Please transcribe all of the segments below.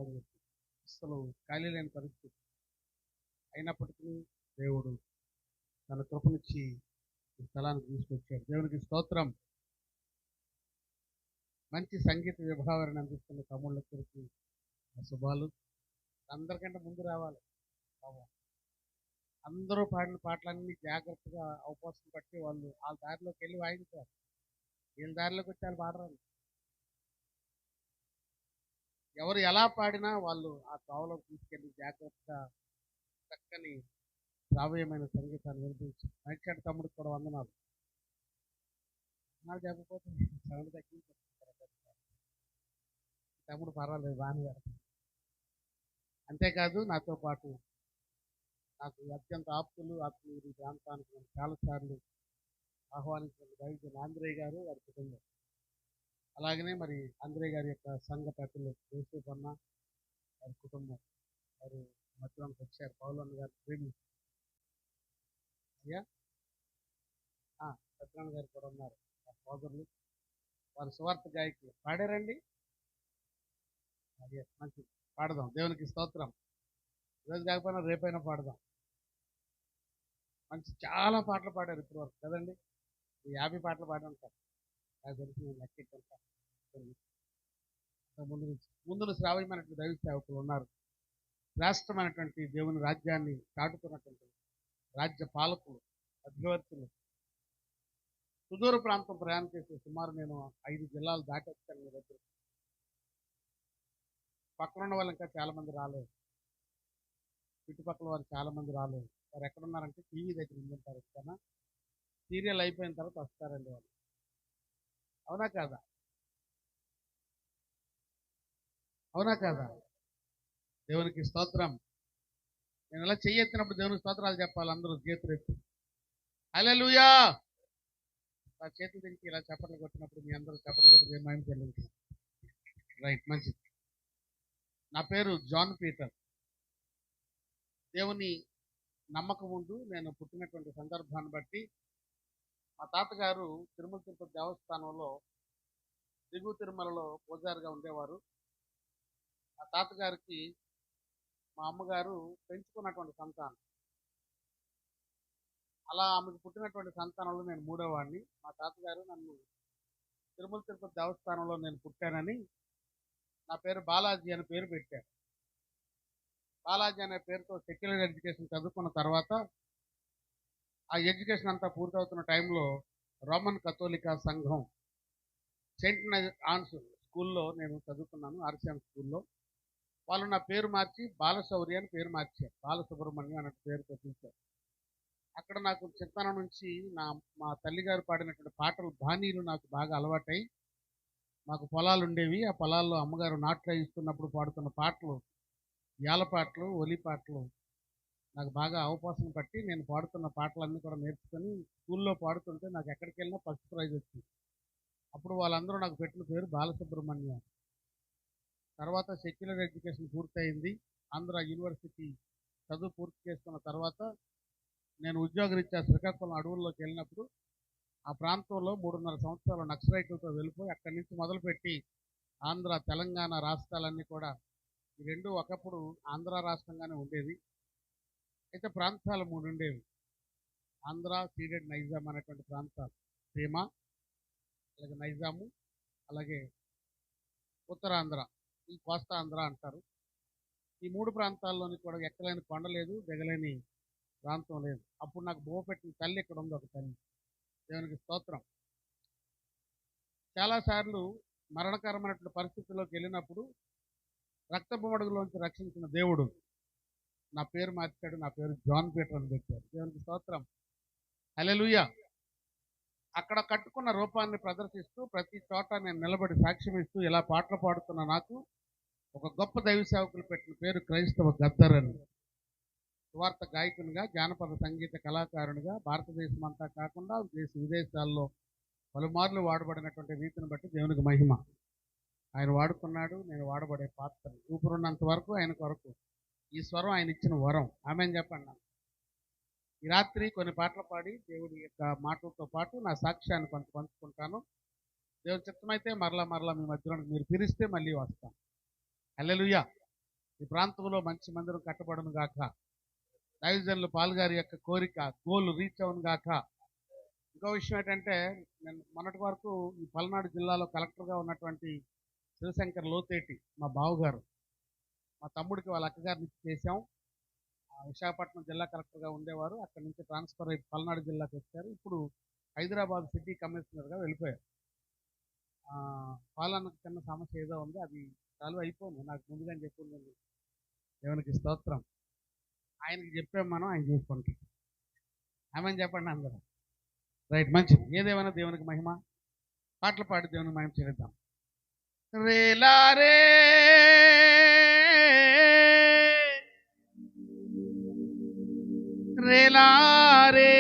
మొదలుపెట్టి అసలు ఖాళీ లేని పరిస్థితి అయినప్పటికీ దేవుడు తన కృపనిచ్చి ఈ స్థలానికి తీసుకొచ్చాడు. దేవునికి స్తోత్రం. మంచి సంగీత విభావరణ అందిస్తున్న తమ్ముళ్ళకి శుభాలు. అందరికంటే ముందు రావాలి. అందరూ పాడిన పాటలన్నీ జాగ్రత్తగా అవకాశం పట్టి వాళ్ళు వాళ్ళ దారిలోకి వెళ్ళి వాయించారు. వీళ్ళ దారిలోకి వచ్చి వాళ్ళు పాడరాలి. ఎవరు ఎలా పాడినా వాళ్ళు ఆ త్రోవలోకి తీసుకెళ్ళి జాగ్రత్తగా చక్కని శ్రావ్యమైన సంగీతాన్ని వినిపించి మైక్షాటి తమ్ముడికి కూడా వందనాలు. నాకు చెప్పకపోతే సౌండ్ తగ్గించి తమ్ముడు పర్వాలేదు బాగా. అంతేకాదు నాతో పాటు నాకు అత్యంత ఆప్తులు ఆత్మీయులు ప్రాంతానికి నేను చాలాసార్లు ఆహ్వానించిన వైద్యులు ఆంధ్రేయ గారు వారి కుటుంబం, అలాగనే మరి ఆంధ్రేయ గారి యొక్క సంఘ పెద్దలు యేసూఫ్ అన్న వారి కుటుంబం వారు మధ్యలోకి వచ్చారు. పౌలన్న గారు ప్రేమి అయ్యా సత్యనారాయణ గారు కూడా ఉన్నారు. సోదరులు వారి సువార్త గాయకులు పాడారండి. అదే మంచి పాడదాం. దేవునికి స్తోత్రం. ఈరోజు కాకపోయినా రేపైనా పాడదాం. మంచి చాలా పాటలు పాడారు ఇప్పుడు వరకు కదండి. 50 పాటలు పాడి ఉంటారు నాకు తెలిసి. నేను లెక్కెట్టాను. ముందు శ్రావ్యమైనటువంటి దైవ సేవకులు ఉన్నారు. శ్రేష్టమైనటువంటి దేవుని రాజ్యాన్ని చాటుతున్నటువంటి రాజ్య పాలకులు, మధ్యవర్తులు. సుదూర ప్రాంతం ప్రయాణం చేసే సుమారు నేను 5 జిల్లాలు దాటొచ్చాను మీ దగ్గర. పక్కనున్న వాళ్ళు ఇంకా చాలామంది రాలేదు. చుట్టుపక్కల వారు చాలామంది రాలేదు. వారు ఎక్కడున్నారంటే టీవీ దగ్గర ఉంటుంటారు. ఎక్కడన్నా సీరియల్ అయిపోయిన తర్వాత వస్తారండి వాళ్ళు. అవునా కాదా? అవునా కాదా? దేవునికి స్తోత్రం. నేను ఇలా చెయ్యెత్తినప్పుడు దేవునికి స్తోత్రాలు చెప్పాలి. అందరూ చేతులు ఎత్తి హల్లెలూయా ఆ చేతులు తిరిగి ఇలా చప్పట్లు కొట్టినప్పుడు మీ అందరూ చప్పట్లు కొట్టి దేవుని చెల్లించారు. రైట్, మంచిది. నా పేరు జాన్ పీటర్. దేవుని నమ్మకం ముందు నేను పుట్టినటువంటి సందర్భాన్ని బట్టి మా తాతగారు తిరుమల తిరుపతి దేవస్థానంలో దిగువ తిరుమలలో పూజారిగా ఉండేవారు. మా తాతగారికి మా అమ్మగారు పెంచుకున్నటువంటి సంతానం. అలా ఆమెకు పుట్టినటువంటి సంతానంలో నేను 3వ వాడిని. మా తాతగారు నన్ను తిరుమల తిరుపతి దేవస్థానంలో నేను పుట్టానని నా పేరు బాలాజీ అని పేరు పెట్టారు. బాలాజీ అనే పేరుతో సెక్యులర్ ఎడ్యుకేషన్ చదువుకున్న తర్వాత ఆ ఎడ్యుకేషన్ అంతా పూర్తవుతున్న టైంలో రోమన్ కథోలికా సంఘం సెయింట్ ఆన్స్ స్కూల్లో నేను చదువుకున్నాను. ఆర్సిఎం స్కూల్లో. వాళ్ళు నా పేరు మార్చి బాలశౌర్య అని పేరు మార్చారు. బాలసుబ్రహ్మణ్యం అనే పేరుతో పిలిచారు. అక్కడ నాకు చిన్నతనం నుంచి మా తల్లిగారు పాడినటువంటి పాటలు బాణీలు నాకు బాగా అలవాటై మాకు పొలాలు ఉండేవి. ఆ పొలాల్లో అమ్మగారు నాట్లు ఇస్తున్నప్పుడు పాడుతున్న పాటలు, యాల పాటలు, ఒలి పాటలు నాకు బాగా అవకాశం పట్టి నేను పాడుతున్న పాటలన్నీ కూడా నేర్చుకొని స్కూల్లో పాడుతుంటే నాకు ఎక్కడికి వెళ్ళినా ఫస్ట్ ప్రైజ్ వచ్చింది. అప్పుడు వాళ్ళందరూ నాకు పెట్టిన పేరు బాలసుబ్రహ్మణ్యం. తర్వాత సెక్యులర్ ఎడ్యుకేషన్ పూర్తయింది. ఆంధ్ర యూనివర్సిటీ చదువు పూర్తి చేసుకున్న తర్వాత నేను ఉద్యోగరీత్యా శ్రీకాకుళం అడవుల్లోకి వెళ్ళినప్పుడు ఆ ప్రాంతంలో 3.5 సంవత్సరాలు నక్సలైట్లతో వెళ్ళిపోయి అక్కడి నుంచి మొదలుపెట్టి ఆంధ్ర, తెలంగాణ రాష్ట్రాలన్నీ కూడా ఈ రెండు ఒకప్పుడు ఆంధ్ర రాష్ట్రంగానే ఉండేది. అయితే ప్రాంతాలు 3 ఉండేవి. ఆంధ్ర, సీడెడ్ నైజాం అనేటువంటి ప్రాంతాలు, సీమ, అలాగే నైజాము, అలాగే ఉత్తరాంధ్ర, ఈ కోస్తా ఆంధ్ర అంటారు. ఈ 3 ప్రాంతాల్లోని కూడా ఎక్కలేని కొండ లేదు, దిగలేని ప్రాంతం లేదు. అప్పుడు నాకు బోపెట్టిన తల్లి ఇక్కడ ఉంది, ఒక తల్లి. దేవునికి స్తోత్రం. చాలాసార్లు మరణకరమైనటువంటి పరిస్థితుల్లోకి వెళ్ళినప్పుడు రక్తపు మడుగులోంచి రక్షించిన దేవుడు నా పేరు మార్చాడు. నా పేరు జాన్ పీటర్ అని పెట్టారు. దేవునికి స్తోత్రం. హల్లెలూయా. అక్కడ కట్టుకున్న రూపాన్ని ప్రదర్శిస్తూ ప్రతి చోట నేను నిలబడి సాక్ష్యం ఇస్తూ ఇలా పాటలు పాడుతున్న నాకు ఒక గొప్ప దైవ సేవకులు పెట్టిన పేరు క్రైస్తవ గద్దర్ అని. సువార్త గాయకునిగా, జానపద సంగీత కళాకారునిగా భారతదేశం అంతా కాకుండా దేశ విదేశాల్లో పలుమార్లు వాడబడినటువంటి రీతిని బట్టి దేవునికి మహిమ. ఆయన వాడుకున్నాడు, నేను వాడబడే పాత్ర. ఊపిరున్నంత వరకు ఆయన కొరకు ఈ స్వరం ఆయన ఇచ్చిన వరం. ఆమేన్ చెప్పండి. ఈ రాత్రి కొన్ని పాటలు పాడి దేవుడి యొక్క మాటలతో పాటు నా సాక్ష్యాన్ని కొంత పంచుకుంటాను. దేవుని చిత్తమైతే మరలా మీ మధ్యలో మీరు పిలిస్తే మళ్ళీ వస్తాను. హల్లెలూయా. ఈ ప్రాంతంలో మంచి మందిరం కట్టబడును గాక. దైవజనులు పాల్గారి యొక్క కోరిక గోల్ రీచ్ అవును గాక. ఇంకో విషయం ఏంటంటే, నేను మొన్నటి వరకు ఈ పల్నాడు జిల్లాలో కలెక్టర్గా ఉన్నటువంటి శివశంకర్ లోతేటి మా బావగారు, మా తమ్ముడికి వాళ్ళ అక్కగారిని చేశాం. విశాఖపట్నం జిల్లా కలెక్టర్గా ఉండేవారు. అక్కడి నుంచి ట్రాన్స్ఫర్ అయ్యి పల్నాడు జిల్లాకి వచ్చారు. ఇప్పుడు హైదరాబాద్ సిటీ కమిషనర్గా వెళ్ళిపోయారు. పాలనకు చిన్న సమస్య ఏదో ఉంది, అది చాలు అయిపోయింది. నాకు ముందుగానే చెప్పింది. దేవునికి స్తోత్రం. ఆయనకి చెప్పాం మనం, ఆయన చేసుకుంటాం. ఆమెను చెప్పండి అందరూ. రైట్, మంచిది. ఏదేమైనా దేవునికి మహిమ. పాటలు పాడి దేవునికి మహిమ చేద్దాం. రేలారే రేలారే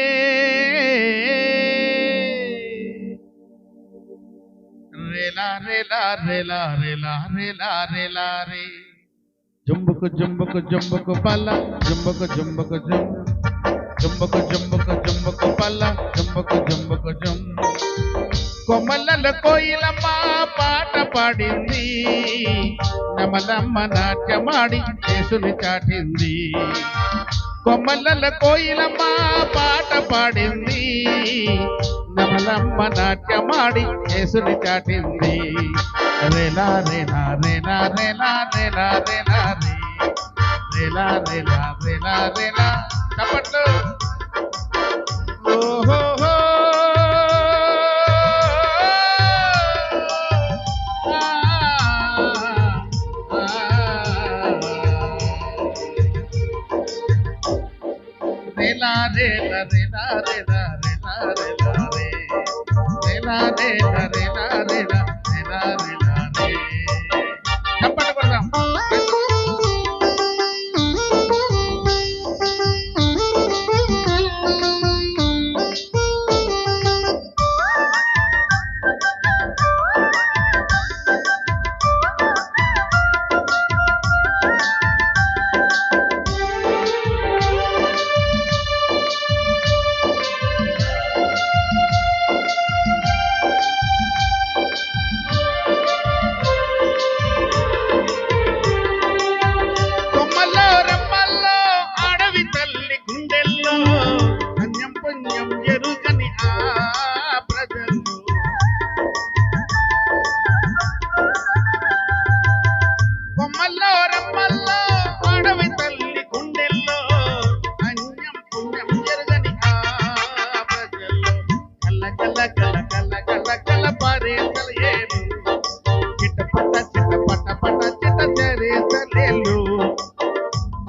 రేలా రేలా రేలా రేలా రేలా రేలా రే జంబుకు జంబుకు జంబుకు పల్ల జంబుకు జంబుకు జం జంబుకు జంబుకు జంబుకు పల్ల జంబుకు జంబుకు జం. కొమ్మల కోయిలమ్మ పాట పాడింది, నమలమ్మ నాట్యమాడి యేసుని చాటింది. కొమ్మల కోయిలమ్మ పాట పాడింది, నమలమ్మ నాట్యమాడి యేసుని చాటింది. రేలా రేలా రేలా రేలా రేలా రేలా రేలా రేలా రేలా రేలా చప్పట్లు. ఓహో రేలా రేలా రేలా రేలా రేలా రేలా రే రేలా రేలా రేలా రేలా రేలా రేలా రే చప్పట్లు కొడదాం.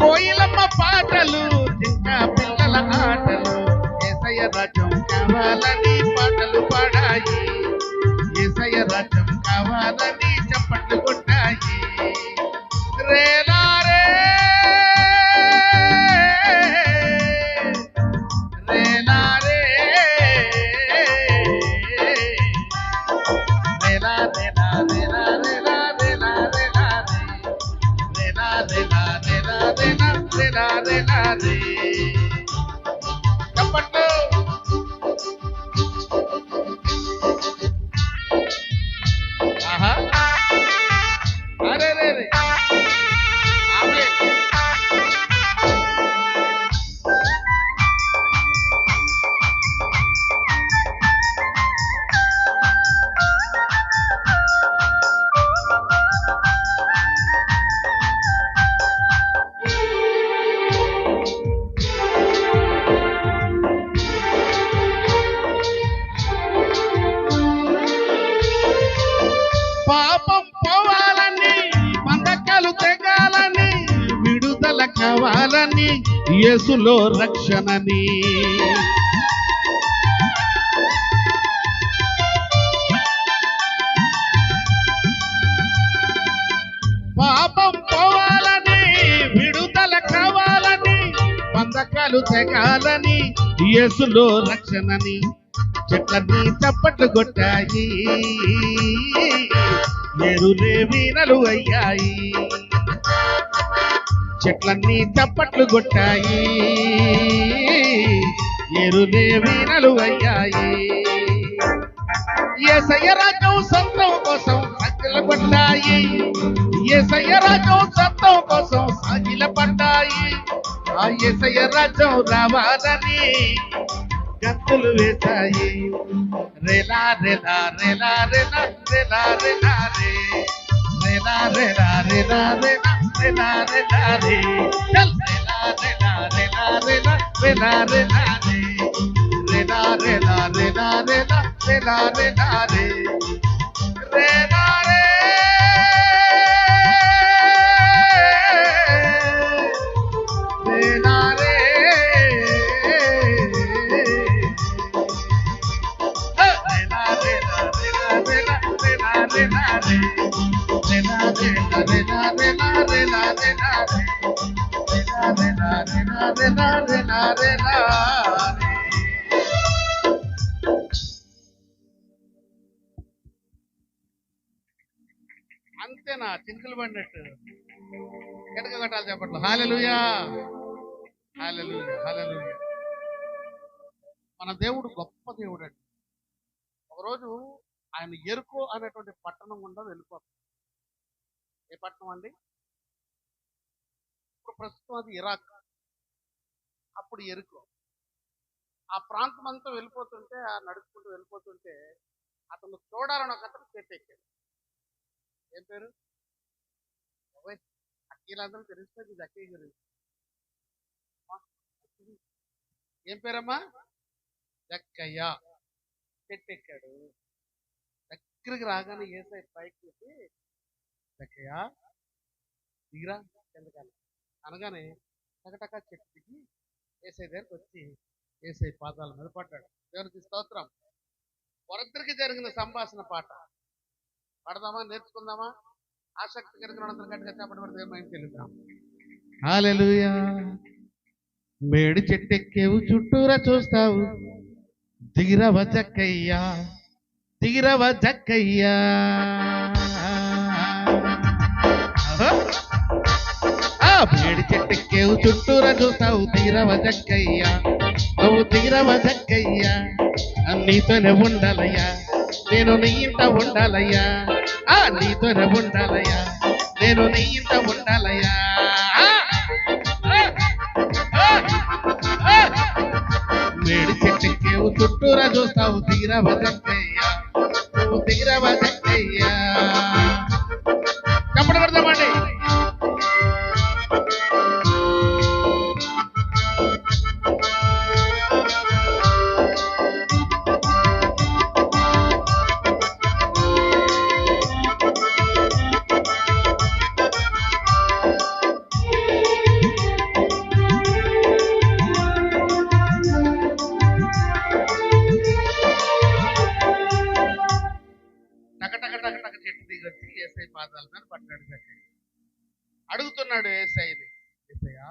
కోయిలమ్మ పాటలు చిన్న పిల్లల ఆటలు, యేసయ్య రాజ్యం కావాలని పాటలు పాడాయి, యేసయ్య రాజ్యం కావాలని చప్పట్లు కొట్టాయి. రేలారే రేలారే రేలా రేలా రేలా రేలా రేలా రేలా రేలా రేలా రేలా రేలా రేలా రేలా రే చప్పట్లు. ఆహా అరే రే రే ఆమె పాపం పోవాలని, బంధకాలు తెగాలని, విడుదల కావాలని, యేసులో రక్షణని. పాపం పోవాలని, విడుదల కావాలని, బంధకాలు తెగాలని, యేసులో రక్షణని. చెట్లన్నీ చప్పట్లు కొట్టాయి, ఎరులే వీణలు అయ్యాయి. చెట్లన్నీ చప్పట్లు కొట్టాయి, ఎరులే వీణలు అయ్యాయి. యేసయ్య రాజ్యం సొంతం కోసం సంఖ్యలు కొట్టాయి, యేసయ్య రాజ్యం సొంతం కోసం బాగిల పడ్డాయి. ఆ యేసయ్య రాజ్యం రావాలని గంతులు వేశాయి. రేలా రేలా రేలా రేలా రేలా రేలా రే రేలా రేలా రేలా రేలా రేలా రేలా రే చల్ రేలా రేలా రేలా రేలా రేలా రేలా రే రేలా రేలా రేలా రేలా రేలా రేలా రే రేలా రే రేలా రే అంతేనా? చినుకులు పడినట్టు గట్టిగా కొట్టాలి చెప్పట్లు. హల్లెలూయా హల్లెలూయా హల్లెలూయా. మన దేవుడు గొప్ప దేవుడు అండి. ఒకరోజు ఆయన ఎరుకో అనేటువంటి పట్టణం గుండా వెళ్ళిపోతాం. ఏ పట్టణం అండి? ఇప్పుడు ప్రస్తుతం అది ఇరాక్, అప్పుడు ఎరుకో. ఆ ప్రాంతం అంతా వెళ్ళిపోతుంటే, ఆ నడుచుకుంటూ వెళ్ళిపోతుంటే అతను చూడాలని ఒక అతను ఎక్కాడు. ఏం పేరు? అక్కీలందరూ తెలిసిపోయింది ఇది అక్కయ్య గురించి. ఏం పేరమ్మా? జక్కయ్య. చెట్టెక్కాడు. దగ్గరికి రాగానే ఏసై పైకి చూసి జక్కయ్య దిగిరా ఎందుకని అనగానే టకటక చెట్టు దిగి ఏసై దగ్గరికి వచ్చి ఏసై పాదాల మీద పడ్డాడు. దేవునికి స్తోత్రం. వారిద్దరికి జరిగిన సంభాషణ పాట పడదామా, నేర్చుకుందామా? ఆసక్తి కలిగిన అందరూ గట్టిగా చెప్పబడి దేవుని తెలుద్దాం. హల్లెలూయా. మేడి చెట్టెక్కేవు చుట్టూరా చూస్తావు, దిగిరవ జక్కయ్యా దిగిరవ జక్కయ్యా. మేడి చెట్టెక్కేవు చుట్టూరా చూస్తావు, దిగిరవ జక్కయ్యా నువ్వు దిగిరవ జక్కయ్యా. నీతోనే ఉండాలయ్యా నేను నీ ఇంట ఉండాలయ్యా, నీతోనే ఉండాలయ్యా నేను నీ ఇంట ఉండాలయ్యా. మేడి చెట్టెక్కేవు చుట్టూరా చూస్తావు, దిగిరవ జక్కయ్యా నువ్వు దిగిరవ జక్కయ్యా. చప్పట్లు కొడతామండి. ఏసై పాదాల మీద పడ్డాడు. అడుగుతున్నాడు ఏసైని, ఏసయ్యా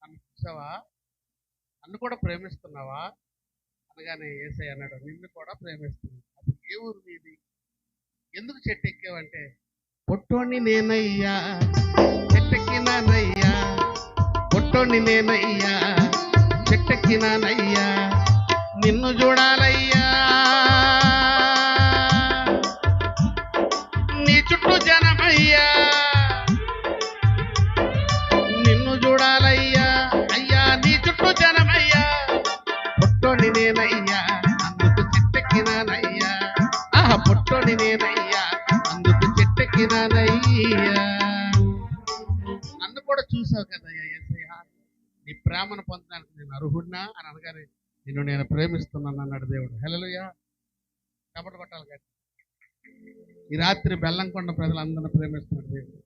నన్ను చూసావా, నన్ను కూడా ప్రేమిస్తున్నావా అనగానే ఏసై అన్నాడు, నిన్ను కూడా ప్రేమిస్తున్నాను. అసలు ఏ ఊరు నీది, ఎందుకు చెట్టు ఎక్కావంటే, పొట్టోణ్ణి నేనయ్యా చెట్టెక్కినానయ్యా, పొట్టోణ్ణి నేనయ్యా చెట్టెక్కినానయ్యా, నిన్ను చూడాలయ్యా చుట్టూ జనమయ్యా, నిన్ను చూడాలయ్యా అయ్యా నీ చుట్టూ జనమయ్యా, పొట్టోని నేనయ్యా అందుకు చెట్టెక్కినానయ్యా, పొట్టోని నేనయ్యా అందుకు చెట్టెక్కినానయ్యా. నన్ను కూడా చూసావు కదయ్యా యేసయ్యా, నీ ప్రేమను పొందడానికి నేను అర్హుడినా అని అనగానే నిన్ను నేను ప్రేమిస్తున్నాను అన్నాడు దేవుడు. హల్లెలూయా. చప్పట్లు కొట్టాలి కదా. ఈ రాత్రి బెల్లంకొండ ప్రజలందరినీ ప్రేమిస్తున్నాడు దేవుడు.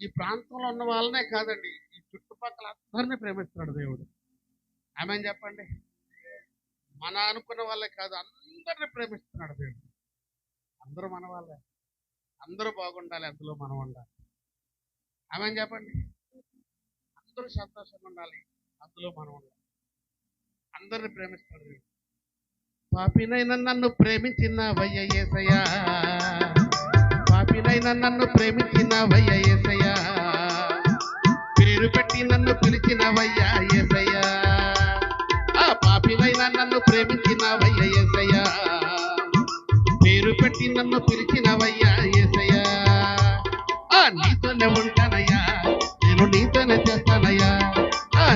ఈ ప్రాంతంలో ఉన్న వాళ్ళనే కాదండి, ఈ చుట్టుపక్కల అందరినీ ప్రేమిస్తున్నాడు దేవుడు. ఆమేన్ చెప్పండి. మన అనుకున్న వాళ్ళే కాదు, అందరినీ ప్రేమిస్తున్నాడు దేవుడు. అందరూ మన వాళ్ళే, అందరూ బాగుండాలి, అందులో మనం ఉండాలి. ఆమేన్ చెప్పండి. అందరూ సంతోషంగా ఉండాలి, అందులో మనం ఉండాలి. అందరిని ప్రేమిస్తున్నాడు దేవుడు. పాపినైనా నన్ను ప్రేమించినవయ్య యేసయ్యా, పాపినైనా నన్ను ప్రేమించినవయ్య యేసయ్యా, పేరు పెట్టి నన్ను పిలిచినవయ్యా యేసయ్యా, పాపినైనా నన్ను ప్రేమించినవయ్య యేసయ్యా, పేరు పెట్టి నన్ను పిలిచినవయ్యా యేసయ్యా, నీతోనే ఉంటానయ్యా నీతోనే చేస్తానయ్యా,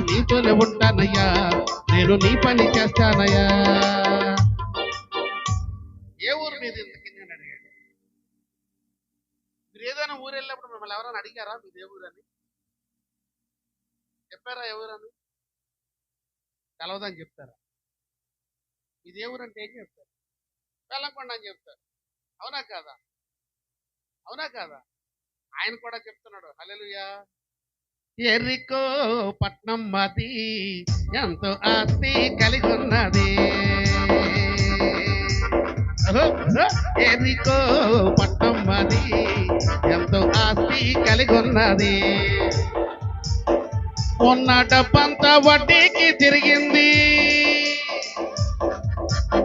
నీతోనే ఉంటానయ్యా, నేను నీ పని చేస్తానయ్యా. ఏ ఊరు మీది ఇంతకి నేను అడిగాడు. మీరు ఏదైనా ఊరు వెళ్ళినప్పుడు మిమ్మల్ని ఎవరైనా అడిగారా మీది ఏ ఊరని? చెప్పారా ఏ ఊరని? తెలవదని చెప్తారా? మీది ఏ ఊరంటే ఏం చెప్తారు? వెళ్ళకుండా అని చెప్తారు. అవునా కాదా? అవునా కాదా? ఆయన కూడా చెప్తున్నాడు హల్లెలూయా. ఎరికో పట్నం మాది, ఎంతో ఆస్తి కలిగి ఉన్నది. ఎరికో పట్నం మాది, ఎంతో ఆస్తి కలిగి ఉన్నది. ఉన్న డబ్బంతా వడ్డీకి తిరిగింది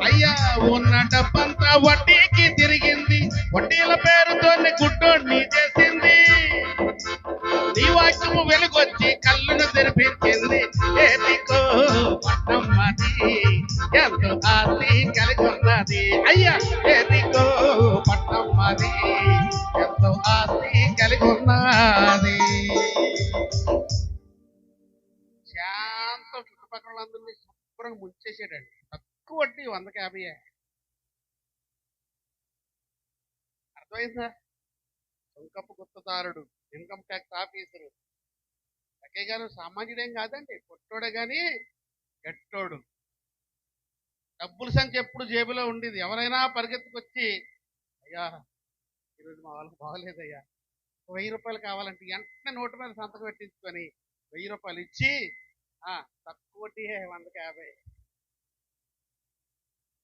అయ్యా, ఉన్న డబ్బంతా వడ్డీకి తిరిగింది. వడ్డీల పేరుతోనే గుడ్డోడ్ని చేసింది. నీ వాక్యము వెలుగొచ్చి కళ్ళను తెరిపించింది. ఏదికో పట్నం మాది, ఎంతో ఆస్తి కలిగి ఉన్నది. అయ్యా, ఏదికో పట్నం మాది, ఎంతో ఆస్తి కలిగి ఉన్నది. శాంతం చుట్టుపక్కల అందరినీ శుభ్రంగా ముంచేసాడండి. తక్కువ వడ్డీ 150. అర్థమైందా? సుంకపు గుత్తదారుడు, ఇన్కమ్ ట్యాక్స్ ఆఫీసరు అక్కయ్య గారు సామాన్యుడేం కాదండి, పొట్టోడే గాని గట్టోడు. డబ్బుల సంఖ్య ఎప్పుడు జేబులో ఉండేది. ఎవరైనా పరిగెత్తుకొచ్చి అయ్యా ఈరోజు మా వాళ్ళకి బాగలేదయ్యా, 1000 రూపాయలు కావాలంటే వెంటనే నోటు మీద సంతకం పెట్టించుకొని 1000 రూపాయలు ఇచ్చి తక్కువ వడ్డీ 150.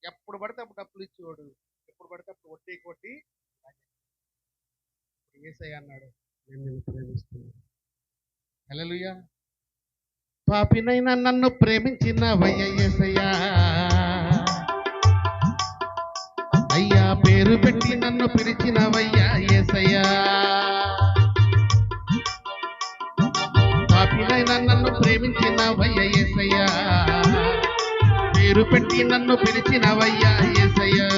ఎప్పుడు పడితే అప్పుడు డబ్బులు ఇచ్చేవాడు, ఎప్పుడు పడితే అప్పుడు వడ్డీ కొట్టి. యేసయ్య అన్నాడు, నేను నిన్ను ప్రేమిస్తున్నాను. హల్లెలూయా. పాపినైనా నన్ను ప్రేమించినవయ్యా యేసయ్యా, అయ్యా పేరు పెట్టి నన్ను పిలిచినవయ్యా యేసయ్యా. పాపినైనా నన్ను ప్రేమించినవయ్యా యేసయ్యా, పేరు పెట్టి నన్ను పిలిచినవయ్యా యేసయ్యా.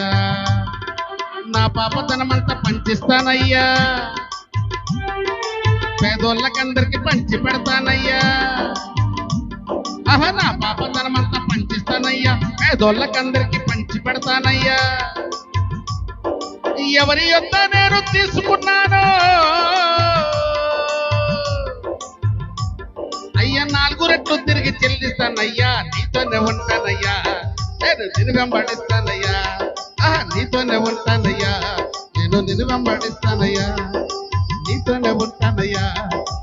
నా పాపతనమంతా పంచిస్తానయ్యా, పేదోళ్ళకందరికి పంచి పెడతానయ్యా. నా పాపతనమంతా పంచిస్తానయ్యా, పేదోళ్ళకందరికి పంచి పెడతానయ్యా. ఎవరి యొద్ద నేను తీసుకున్నాను అయ్యా, 4 రెట్లు తిరిగి చెల్లిస్తానయ్యా. నీతోనే ఉంటానయ్యా, నేను నిన్ను వెంబడిస్తానయ్యా. నీతోనే ఉంటానయ్యా, నేను నిన్ను వెంబడిస్తానయ్యా. నీతోనే ఉంటానయ్యా,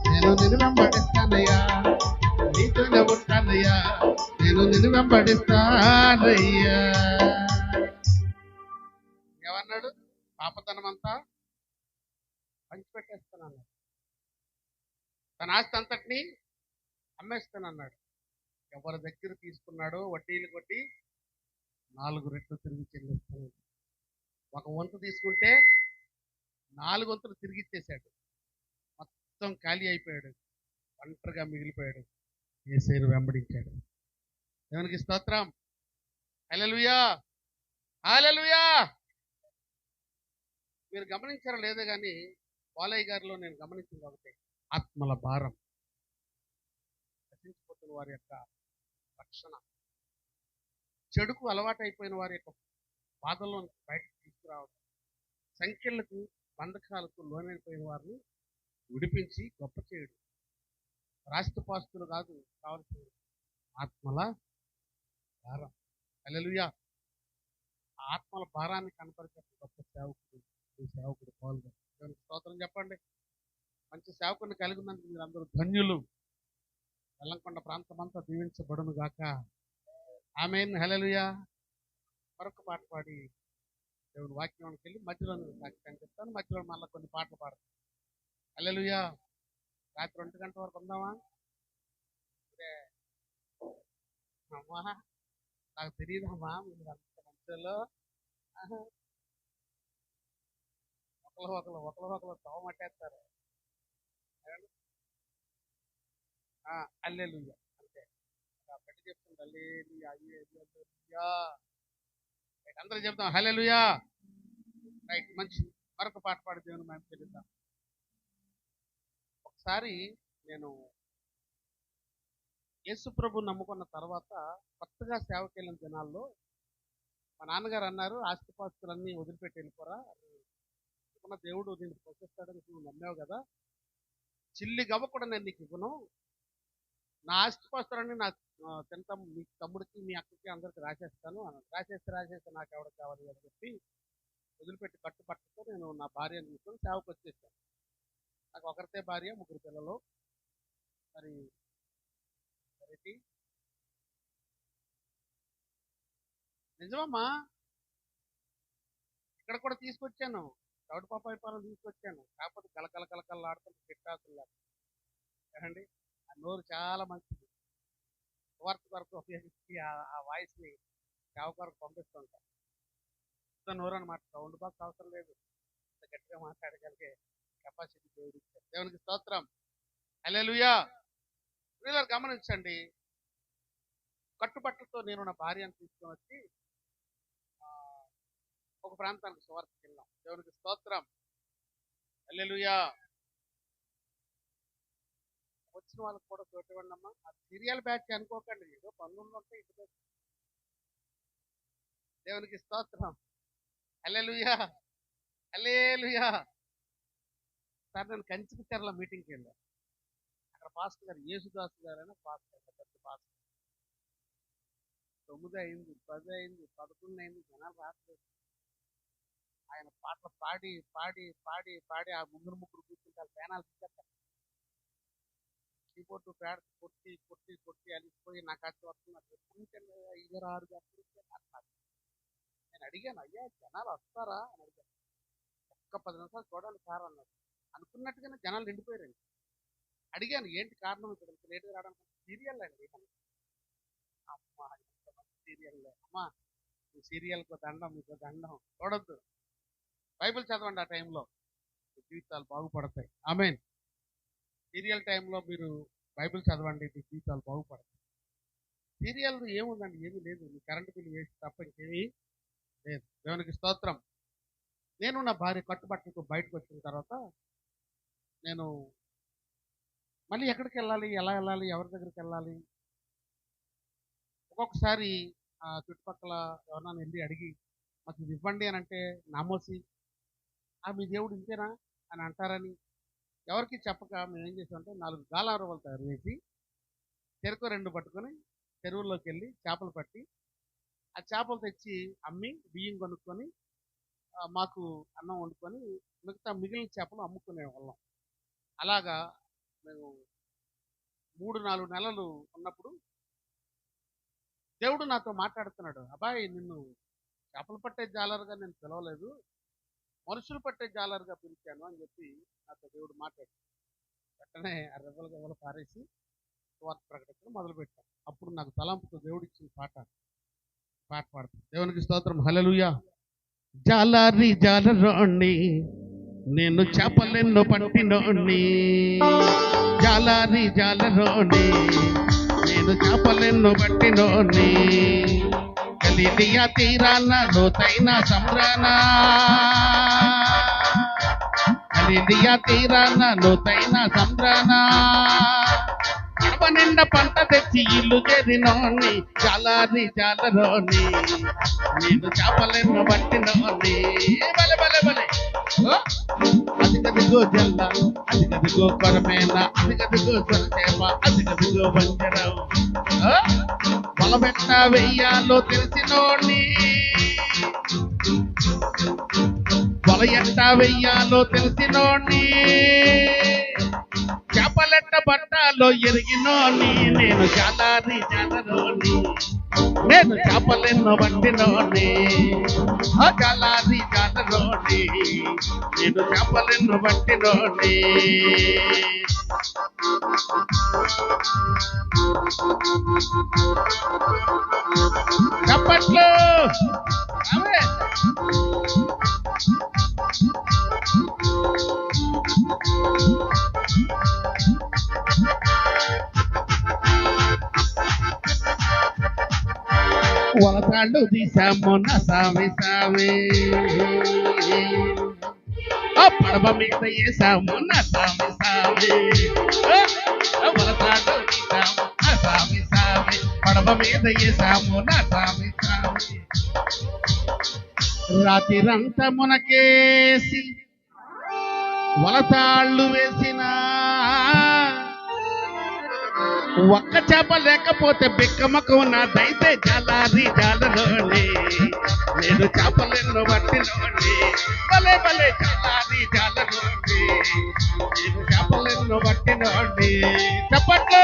నేను నిన్ను వెంబడిస్తానయ్యా. నీతోనే ఉంటానయ్యా, నేను నిన్ను వెంబడిస్తానయ్యా. ఏమన్నాడు? పాపతనమంతా పంచిపెట్టేస్తానన్నాడు. తన ఆస్తి అంతటినీ అమ్మేస్తానన్నాడు. ఎవరి దగ్గర తీసుకున్నాడో వడ్డీలు కొట్టి 4 రెట్లు తిరిగి చెల్లిస్తాను. ఒక వంతు తీసుకుంటే 4 వంతులు తిరిగి ఇచ్చేశాడు. మొత్తం ఖాళీ అయిపోయాడు, ఒంటరిగా మిగిలిపోయాడు. యేసయ్యను వెంబడించాడు. దేవునికి స్తోత్రం. హల్లెలూయా, హల్లెలూయా. మీరు గమనించారో లేదో కానీ బాలయ్య గారిలో నేను గమనించింది ఒకటే, ఆత్మల భారం, నశించిపోతున్న వారి యొక్క రక్షణ, చెడుకు అలవాటు అయిపోయిన వారి యొక్క బాధల్లో బయటకు తీసుకురావడం, సంఖ్యలకు బంధకాలకు లోనైపోయిన వారిని విడిపించి గొప్ప చేయడం. రాష్ట్రపాస్తులు కాదు కావాల్సిన, ఆత్మల భారం. హల్లెలూయా. ఆ ఆత్మల భారాన్ని కనపరిచే గొప్ప సేవకుడు ఈ సేవకుడు పౌలు గారు. దేవునికి స్తోత్రం చెప్పండి. మంచి సేవకుడిని కలిగి ఉన్నందుకు మీరు అందరూ ధన్యులు. వెల్లంకొండ ప్రాంతం అంతా దీవించబడును గాక. ఆమేన్. హల్లెలూయా. మరొక పాట పాడి దేవుని వాక్యంలోకి వెళ్ళి మధ్యలో సాక్ష్యం చెప్తాను. మధ్యలో మళ్ళీ కొన్ని పాటలు పాడతాను. హల్లెలూయా. రాత్రి 1 గంట వరకు ఉందామా? అమ్మా నాకు తెలియదమ్మా, మీరు అంత మంచిలో ఒకరు తోమట్టేస్తారు. హల్లెలూయా అంతే. పెట్టి చెప్తుంది హల్లెలూయా, హల్లెలూయా. అందరూ చెప్తాం హల్లెలూయా. రైట్, మంచి. మరొక పాట పాడి దేవుని మేము చెల్లిద్దాం. ఒకసారి నేను యేసు ప్రభు నమ్ముకున్న తర్వాత కొత్తగా సేవకి వెళ్ళిన దినాల్లో మా నాన్నగారు అన్నారు, ఆస్తిపాస్తులన్నీ వదిలిపెట్టి వెళ్ళిపోరా, అనుకున్న దేవుడు నేను పోషిస్తాడని నువ్వు నమ్మావు కదా, చిల్లి గవ్వ కూడా నేను నీకు ఇవ్వను, నా ఆస్తిపాస్తులన్నీ నా తింటాం, మీ తమ్ముడికి మీ అక్కకి అందరికి రాసేస్తాను అన్నాడు. రాసేస్తే నాకు ఎవడ కావాలి అని చెప్పి వదిలిపెట్టి కట్టుబట్టతో నేను నా భార్యను తీసుకొని సేవకు వచ్చేసాను. నాకు ఒకరితే భార్య, 3 పిల్లలు. మరి నిజమమ్మా, ఇక్కడ కూడా తీసుకొచ్చాను, చౌడు పాపాయి పాలన తీసుకొచ్చాను. కాకపోతే కలకల ఆడుతుంటే పెట్టాతుల్లా అండి. ఆ నోరు చాలా మంచిది, సువార్త వరకు ఉపయోగించి ఆ వాయిస్ని సేవ వరకు పంపిస్తుంటాం. నోరు అనమాట, సౌండ్ బాక్స్ అవసరం లేదు, గట్టిగా మాట్లాడగలిగే కెపాసిటీ దేవుడు ఇచ్చారు. దేవునికి స్తోత్రం, హల్లెలూయా. వీళ్ళని గమనించండి, కట్టుబట్టలతో నేను నా భార్యను తీసుకొని వచ్చి ఒక ప్రాంతానికి సువార్తకి వెళ్ళాం. దేవునికి స్తోత్రం, హల్లెలూయా. వచ్చిన వాళ్ళకి కూడా చోటు ఇవ్వండి అమ్మా. ఆ సీరియల్ బ్యాచ్ అనుకోకండి, ఏదో పనులు ఉంటాయి ఇంటికి. దేవునికి స్తోత్రం, హల్లెలూయా, హల్లెలూయా. సార్ నేను కంచికిచెర్ల మీటింగ్కి వెళ్ళాను. అక్కడ పాస్టర్ గారు యేసుదాసు గారు అని పాస్టర్, పెద్ద పాస్టర్. 9 అయింది, 10 అయింది, 11 అయింది, జనాలు రావట్లేదు. ఆయన పాటలు పాడి పాడి పాడి పాడి ఆ ముగ్గురు కూర్చుంటారు, పేనాలు తీసుకెళ్తారు, కీబోర్డు ప్యాడ్ కొట్టి కొట్టి కొట్టి అలిసిపోయి నాకు అట్లా వస్తున్నారు. ఎప్పుడు 5 6 గంటలు అన్నారు. నేను అడిగాను, అయ్యా జనాలు వస్తారా అని అడిగాను. ఒక్క 10 నిమిషాలు చూడాలి సార్ అన్నారు. అనుకున్నట్టుగానే జనాలు నిండిపోయారండి. అడిగాను, ఏంటి కారణం ఇక్కడ ఇంత లేటుగా రావడానికి? సీరియల్ అండి. అమ్మా సీరియల్, అమ్మా ఈ సీరియల్కు దండం, మీకు దండం, చూడొద్దు, బైబిల్ చదవండి. ఆ టైంలో జీవితాలు బాగుపడతాయి. ఆమేన్. సీరియల్ టైంలో మీరు బైబిల్ చదవండి, మీ జీవితాలు బాగుపడతాయి. సీరియల్ ఏముందండి, ఏమీ లేదు, మీ కరెంటు బిల్లు వేసి తప్ప ఇంకేమీ లేదు. దేవునికి స్తోత్రం. నేను నా భార్య కట్టుబట్టలతో బయటకు వచ్చిన తర్వాత నేను మళ్ళీ ఎక్కడికి వెళ్ళాలి, ఎలా వెళ్ళాలి, ఎవరి దగ్గరికి వెళ్ళాలి? ఒక్కొక్కసారి చుట్టుపక్కల ఎవరన్నా వెళ్ళి అడిగి మాకు ఇది ఇవ్వండి అని అంటే నామోసి, మీ దేవుడు ఇంతేనా అని అంటారని ఎవరికి చెప్పక మేము ఏం చేసామంటే 4 గాలారవలు తయారు చేసి చెరుకు 2 పట్టుకొని చెరువుల్లోకి వెళ్ళి చేపలు పట్టి ఆ చేపలు తెచ్చి అమ్మి బియ్యం కొనుక్కొని మాకు అన్నం వండుకొని మిగతా మిగిలిన చేపలు అమ్ముకునే వాళ్ళం. అలాగా మేము 3-4 నెలలు ఉన్నప్పుడు దేవుడు నాతో మాట్లాడుతున్నాడు, అబ్బాయి నిన్ను చేపలు పట్టే జాలరుగా నేను పిలవలేదు, మనుషులు పట్టే జాలరుగా పిలిచాను అని చెప్పి నాతో దేవుడు మాట్లాడు. వెంటనే ఆ రెవ్వలు గవ్వలు పారేసి సువార్త ప్రకటించడం మొదలుపెట్టాను. అప్పుడు నాకు తలంపుతో దేవుడు ఇచ్చిన పాట పాడతాను. దేవునికి స్తోత్రం, హల్లెలూయా. జాలారి జాలరోణ్ణి నేను చేపలెన్నో పట్టినోణ్ణి, జాలారి జాలరోణ్ణి నేను చేపలెన్నో పట్టినోణ్ణి, గలిలియా తీరాన లోతైన సముద్రాన, గలిలియా తీరాన లోతైన సముద్రాన, కడప నిండా పంట తెచ్చి ఇల్లు చేరినోణ్ణి, జాలారి జాలరోణ్ణి నేను చేపలెన్నో పట్టినోణ్ణి. బలే బలే బలే. అదిగదిగో జల్ల, అదిగదిగో కొరమేన, అదిగదిగో సొరచేప, అదిగదిగో వంజరం, వలబెట్ట వెయ్యాలో తెలిసినోణ్ణి, వల ఎట్ట వెయ్యాలో తెలిసినోణ్ణి, చేపలెట్ట పట్టాలో ఎరిగినోణ్ణి, నేను జాలారి జాలరోణ్ణి నేను చేపలెన్నో పట్టినోణ్ణి, జాలారి జాలరోణ్ణి నేను చేపలెన్నో పట్టినోణ్ణి. చప్పట్లు. వలతాళ్ళు తీసాము నా సామి సామి, పడవ మీద వేసాము నా సామి సామి, మీద వేసాము నా సామి సామి. రాతిరంతా మునకేసి వలతాళ్ళు వేసిన ఒక్క చేప లేకపోతే బిక్కమకం నాదైతే జాలారి జాలలోని నేను చేపలెన్నో బట్టిలోని భలే భలే జాలారి జాలలోని నేను చేపలెన్నో బట్టిలోని. చెప్పట్లు.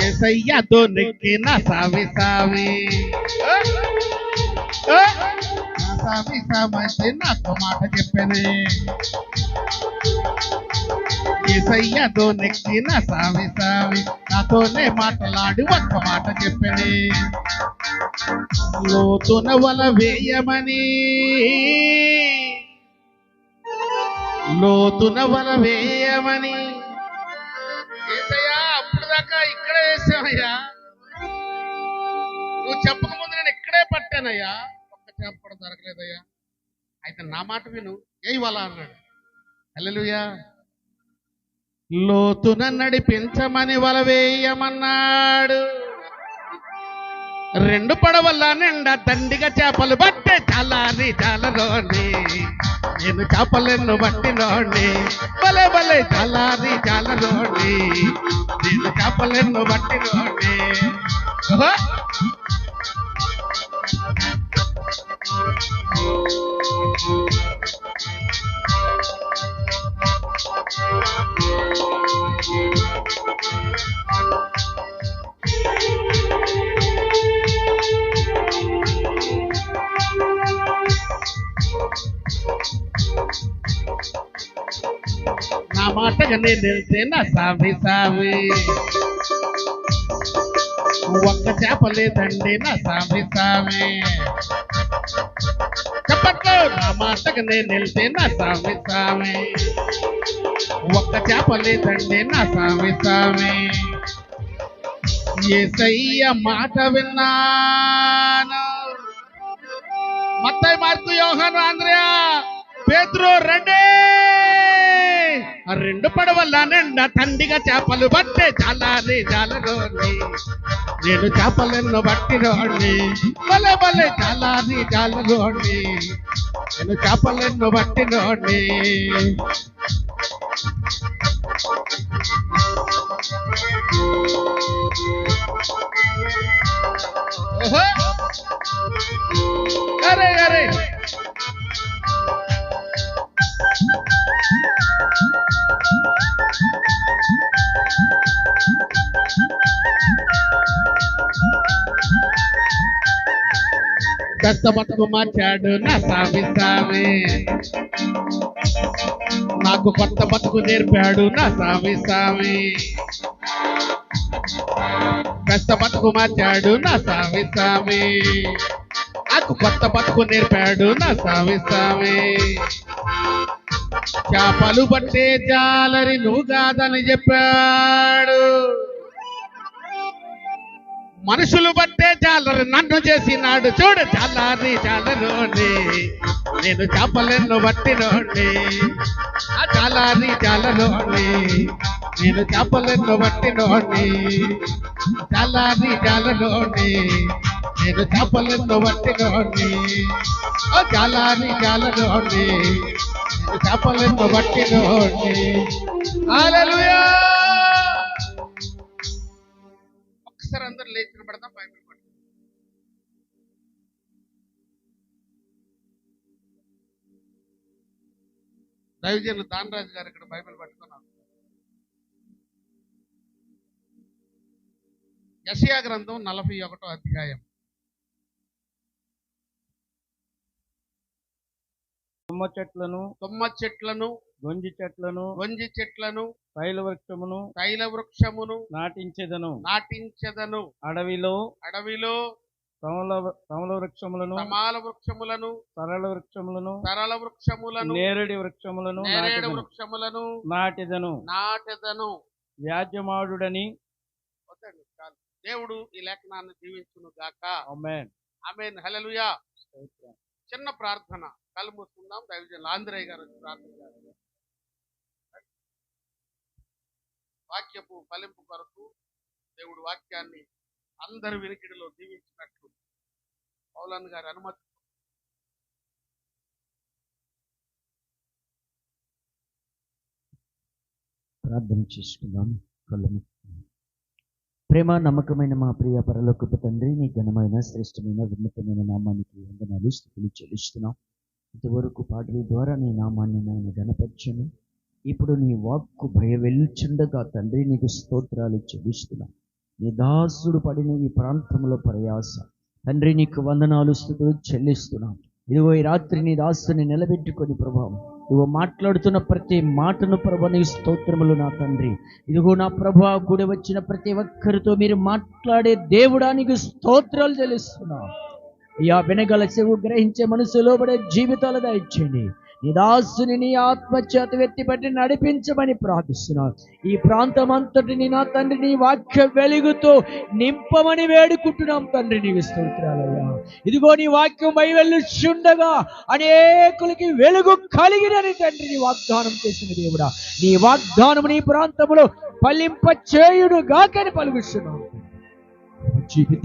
ఏసయ్యతో నెక్కిన సావి సావి నా సావి సామైతే నాకు మాట చెప్పనే. ఏసయ్యతో నెక్కిన సావి సావి నాతోనే మాట్లాడి ఒక్క మాట చెప్పనే. లోతున వల వేయమని లోతున వల వేయమని ఏసయ్యా అప్పుడు దాకా ఇక్కడే వేసామయ్యా, నువ్వు చెప్పకముందు నేను ఇక్కడే పట్టానయ్యా, ఒక్క చేప కూడా దొరకలేదయ్యా. అయితే నా మాట విను, ఏ వల అన్నాడు. హల్లెలూయా. లోతున నడిపించమని వల వేయమన్నాడు. రెండు పడవల నిండా దండిగా చేపలు పట్టే చాలాని చాలలోని నేను చేపలెన్ను బట్టిలోని భలే భలే చాలాని చాలలోని నేను చేపలెన్ను బట్టిలోని. నా మాటగా నేను వెళ్తే నా సావి సావి ఒక్క చేప లేదండి నా సావి సావి. చెప్పట్లో. నా మాటగా నేను వెళ్తే నా సావి సావి ఒక్క చేప లేదండి నా సావి సావి. యేసయ్య మాట విన్నాను. మత్తయి, మార్కు, యోహాను, అంద్రెయ, పేతురు రండి. ఆ రెండు పడవల నిండా తండిగా చేపలు పట్టే చాలారి జాలలోని నేను చేపలెన్నో బట్టిలోని భలే భలే చాలారి జాలలోని నేను చేపలెన్నో బట్టిలోని. అరే అరే కష్టపట్టుకు మార్చాడు నా సామి సామి, నాకు కొత్త బతుకు నేర్పాడు నా సామి సామి. కష్టపట్టుకు మార్చాడు నా సామి సామి, నాకు కొత్త బతుకు నేర్పాడు నా సామి సామి. చేపలు పట్టే జాలరి నువ్వు కాదని చెప్పాడు, మనుషులు బట్టే జాలరి నన్ను చేసినాడు. చూడు జాలారి జాలరోని నేను చేపలెన్నో బట్టినోని ఆ జాలారి జాలరోని నేను చేపలెన్నో బట్టినోని జాలారి జాలరోని నేను చేపలెన్నో బట్టినోని ఆ జాలారి జాలరోని నేను చేపలెన్నో బట్టినోని. హల్లెలూయా. ఒకసారి అందరు లేచిన పడతాం, బైబిల్ పడతాం. దైవజనులు దానరాజు గారు ఇక్కడ బైబిల్ పట్టుకున్నారు. యెషయా గ్రంథం 41వ అధ్యాయం. తుమ్మ చెట్లను గొంజి చెట్లను తైల వృక్షమును నాటించెదను. అడవిలో కమల వృక్షములను, తమాల వృక్షములను, సరళ వృక్షములను, సరళ వృక్షములను, నేరేడు వృక్షములను నేరేడు వృక్షములను నాటెదను. వ్యాజ్యమాడుడని. చాలు. దేవుడు ఈ లేఖనాన్ని దీవించును గాక. ఆమేన్. ఆమేన్. హల్లెలూయా. చిన్న ప్రార్థన, కళ్ళు మూసుకుందాం. దైవజనులు ఆంధ్రయ్య గారు ప్రార్థన చేస్తారు. వాక్యపు ఫలింపు కొరకు దేవుడు వాక్యాన్ని అందరి వినికిడిలో దీవించినట్లు పౌలన్ గారి అనుమతి. ప్రార్థన చేసుకుందాం. కళ్ళను. ప్రేమ నమ్మకమైన మా ప్రియ పరలోకపు తండ్రి, నీ ఘనమైన శ్రేష్టమైన ఉన్నతమైన నామానికి వందనాలు స్తుతులు చెల్లిస్తున్నాం. ఇంతవరకు పాటల ద్వారా నీ నామాన్ని నేను ఘనపరచను. ఇప్పుడు నీ వాక్కు భయవెల్చుండగా తండ్రి నీకు స్తోత్రాలు చెల్లిస్తున్నాం. నీ దాసుడు పడిన ఈ ప్రాంతంలో ప్రయాస తండ్రి నీకు వందనాలు స్తుతులు చెల్లిస్తున్నాం. ఇదిగో ఈ రాత్రి నీ దాసుని నిలబెట్టుకొని ప్రభావం ఇదిగో మాట్లాడుతున్న ప్రతి మాటను ప్రభు నీ స్తోత్రములు నా తండ్రి. ఇదిగో నా ప్రభు కూడి వచ్చిన ప్రతి ఒక్కరితో మీరు మాట్లాడే దేవుడానికి స్తోత్రాలు చెల్లిస్తున్నాం. అయ్యా, వినగల చెవు, గ్రహించే మనసు, లోబడే జీవితాలు దయచేయండి. నీ దాసుని నీ ఆత్మచేత వెత్తిపట్టి నడిపించమని ప్రార్థిస్తున్నాను. ఈ ప్రాంతం అంతటిని నా తండ్రి నీ వాక్య వెలుగుతో నింపమని వేడుకుంటున్నాం తండ్రి. నీకు స్తోత్రాలయ్యా. ఇదిగో నీ వాక్యం బయలుచుండగా అనేకులకి వెలుగు కలిగినని తండ్రి నీ వాగ్దానం చేసిన దేవుడా, నీ వాగ్దానం నీ ప్రాంతంలో ఫలింప చేయుడు గాకని పలుకుతున్నాం.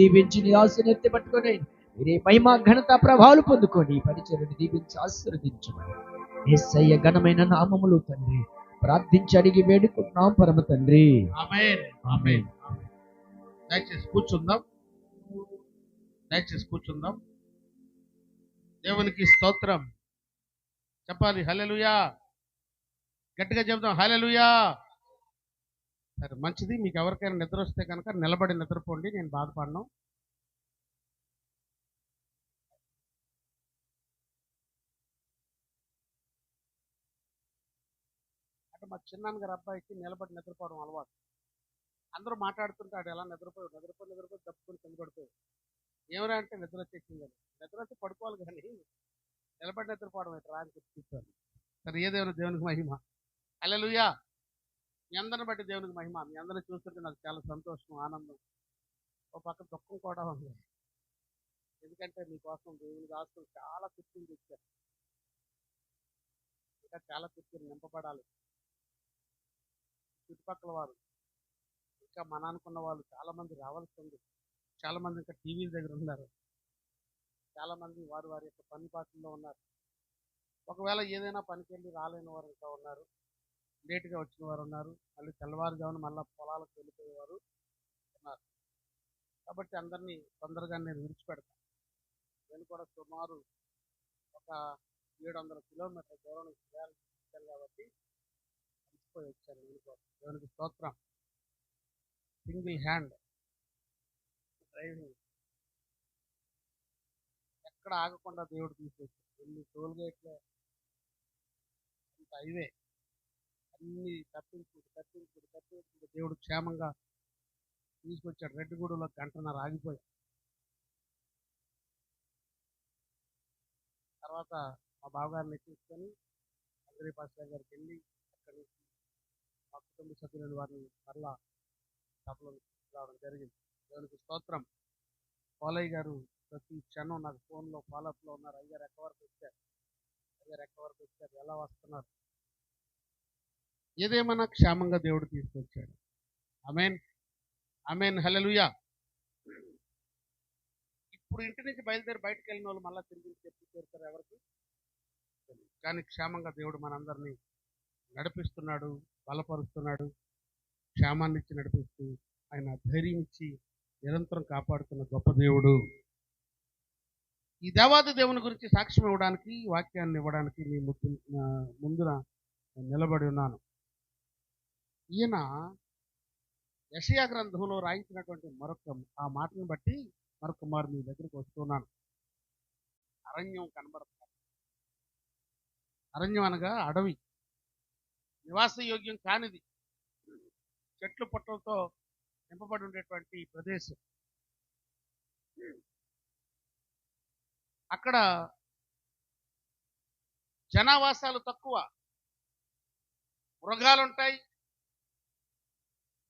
దీవించి నీ దాసుని ఎత్తి పట్టుకొని మీరే మహిమ ఘనత ప్రభావాలు పొందుకొని పరిచర్యను దీవించి ఆశీర్వదించమని యేసయ్య ఘనమైన నామములో తండ్రి ప్రార్థించి అడిగి వేడుకుంటున్నాం పరమ తండ్రి. ఆమేన్. ఆమేన్. దయచేసి కూర్చుందాం. దేవునికి స్తోత్రం చెప్పాలి. హల్లెలూయా. గట్టిగా చెప్తాం హల్లెలూయా. సరే, మంచిది. మీకు ఎవరికైనా నిద్ర వస్తే కనుక నిలబడి నిద్రపోండి, నేను బాధపడను. మా చిన్నాన్నగారు అబ్బాయికి నిలబడి నిద్రపోవడం అలవాటు. అందరూ మాట్లాడుతుంటాడు, ఎలా నిద్రపోయి తప్పుకొని కింద పడిపోయి ఏమరా అంటే నిద్ర వచ్చేసింది. నిద్ర వచ్చి పడుకోవాలి కానీ నిలబడి నిద్రపోవడం ఎట్లా అని చెప్తాను. సరే, ఏదేమైనా దేవునికి మహిమ. హల్లెలూయా. మీ అందరిని బట్టి దేవునికి మహిమ. మీ అందరిని చూస్తుంటే నాకు చాలా సంతోషం, ఆనందం, ఒక పక్క దుఃఖం కూడా ఉంది. ఎందుకంటే మీకోసం దేవుని దాసులు చాలా కుర్చీలు తెచ్చారు. ఇంకా చాలా కుర్చీలు నింపబడాలి. చుట్టుపక్కల వారు ఇంకా మన అనుకున్న వాళ్ళు చాలా మంది రావాల్సి ఉంది. చాలా మంది ఇంకా టీవీల దగ్గర ఉన్నారు. చాలా మంది వారి వారి యొక్క పని పాటల్లో ఉన్నారు. ఒకవేళ ఏదైనా పనికి వెళ్ళి రాలేని వారు ఇంకా ఉన్నారు. లేటుగా వచ్చిన వారు ఉన్నారు. మళ్ళీ తెల్లవారుజామున మళ్ళీ పొలాలకు వెళ్ళిపోయేవారు ఉన్నారు. కాబట్టి అందరినీ తొందరగా నేను విడిచిపెడతాను. నేను కూడా సుమారు ఒక 700 కిలోమీటర్ల దూరం నుంచి ప్రయాణించాను కాబట్టి అలసిపోయి వచ్చాను. నేను కూడా దేవునికి స్తోత్రం. సింగిల్ హ్యాండ్ డ్రైవింగ్, ఎక్కడ ఆగకుండా దేవుడు తీసుకొచ్చాడు. ఎన్ని టోల్ గేట్లే, హైవే అన్ని తప్పించుకుంటూ దేవుడు క్షేమంగా తీసుకొచ్చాడు. రెడ్డిగూడలో గంటన్నర ఆగిపోయాడు. తర్వాత మా బావగారిని ఎక్కించుకొని అందరి పాస్టర్ గారికి వెళ్ళి అక్కడి నుంచి మా కుటుంబ సభ్యులను వారిని మరలా సభలో రావడం జరిగింది. దేవునికి స్తోత్రం. పోలయ్య గారు ప్రతి క్షణం నాకు ఫోన్లో ఫాలోఅప్లో ఉన్నారు. అయ్యారు ఎక్క వరకు వచ్చారు, ఎలా వస్తున్నారు. ఏదేమన్నా క్షేమంగా దేవుడు తీసుకొచ్చాడు. ఆమేన్. ఆమేన్. హల్లెలూయా. ఇప్పుడు ఇంటి నుంచి బయలుదేరి బయటకు వెళ్ళిన వాళ్ళు మళ్ళీ తిరిగి చెప్పి చేరుతారు ఎవరికి, కానీ క్షేమంగా దేవుడు మనందరినీ నడిపిస్తున్నాడు, బలపరుస్తున్నాడు. క్షేమాన్ని ఇచ్చి నడిపిస్తూ ఆయన ధైర్యం ఇచ్చి నిరంతరం కాపాడుతున్న గొప్ప దేవుడు. ఈ దేవాది దేవుని గురించి సాక్ష్యం ఇవ్వడానికి, వాక్యాన్ని ఇవ్వడానికి మీ ముందున నిలబడి ఉన్నాను. ఈయన యెషయా గ్రంథంలో రాయించినటువంటి ఆ మాటను బట్టి మరొక మారు మీ దగ్గరికి వస్తున్నాను. అరణ్యం కనబడుతుంది. అరణ్యం అనగా అడవి, నివాస యోగ్యం కానిది, చెట్లు పుట్టలతో నింపబడి ఉండేటువంటి ప్రదేశం. అక్కడ జనావాసాలు తక్కువ, మృగాలుంటాయి,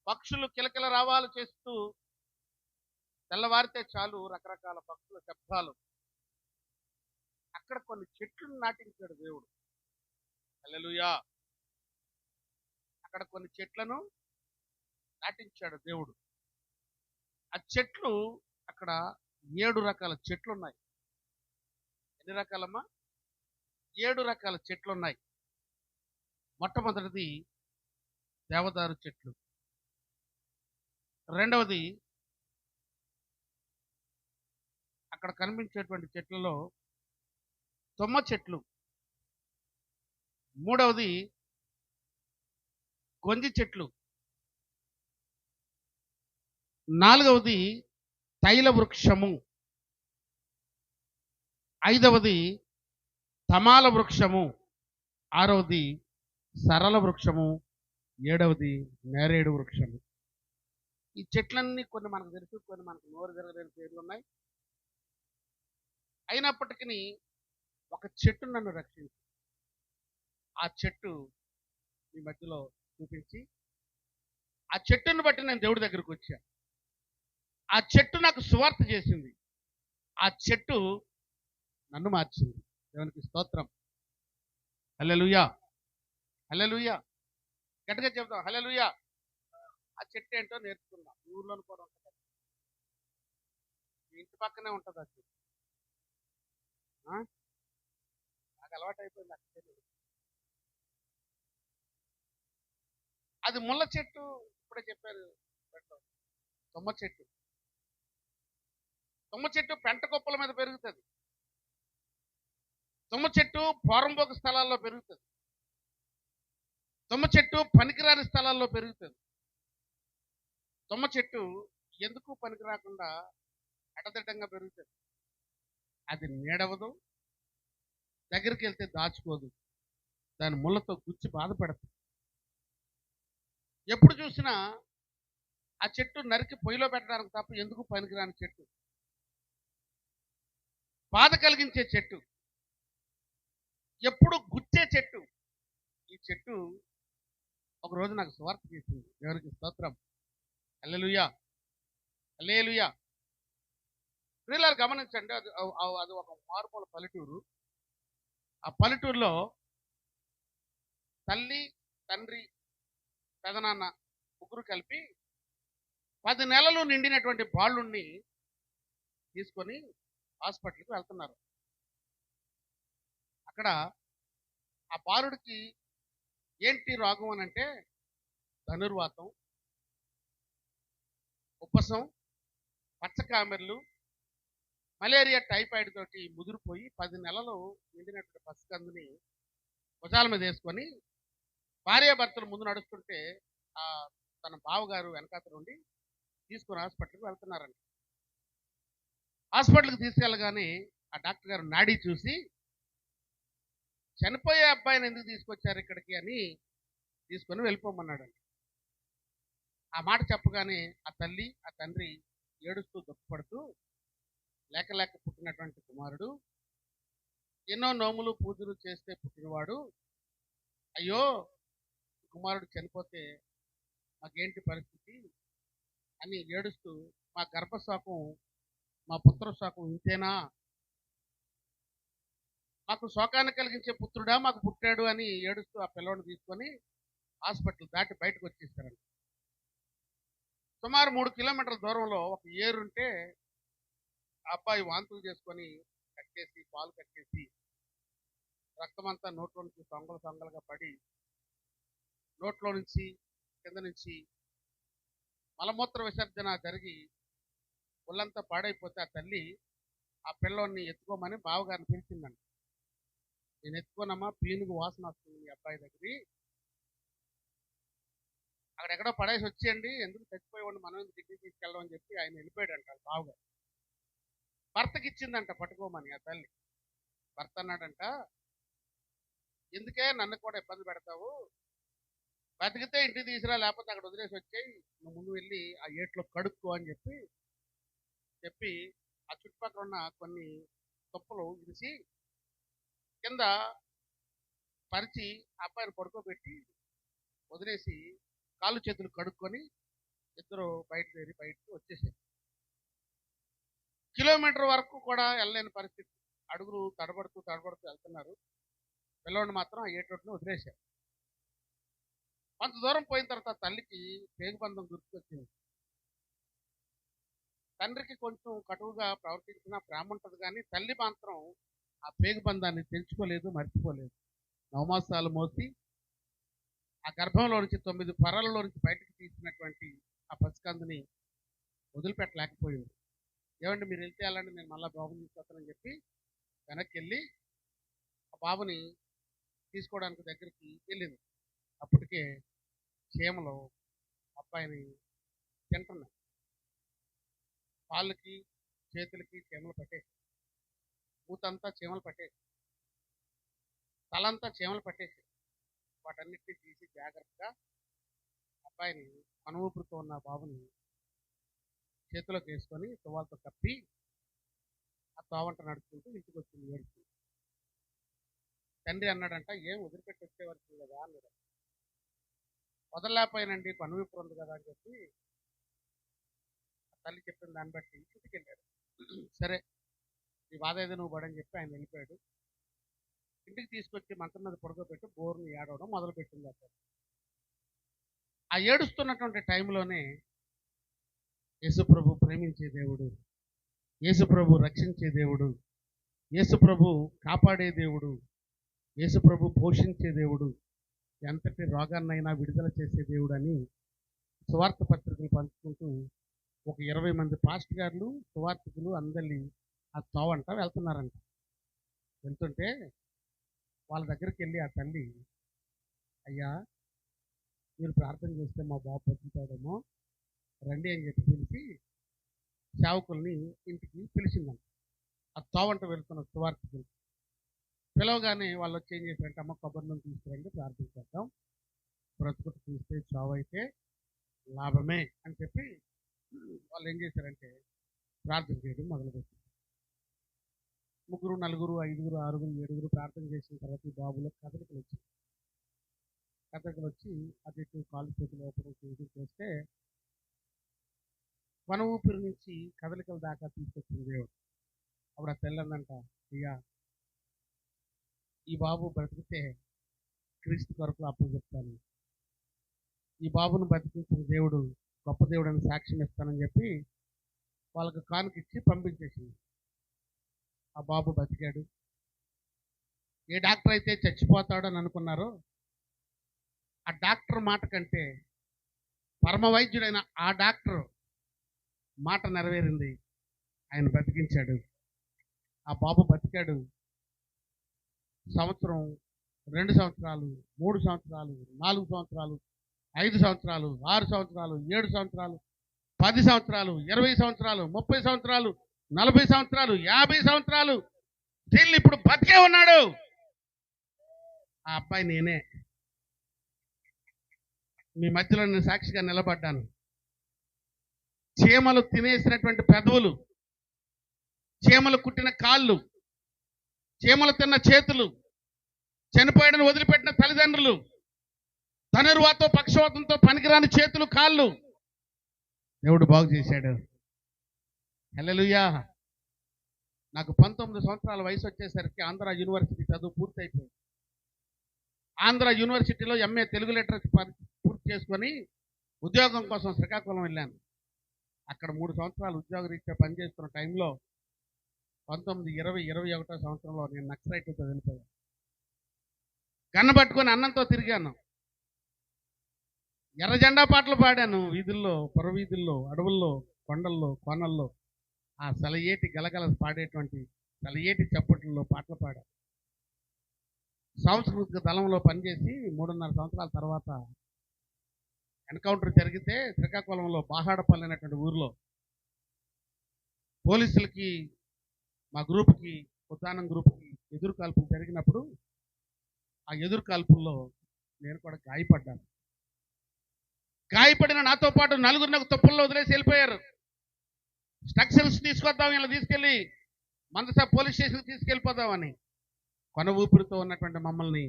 పక్షులు కిలకిల రావాలు చేస్తూ తెల్లవారితే చాలు రకరకాల పక్షుల శబ్దాలు. అక్కడ కొన్ని చెట్లు నాటించాడు దేవుడు. హల్లెలూయా. అక్కడ కొన్ని చెట్లను నాటించాడు దేవుడు. ఆ చెట్లు అక్కడ 7 రకాల చెట్లు ఉన్నాయి. ఎన్ని రకాలమ్మా? 7 రకాల చెట్లు ఉన్నాయి. మొట్టమొదటిది దేవదారు చెట్లు, రెండవది అక్కడ కనిపించేటువంటి చెట్లలో తుమ్మ చెట్లు, మూడవది గొంజి చెట్లు, నాలుగవది తైల వృక్షము, ఐదవది తమాల వృక్షము, ఆరవది సరళ వృక్షము, ఏడవది నేరేడు వృక్షము. ఈ చెట్లన్నీ కొన్ని మనకు తెలుసు, కొన్ని మనకు నోరు జరగలేని పేర్లు ఉన్నాయి. అయినప్పటికీ ఒక చెట్టు నన్ను రక్షించి, ఆ చెట్టు ఈ మధ్యలో చూపించి, ఆ చెట్టును బట్టి నేను దేవుడి దగ్గరకు వచ్చా. ఆ చెట్టు నాకు సువార్త చేసింది. ఆ చెట్టు నన్ను మార్చింది. దేవునికి స్తోత్రం. హల్లెలూయా, హల్లెలూయా. గట్టిగా చెప్తాం హల్లెలూయా. ఆ చెట్టు ఏంటో నేర్చుకుందాం. ఊర్లోని కూడా ఉంటుంది, ఇంటి పక్కనే ఉంటుంది ఆ చెట్టు. నాకు అలవాటు అయిపోయింది. అది ముళ్ళ చెట్టు. ఇప్పుడే చెప్పారు తుమ్మ చెట్టు. తుమ్మ చెట్టు పెంట కుప్పల మీద పెరుగుతుంది. తుమ్మ చెట్టు పోరంబోకు స్థలాల్లో పెరుగుతుంది. తుమ్మ చెట్టు పనికిరాని స్థలాల్లో పెరుగుతుంది. తుమ్మ చెట్టు ఎందుకు పనికి రాకుండా అడదిడ్డంగా పెరుగుతుంది. అది నీడవదు, దగ్గరికి వెళ్తే దాచుకోదు, దాని ముళ్ళతో గుచ్చి బాధపడుతుంది. ఎప్పుడు చూసినా ఆ చెట్టు నరికి పొయ్యిలో పెట్టడానికి తప్ప ఎందుకు పనికిరాని చెట్టు, బాధ కలిగించే చెట్టు, ఎప్పుడు గుచ్చే చెట్టు. ఈ చెట్టు ఒకరోజు నాకు సువార్త చేసింది. దేవునికి స్తోత్రం. హల్లెలూయా, హల్లెలూయా. ప్రియులారా గమనించండి, అది ఒక మారుమూల పల్లెటూరు. ఆ పల్లెటూరులో తల్లి, తండ్రి, పెదనాన్న ముగ్గురు కలిపి 10 నెలలు నిండినటువంటి బాలుణ్ణి తీసుకొని హాస్పిటల్కి వెళ్తున్నారు. అక్కడ ఆ బాలుడికి ఏంటి రోగం అని అంటే ధనుర్వాతం, ఉబ్బసం, పచ్చకామెర్లు, మలేరియా, టైఫాయిడ్ తోటి ముదిరిపోయి 10 నెలలు నిండినటువంటి పసికందుని భుజాల మీద వేసుకొని భార్యాభర్తలు ముందు నడుస్తుంటే తన బావగారు వెనకాత నుండి తీసుకుని హాస్పిటల్కి వెళ్తున్నారండి. హాస్పిటల్కి తీసుకెళ్ళగానే ఆ డాక్టర్ గారు నాడీ చూసి, చనిపోయే అబ్బాయిని ఎందుకు తీసుకొచ్చారు ఇక్కడికి అని తీసుకొని వెళ్ళిపోమన్నాడండి. ఆ మాట చెప్పగానే ఆ తల్లి, ఆ తండ్రి ఏడుస్తూ దుఃఖపడుతూ, లేక లేక పుట్టినటువంటి కుమారుడు, ఎన్నో నోములు పూజలు చేస్తే పుట్టినవాడు, అయ్యో కుమారుడు చనిపోతే మాకేంటి పరిస్థితి అని ఏడుస్తూ, మా గర్భశోకం, మా పుత్ర శోకం ఇంతేనా, మాకు శోకాన్ని కలిగించే పుత్రుడా మాకు పుట్టాడు అని ఏడుస్తూ ఆ పిల్లవాడిని తీసుకొని హాస్పిటల్ దాటి బయటకు వచ్చేస్తారండి. సుమారు 3 కిలోమీటర్ల దూరంలో ఒక ఏరుంటే ఆ అబ్బాయి వాంతులు చేసుకొని కట్టేసి, పాలు కట్టేసి, రక్తమంతా నోట్లో నుంచి సొంగలుగా పడి, నోట్లో నుంచి కింద నుంచి మలమూత్ర విసర్జన జరిగి ఒళ్ళంతా పాడైపోతే ఆ తల్లి ఆ పిల్లోని ఎత్తుకోమని బావగారిని పిలిచిందండి. నేను ఎత్తుకోనమ్మా, పీనుగు వాసన వస్తుంది మీ అబ్బాయి దగ్గర, అక్కడెక్కడో పడేసి వచ్చేయండి, ఎందుకు చచ్చిపోయేవాడిని మనం ఎందుకు ఇంటికి తీసుకెళ్ళడం అని చెప్పి ఆయన వెళ్ళిపోయాడంట బావగారు. భర్తకి ఇచ్చిందంట పట్టుకోమని ఆ తల్లి. భర్త అన్నాడంట, ఎందుకే నన్ను కూడా ఇబ్బంది పెడతావు, బతికితే ఇంటికి తీసుకురా, లేకపోతే అక్కడ వదిలేసి వచ్చాయి, నువ్వు ముందు వెళ్ళి ఆ ఏట్లో కడుక్కో అని చెప్పి ఆ చుట్టుపక్కల ఉన్న కొన్ని తుప్పలు ఇరిసి కింద పరిచి అబ్బాయిని పడుకోబెట్టి వదిలేసి కాళ్ళు చేతులు కడుక్కొని ఇద్దరు బయటకు వచ్చేసారు. కిలోమీటర్ వరకు కూడా వెళ్ళలేని పరిస్థితి. అడుగులు తడబడుతూ వెళ్తున్నారు. పిల్లవాడిని మాత్రం ఆ ఏటోటిని వదిలేశారు. కొంత దూరం పోయిన తర్వాత తల్లికి పేగుబంధం గుర్తుకొచ్చింది. తండ్రికి కొంచెం కటువుగా ప్రవర్తించిన ప్రేమ ఉంటుంది, కానీ తల్లి మాత్రం ఆ పేగుబంధాన్ని తెంచుకోలేదు, మర్చిపోలేదు. 9 మాసాలు మోసి ఆ గర్భంలో నుంచి 9 పరలలో నుంచి బయటకు తీసినటువంటి ఆ పసికందుని వదిలిపెట్టలేకపోయింది. ఏమండి మీరు వెళ్తే వెళ్ళండి, నేను మళ్ళీ బాబుని తీసుకొస్తానని చెప్పి వెనక్కి వెళ్ళి ఆ బాబుని తీసుకోవడానికి దగ్గరికి వెళ్ళింది. అప్పటికే చీమలు అబ్బాయిని తింటున్నాయి. కాళ్ళకి చేతులకి చీమలు పట్టేసి, మూతంతా చీమలు పట్టేసి, తలంతా చీమలు పట్టేసి, వాటన్నిటిని తీసి జాగ్రత్తగా అబ్బాయిని ఊపిరితో ఉన్న బాబుని చేతిలోకి వేసుకొని తువ్వాలతో కప్పి ఆ తోవంట నడుచుకుంటూ ఇంటికి వచ్చింది ఏడుస్తుంది. తండ్రి అన్నాడంట, ఏం వదిలిపెట్టి వచ్చేవరకు కదా అన్నాడు. వదలలేకపోయానండి, ఊపిరి ఉంది కదా అని చెప్పి తల్లి చెప్పిన దాన్ని బట్టి ఇంటికి వెళ్ళాడు. సరే ఈ బాధ ఏదో నువ్వు పడని చెప్పి ఆయన వెళ్ళిపోయాడు. ఇంటికి తీసుకొచ్చి మంచం మీద పడుకోబెట్టి బోర్ని ఏడవడం మొదలుపెట్టింది. అప్పుడు ఆ ఏడుస్తున్నటువంటి టైంలోనే యేసుప్రభు ప్రేమించే దేవుడు, యేసుప్రభు రక్షించే దేవుడు, యేసుప్రభు కాపాడే దేవుడు, యేసుప్రభు పోషించే దేవుడు, ఎంతటి రోగాన్నైనా విడుదల చేసే దేవుడు అని సువార్త పత్రికలు పంచుకుంటూ ఒక 20 మంది పాస్టర్ గారులు, సువార్తికులు అందరి ఆ తోవంట వెళ్తున్నారంట. వెళ్తుంటే వాళ్ళ దగ్గరికి వెళ్ళి ఆ తల్లి, అయ్యా మీరు ప్రార్థన చేస్తే మా బాబు బతుకుతాడేమో రండి అని చెప్పి పిలిచి సేవకుల్ని ఇంటికి పిలిచిందంట. ఆ తోవంట వెళ్తున్న సువార్తికులు పిలవగానే వాళ్ళు వచ్చి ఏం చేశారంటే, అమ్మ కొబ్బరి నూనె తీసుకురండి ప్రార్థన చేద్దాం, బ్రతుకుడు చూస్తే చావు అయితే లాభమే అని చెప్పి వాళ్ళు ఏం చేశారంటే ప్రార్థన చేయడం మొదలుపెట్టారు. 3, 4, 5, 6, 7 ప్రార్థన చేసిన తర్వాత ఈ బాబులో కదలికలు వచ్చి అటు ఇటు కాలు చేతులు ఓపెన్ చేస్తే ఊపిరి నుంచి కదలికల దాకా తీసుకొచ్చింది దేవుడు. అప్పుడు ఆ తెల్లందంట, అయ్యా ఈ బాబు బ్రతికితే క్రీస్తు కొరకు అప్పు చెప్తాను, ఈ బాబును బ్రతికించిన దేవుడు గొప్ప దేవుడు అని సాక్ష్యం ఇస్తానని చెప్పి వాళ్ళకు కానుకిచ్చి పంపించేసింది. ఆ బాబు బతికాడు. ఏ డాక్టర్ అయితే చచ్చిపోతాడని అనుకున్నారో ఆ డాక్టర్ మాట కంటే పరమ వైద్యుడైన ఆ డాక్టర్ మాట నెరవేరింది. ఆయన బ్రతికించాడు. ఆ బాబు బతికాడు. 1 సంవత్సరం, 2 సంవత్సరాలు, 3 సంవత్సరాలు, 4 సంవత్సరాలు, 5 సంవత్సరాలు, 6 సంవత్సరాలు, 7 సంవత్సరాలు, 10 సంవత్సరాలు, 20 సంవత్సరాలు, 30 సంవత్సరాలు, 40 సంవత్సరాలు, 50 సంవత్సరాలు, స్టిల్ ఇప్పుడు బతికే ఉన్నాడు. ఆ అబ్బాయి నేనే. మీ మధ్యలో నేను సాక్షిగా నిలబడ్డాను. చీమలు తినేసినటువంటి పెదవులు, చీమలు కుట్టిన కాళ్ళు, చీమలు తిన్న చేతులు, చనిపోయాడని వదిలిపెట్టిన తల్లిదండ్రులు, ధనుర్వాతో పక్షవాతంతో పనికిరాని చేతులు కాళ్ళు దేవుడు బాగు చేశాడు. హల్లెలూయా. నాకు 19 సంవత్సరాల వయసు వచ్చేసరికి ఆంధ్ర యూనివర్సిటీ చదువు పూర్తయిపోయింది. ఆంధ్ర యూనివర్సిటీలో ఎంఏ తెలుగు లిటరేచర్ పూర్తి చేసుకొని ఉద్యోగం కోసం శ్రీకాకుళం వెళ్ళాను. అక్కడ 3 సంవత్సరాలు ఉద్యోగ రీత్యా పనిచేస్తున్న టైంలో 19, 20, 21వ సంవత్సరంలో నేను నక్సలైట్తో వెళ్ళిపోయాను. గన్ను పట్టుకొని అన్నంతో తిరిగాను. ఎర్ర జెండా పాటలు పాడాను. వీధుల్లో, పొరవీధుల్లో, అడవుల్లో, కొండల్లో, కోనల్లో ఆ సెలయేటి గలగల పాడేటువంటి సెలయేటి చప్పట్లలో పాటలు పాడాను. సాంస్కృతిక దళంలో పనిచేసి 3.5 సంవత్సరాల తర్వాత ఎన్కౌంటర్ జరిగితే శ్రీకాకుళంలో బాహాడపల్లి అనేటువంటి ఊరిలో పోలీసులకి మా గ్రూప్కి, ఉద్దానం గ్రూప్కి ఎదురు కాల్పులు జరిగినప్పుడు ఆ ఎదురు కాల్పుల్లో నేను కూడా గాయపడ్డాను. గాయపడిన నాతో పాటు 4 నాకు తుప్పల్లో వదిలేసి వెళ్ళిపోయారు. స్ట్రక్చర్స్ తీసుకొద్దాం, ఇలా తీసుకెళ్ళి మందస పోలీస్ స్టేషన్కి తీసుకెళ్ళిపోదామని కొన ఊపిరితో ఉన్నటువంటి మమ్మల్ని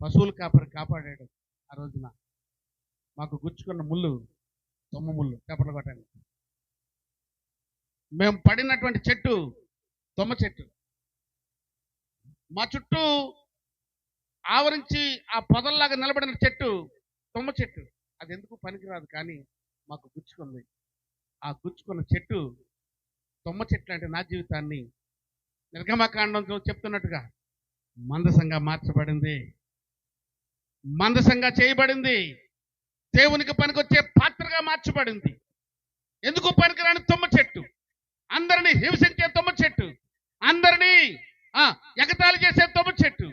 పశువుల కాపరి కాపాడాడు. ఆ రోజున మాకు గుచ్చుకున్న ముళ్ళు తొమ్మ ముళ్ళు చేపలు కొట్టండి. మేము పడినటువంటి చెట్టు తొమ్మ చెట్టు. మా చుట్టూ ఆవరించి ఆ పొదల్లాగా నిలబడిన చెట్టు తొమ్మ చెట్టు. అది ఎందుకు పనికిరాదు, కానీ మాకు గుచ్చుకుంది. ఆ గుచ్చుకున్న చెట్టు తొమ్మ చెట్లు అంటే నా జీవితాన్ని నిర్గమకాండంలో చెప్తున్నట్టుగా మందసంగా మార్చబడింది, మందసంగా చేయబడింది, దేవునికి పనికొచ్చే పాత్రగా మార్చబడింది. ఎందుకు పనికిరాని తుమ్మ చెట్టు, అందరినీ హింసించే తుమ్మ చెట్టు, అందరినీ ఎగతాళి చేసే తుమ్మ చెట్టు,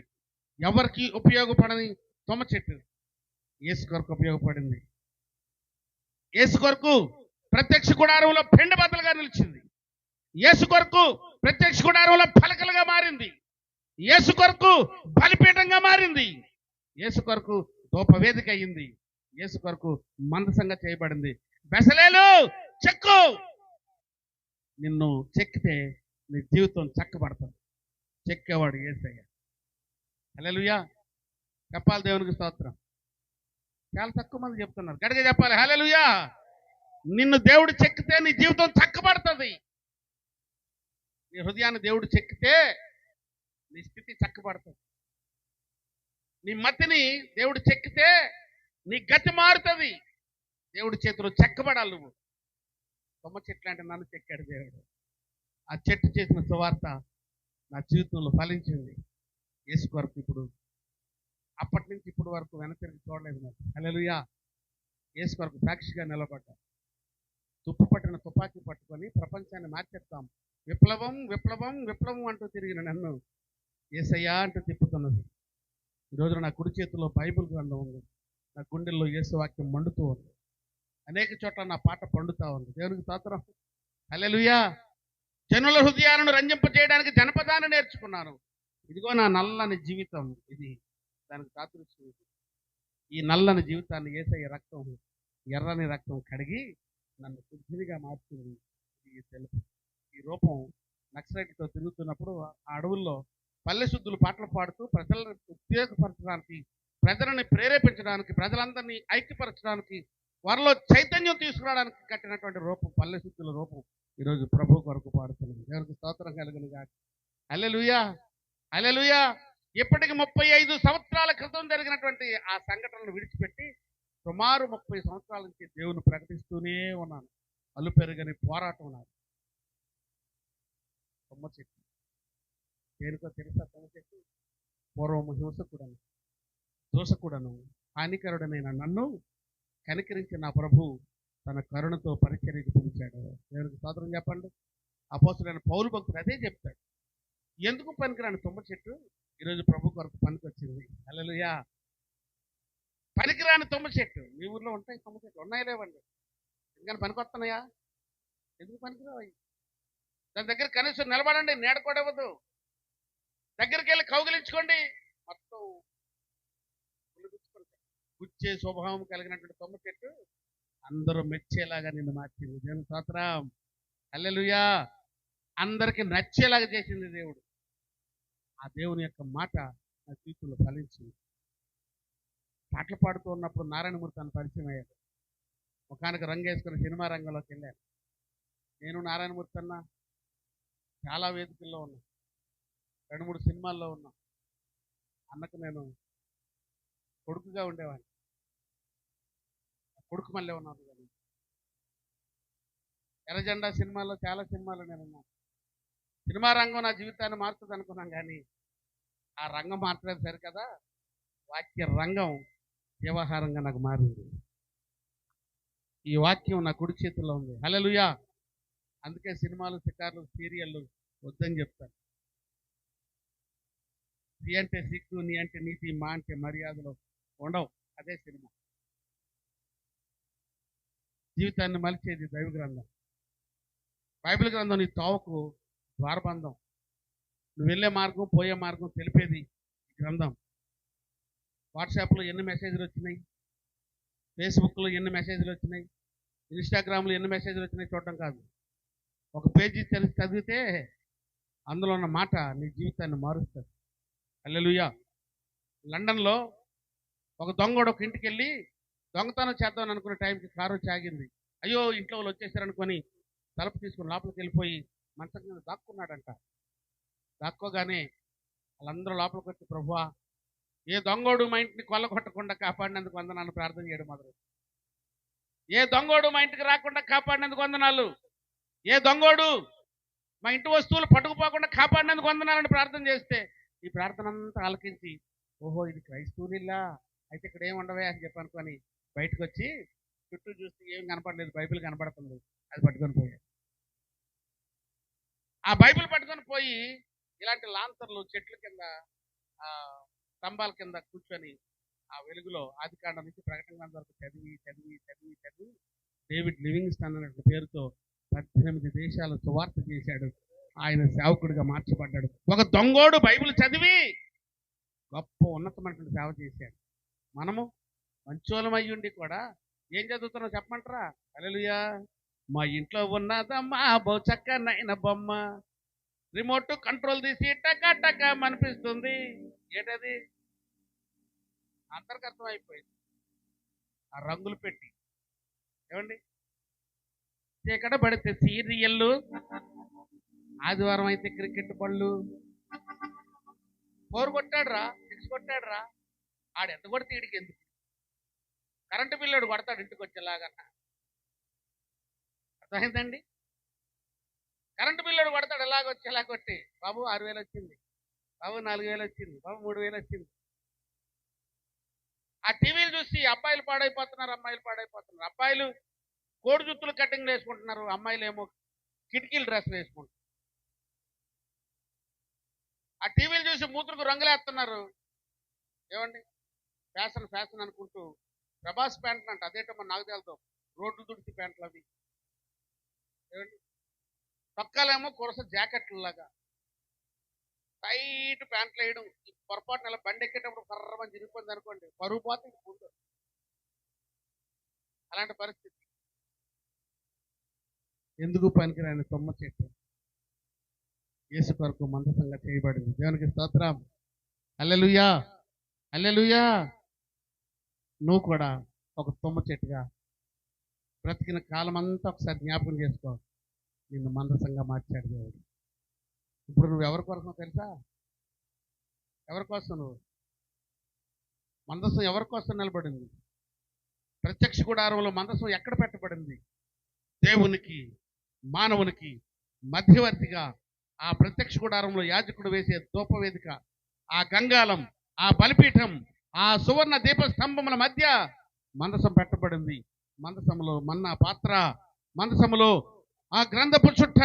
ఎవరికి ఉపయోగపడని తుమ్మ చెట్టు యేసు కొరకు ఉపయోగపడింది. యేసు కొరకు ప్రత్యక్ష గుడారంలో పెండ బద్దలుగా నిలిచింది. యేసు కొరకు ప్రత్యక్ష గుడారంలో పలకలుగా మారింది. యేసు కొరకు బలిపీఠంగా మారింది. యేసు కొరకు ధూపవేదిక అయ్యింది. యేసు కొరకు మందసంగా చేయబడింది. బెసలేలు చెక్కు, నిన్ను చెక్కితే నీ జీవితం చక్కబడుతుంది. చెక్కేవాడు యేసయ్య. హల్లెలూయా. చెప్పాలి దేవునికి స్తోత్రం. చాలా తక్కువ మంది చెప్తున్నారు, గట్టిగా చెప్పాలి హల్లెలూయా. నిన్ను దేవుడు చెక్కితే నీ జీవితం చక్కబడుతుంది. నీ హృదయాన్ని దేవుడు చెక్కితే నీ స్థితి చక్కబడుతుంది. నీ మతిని దేవుడు చెక్కితే నీ గతి మారుతుంది. దేవుడి చేతిలో చెక్కబడాలి నువ్వు. కొమ్మ చెట్లు అంటే నన్ను చెక్కాడు దేవుడు. ఆ చెట్టు చేసిన సువార్త నా జీవితంలో ఫలించింది. యేసు కొరకు ఇప్పుడు అప్పటి నుంచి ఇప్పటి వరకు వెనతిరిగి చూడలేదు నాకు. హల్లెలూయా. యేసు కొరకు సాక్షిగా నిలబడ్డా. తుప్పు పట్టిన తుపాకీ పట్టుకొని ప్రపంచాన్ని మార్చేస్తాం. విప్లవం విప్లవం విప్లవం అంటూ తిరిగిన నన్ను యేసయ్యా అంటూ తిప్పుతున్నది. ఈరోజు నా కుడి చేతిలో బైబిల్ గ్రంథం ఉంది. నా గుండెల్లో యేసు వాక్యం మండుతూ ఉంది. అనేక చోట్ల నా పాట పండుతూ ఉంది. దేవునికి స్తోత్రం. హల్లెలూయా. జనుల హృదయాలను రంజింపజేయడానికి జనపదాన్ని నేర్చుకున్నాను. ఇదిగో నా నల్లని జీవితం, ఇది దానికి సాదృశ్యం. ఈ నల్లని జీవితాన్ని యేసయ్య రక్తం, ఎర్రని రక్తం కడిగి నన్ను శుద్ధిగా మార్చింది. ఈ తెలుపు, ఈ రూపం నక్సలైట్తో తిరుగుతున్నప్పుడు ఆ అడవుల్లో పల్లె శుద్ధులు పాటలు పాడుతూ ప్రజలను ఉద్యోగపరచడానికి, ప్రజలని ప్రేరేపించడానికి, ప్రజలందరినీ ఐక్యపరచడానికి, వారిలో చైతన్యం తీసుకురావడానికి కట్టినటువంటి రూపం, పల్లె శుద్ధుల రూపం ఈరోజు ప్రభు కొరకు పాడుతున్నది. దేవునికి స్తోత్రం కలుగును గాక. హల్లెలూయా. హల్లెలూయా. ఇప్పటికి 35 సంవత్సరాల క్రితం జరిగినటువంటి ఆ సంఘటనలు విడిచిపెట్టి సుమారు 30 సంవత్సరాల నుంచి దేవుని ప్రకటిస్తూనే ఉన్నాను. అల్లు పెరుగని పోరాటం నాది. కొమ్మ చెట్టు దేనికో తెలుసా? కొమ్మ చెట్టు పూర్వము హింసకుడను, దోషకుడను, హానికరుడనైన నన్ను కనికరించి నా ప్రభు తన కరుణతో పరిచర్యకు పిలిచాడు. దేవునికి స్తోత్రం చెప్పండి. అపోస్తలుడైన పౌలు భక్తుడు అదే చెప్తాడు. ఎందుకు పనికిరాని తుమ్మ చెట్టు ఈరోజు ప్రభు కొరకు పనికొచ్చింది. హల్లెలూయా. పనికిరాని తుమ్మ చెట్టు మీ ఊర్లో ఉంటాయి. తుమ్మ చెట్లు ఉన్నాయా లేవండి? ఎందుకని పనికొస్తున్నాయా? ఎందుకు పనికిరావు? దాని దగ్గర కనీసం నిలబడండి, నీడ కూడా ఇవ్వదు. దగ్గరికి వెళ్ళి కౌగిలించుకోండి, మొత్తం గుచ్చే స్వభావం కలిగినటువంటి తుమ్మ చెట్టు అందరూ మెచ్చేలాగా నిన్ను మార్చింది. దేవుని స్తోత్రం. హల్లెలూయా. అందరికి నచ్చేలాగా చేసింది దేవుడు. ఆ దేవుని యొక్క మాట నా జీవితంలో ఫలించింది. పాటలు పాడుతూ ఉన్నప్పుడు నారాయణమూర్తి అని పరిచయం అయ్యాడు. ఒకనొక రంగు వేసుకుని సినిమా రంగంలోకి వెళ్ళాను. నేను నారాయణమూర్తి అన్న చాలా వేదికల్లో ఉన్నా, 2-3 సినిమాల్లో ఉన్నా. అన్నకు నేను కొడుకుగా ఉండేవాడిని. కొడుకు మళ్ళీ ఉన్నాను. కానీ ఎర్రజెండా సినిమాలో చాలా సినిమాలు నేను ఉన్నాను. సినిమా రంగం నా జీవితాన్ని మారుతుంది అనుకున్నాను, కానీ ఆ రంగం మార్చలేదు సరికదా, వాక్య రంగం వ్యవహారంగా నాకు మారింది. ఈ వాక్యం నా కుడి చేతుల్లో ఉంది. హల్లెలూయా. అందుకే సినిమాలు, షికార్లు, సీరియళ్ళు వద్దని చెప్తాను. నీ అంటే సిగ్గు, నీ అంటే నీతి, మా అంటే మర్యాదలు ఉండవు. అదే సినిమా. జీవితాన్ని మలిచేది దైవ గ్రంథం, బైబిల్ గ్రంథం. నీ తోవకు ద్వారబంధం, నువ్వు వెళ్ళే మార్గం, పోయే మార్గం తెలిపేది గ్రంథం. వాట్సాప్లో ఎన్ని మెసేజ్లు వచ్చినాయి, ఫేస్బుక్లో ఎన్ని మెసేజ్లు వచ్చినాయి, ఇన్స్టాగ్రామ్లో ఎన్ని మెసేజ్లు వచ్చినాయి చూడటం కాదు. ఒక పేజీ తెలిసి చదివితే అందులో ఉన్న మాట నీ జీవితాన్ని మారుస్తుంది. హల్లెలూయా. లండన్లో ఒక దొంగోడు ఒక ఇంటికి వెళ్ళి దొంగతనం చేద్దామని అనుకునే టైంకి కారు వచ్చి ఆగింది. అయ్యో ఇంట్లో వాళ్ళు వచ్చేసారనుకొని తలుపు తీసుకుని లోపలికి వెళ్ళిపోయి మంచం కింద దాక్కున్నాడంట. దాక్కోగానే వాళ్ళందరూ లోపలికి వచ్చి, ప్రభువా, ఏ దొంగోడు మా ఇంటిని కొల్లగొట్టకుండా కాపాడినందుకు వందనాలు ప్రార్థన చేయడం మొదలు. ఏ దొంగోడు మా ఇంటికి రాకుండా కాపాడినందుకు వందనాలు. ఏ దొంగోడు మా ఇంటి వస్తువులు పట్టుకుపోకుండా కాపాడినందుకు వందనాలని ప్రార్థన చేస్తే ఈ ప్రార్థన అంతా ఆలకించి, ఓహో ఇది క్రైస్తవునిల్లా, అయితే ఇక్కడ ఏమి ఉండవే అని చెప్పి అనుకొని బయటకు వచ్చి చుట్టూ చూస్తే ఏం కనపడలేదు, బైబిల్ కనపడుతుంది. అది పట్టుకొని పోయాడు. ఆ బైబిల్ పట్టుకొని పోయి ఇలాంటి లాంతర్లు చెట్ల కింద స్తంభాల కింద కూర్చొని ఆ వెలుగులో ఆదికాండం నుంచి ప్రకటన గ్రంథం వరకు చదివి చదివి చదివి చదివి డేవిడ్ లివింగ్స్టన్ అనే పేరుతో 18 దేశాలు సువార్త చేశాడు. ఆయన సేవకుడిగా మార్చబడ్డాడు. ఒక దొంగోడు బైబిల్ చదివి గొప్ప ఉన్నతమైనటువంటి సేవ చేశాడు. మనము మంచోళం అయ్యుండి కూడా ఏం చదువుతున్నావు చెప్పమంటారా? హల్లెలూయా. మా ఇంట్లో ఉన్నదమ్మా బహు చక్కనైన బొమ్మ, రిమోట్ కంట్రోల్ తీసి టకా టకా అనిపిస్తుంది. ఏంటది? అంతర్గతం అయిపోయింది. ఆ రంగులు పెట్టి ఏమండి, చీకట పడితే సీరియల్లు, ఆదివారం అయితే క్రికెట్ బళ్ళు. 4 కొట్టాడు రా, 6 కొట్టాడు రా, ఆడు ఎంత కొడితే ఈడికి ఎందుకు? కరెంటు బిల్లుడు కొడతాడు ఇంటికి వచ్చేలాగన్నా. అర్థమైందండి? కరెంటు బిల్లుడు కొడతాడు ఎలాగ వచ్చేలా కొట్టి, బాబు 6,000 వచ్చింది, బాబు 4,000 వచ్చింది, బాబు 3,000 వచ్చింది. ఆ టీవీలు చూసి అబ్బాయిలు పాడైపోతున్నారు, అమ్మాయిలు పాడైపోతున్నారు. అబ్బాయిలు కోడి జుత్తులు కటింగ్లు వేసుకుంటున్నారు, అమ్మాయిలు ఏమో కిటికీలు డ్రెస్లు వేసుకుంటున్నారు. ఆ టీవీలు చూసి మూతులకు రంగులేస్తున్నారు. ఏమండి, ఫ్యాషన్ ఫ్యాషన్ అనుకుంటూ ప్రభాస్ ప్యాంట్లు అంట, అదేటో మన నాకు తెలుతో రోడ్డు దుడిచి ప్యాంట్లు అవి. ఏమండి, పక్కలేమో కొరస జాకెట్లు లాగా టైట్ ప్యాంట్లు వేయడం. పొరపాటున ఇలా బండి ఎక్కేటప్పుడు కర్రమని తిరిగిపోయింది అనుకోండి, పరుగు పోతే ముందు. అలాంటి పరిస్థితి. ఎందుకు పనికిరాని కొమ్మ చెట్టు యేసు కొరకు మందసంగా చేయబడింది. దేవునికి స్తోత్రం. హల్లెలూయా, హల్లెలూయా. నువ్వు కూడా ఒక తుమ్మ చెట్టుగా బ్రతికిన కాలం అంతా ఒకసారి జ్ఞాపకం చేసుకో. నిన్ను మందసంగా మార్చాడు దేవుడు. ఇప్పుడు నువ్వు ఎవరి కోసం తెలుసా? ఎవరి కోసం? నువ్వు మందసం ఎవరి కోసం నిలబడింది? ప్రత్యక్ష గుడారంలో మందసం ఎక్కడ పెట్టబడింది? దేవునికి మానవునికి మధ్యవర్తిగా ఆ ప్రత్యక్ష గుడారంలో యాజకుడు వేసే ధూపవేదిక, ఆ గంగాలం, ఆ బలిపీఠం, ఆ సువర్ణ దీపస్తంభముల మధ్య మందసం పెట్టబడింది. మందసములో మన్నా పాత్ర, మందసములో ఆ గ్రంథపు చుట్ట,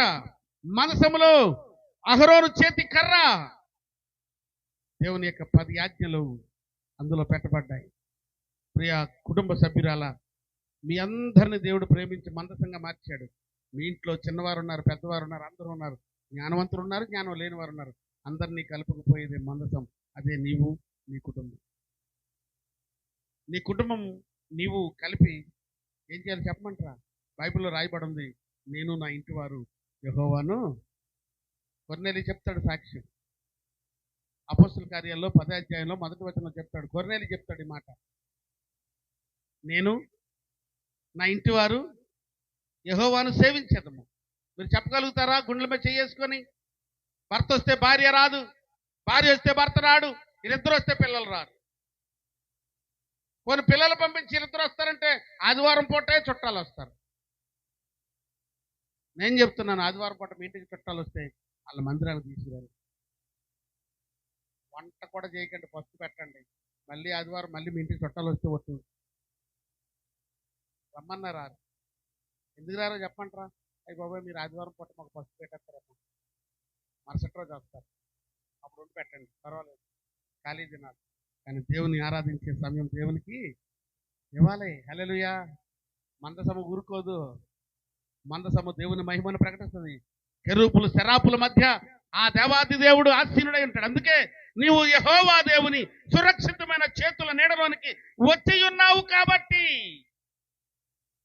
మందసములో అహరోను చేతి కర్ర, దేవుని యొక్క 10 ఆజ్ఞలు అందులో పెట్టబడ్డాయి. ప్రియ కుటుంబ సభ్యురాల, మీ అందరిని దేవుడు ప్రేమించి మందసంగా మార్చాడు. మీ ఇంట్లో చిన్నవారు ఉన్నారు, పెద్దవారు ఉన్నారు, అందరూ ఉన్నారు. జ్ఞానవంతులు ఉన్నారు, జ్ఞానం లేని వారు ఉన్నారు. అందరినీ కలుపుకుపోయేది మందసం. అదే నీవు, నీ కుటుంబం. నీ కుటుంబం నీవు కలిపి ఏం చేయాలి చెప్పమంటారా? బైబిల్లో రాయబడి ఉంది, నేను నా ఇంటి వారు యెహోవాను. కొర్నేలి చెప్తాడు సాక్ష్యం. అపోస్తుల కార్యాల్లో 10వ అధ్యాయంలో 1వ వచనంలో చెప్తాడు. కొర్నేలి చెప్తాడు ఈ మాట, నేను నా ఇంటి వారు యెహోవాను సేవించేదము. మీరు చెప్పగలుగుతారా? గుండెల మీద చేసుకొని, భర్త వస్తే భార్య రాదు, భార్య వస్తే భర్త రాడు, వీరిద్దరు వస్తే పిల్లలు రారు. కొన్ని పిల్లలు పంపించి వీరిద్దరు వస్తారంటే ఆదివారం పూటే చుట్టాలు వస్తారు. నేను చెప్తున్నాను, ఆదివారం పూట మీ ఇంటికి చుట్టాలు వస్తే వాళ్ళ మందిరానికి తీసుకురారు. వంట కూడా చేయకండి, పసుపు పెట్టండి. మళ్ళీ ఆదివారం మళ్ళీ మీ ఇంటికి చుట్టాలు వస్తే ఒట్టు రమ్మన్నారు. రారు. ఎందుకు రారో చెప్పంటారా? అయ్యి బాబాయ్, మీరు ఆదివారం పూట మాకు పసుపు పెట్టేస్తారమ్మా, మరుసటి రోజు వస్తారు, అప్పుడు ఉండి పెట్టండి, పర్వాలేదు, ఖాళీ తినాలి. కానీ దేవుని ఆరాధించే సమయం దేవునికి ఇవ్వాలి. హల్లెలూయా. మందసము ఊరుకోదు. మందసము దేవుని మహిమను ప్రకటిస్తుంది. కెరూబులు శరాపుల మధ్య ఆ దేవాది దేవుడు ఆసీనుడై ఉంటాడు. అందుకే నీవు యెహోవా దేవుని సురక్షితమైన చేతుల నీడలోనికి వచ్చి ఉన్నావు కాబట్టి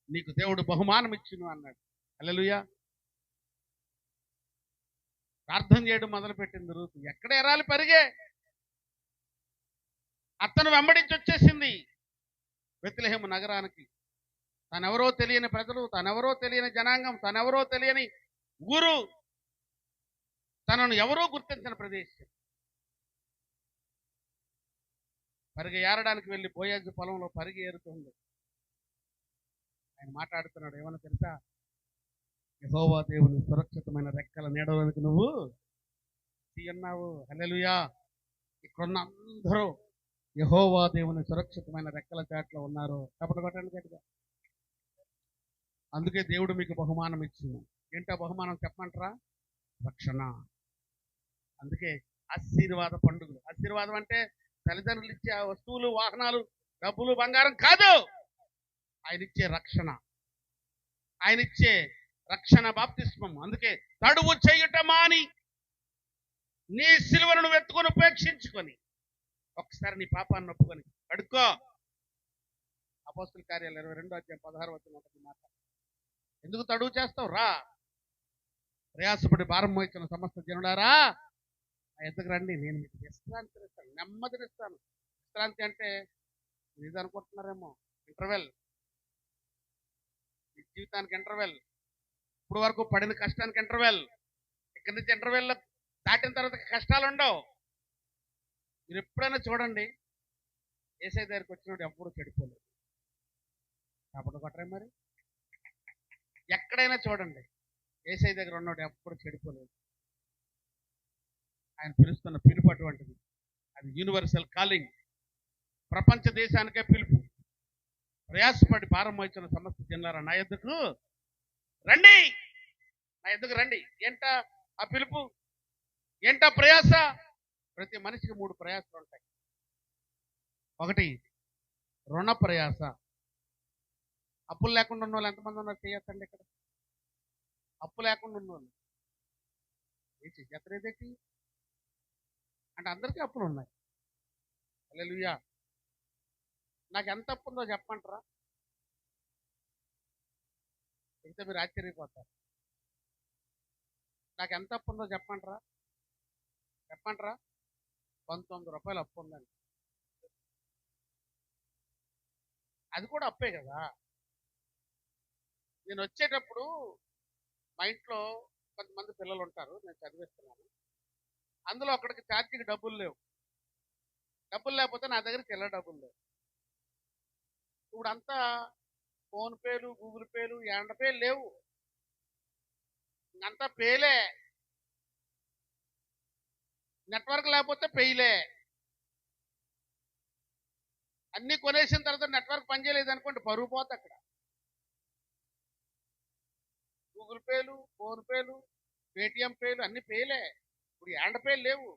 నీకు దేవుడు బహుమానం ఇచ్చును అన్నాడు. హల్లెలూయా. ప్రార్థన చేయడం మొదలుపెట్టింది రూతు. ఎక్కడ ఎరాలి పరిగే, అత్తను వెంబడించి వచ్చేసింది బెత్లెహేము నగరానికి. తనెవరో తెలియని ప్రజలు, తనెవరో తెలియని జనాంగం, తనెవరో తెలియని ఊరు, తనను ఎవరో గుర్తించిన ప్రదేశం. పరిగె ఏరడానికి వెళ్ళి బోయాజు పొలంలో పరిగె ఏరుతుంది. ఆయన మాట్లాడుతున్నాడు, ఏమన్నా తెలుసా? యెహోవా దేవుని సురక్షితమైన రెక్కల నీడలోనికి నువ్వు తీయన్నావు. హల్లెలూయా. ఇక్కడున్న అందరూ యెహోవా దేవుని సురక్షితమైన రెక్కల చాట్లో ఉన్నారు. కాబట్టి కొట్టండి గట్టిగా. అందుకే దేవుడు మీకు బహుమానం ఇచ్చింది. ఏంటో బహుమానం చెప్పమంటారా? రక్షణ. అందుకే ఆశీర్వాద పండుగలు. ఆశీర్వాదం అంటే తల్లిదండ్రులు ఇచ్చే వస్తువులు, వాహనాలు, డబ్బులు, బంగారం కాదు. ఆయన ఇచ్చే రక్షణ, ఆయన ఇచ్చే రక్షణ బాప్తిస్మం. అందుకే తడువు చేయుట మాని నీ సిలువను వెతుకొని ఉపేక్షించుకొని ఒకసారి నీ పాపాన్ని ఒప్పుకొని అడుక్కో. అపోస్తుల కార్యాలు 22:16 మాట. ఎందుకు తడువు చేస్తావు? రా, ప్రయాసపడి భారం మోయించిన సమస్త జనుడారా నా ఎద్దకు రండి, నేను మీకు విశ్రాంతిని ఇస్తాను, నెమ్మదిని ఇస్తాను. విశ్రాంతి అంటే ఇది అనుకుంటున్నారేమో, ఇంటర్వెల్. జీవితానికి ఇంటర్వెల్. ఇప్పుడు వరకు పడిన కష్టానికి ఇంటర్వెల్. ఇక్కడి నుంచి ఇంటర్వెల్లో దాటిన తర్వాత కష్టాలు ఉండవు. మీరు ఎప్పుడైనా చూడండి, ఏసై దగ్గరికి వచ్చినప్పుడు ఎప్పుడు చెడిపోలేదు. కాబట్టి కొట్టరే మరి. ఎక్కడైనా చూడండి, ఏసై దగ్గర ఉన్నవాడు ఎప్పుడు చెడిపోలేదు. ఆయన పిలుస్తున్న పిలుపు అటువంటిది. అది యూనివర్సల్ కాలింగ్. ప్రపంచ దేశానికే పిలుపు. ప్రయాసపడి భారం మోయించిన సమస్త జనులారా నా యొద్దకు రండి, నా యొద్దకు రండి. ఏంటా ఆ పిలుపు? ఏంటా ప్రయాస? ప్రతి మనిషికి 3 ప్రయాసాలు ఉంటాయి. ఒకటి రుణ ప్రయాస. అప్పులు లేకుండా ఉన్న వాళ్ళు ఎంతమంది ఉన్నారు? చేయొద్దండి ఇక్కడ. అప్పు లేకుండా ఉన్నవాళ్ళు ఎత్తరేదేటి అంటే అందరికీ అప్పులు ఉన్నాయి. హల్లెలూయా. నాకు ఎంత అప్పు ఉందో చెప్పమంటారా? చెప్తే మీరు ఆశ్చర్యపోతారు. నాకు ఎంత అప్పు ఉందో చెప్పమంటారా? 19 రూపాయలు అప్పు ఉందండి. అది కూడా అప్పే కదా. నేను వచ్చేటప్పుడు మా ఇంట్లో కొంతమంది పిల్లలు ఉంటారు, నేను చదివిస్తున్నాను. అందులో అక్కడికి ఛార్జీకి డబ్బులు లేవు. డబ్బులు లేకపోతే నా దగ్గర చిల్లర డబ్బులు లేవు. ఇప్పుడు అంతా ఫోన్పేలు, గూగుల్ పేలు, పేలు లేవు. అంతా పేలే. నెట్వర్క్ లేకపోతే పెయిలే. అన్నీ కొనేసిన తర్వాత నెట్వర్క్ పనిచేయలేదు అనుకోండి, పరుగు పోతే అక్కడ. గూగుల్ పేలు, ఫోన్ పేలు, పేటిఎం పేలు అన్ని పేలే. ఇప్పుడు పేలు లేవు.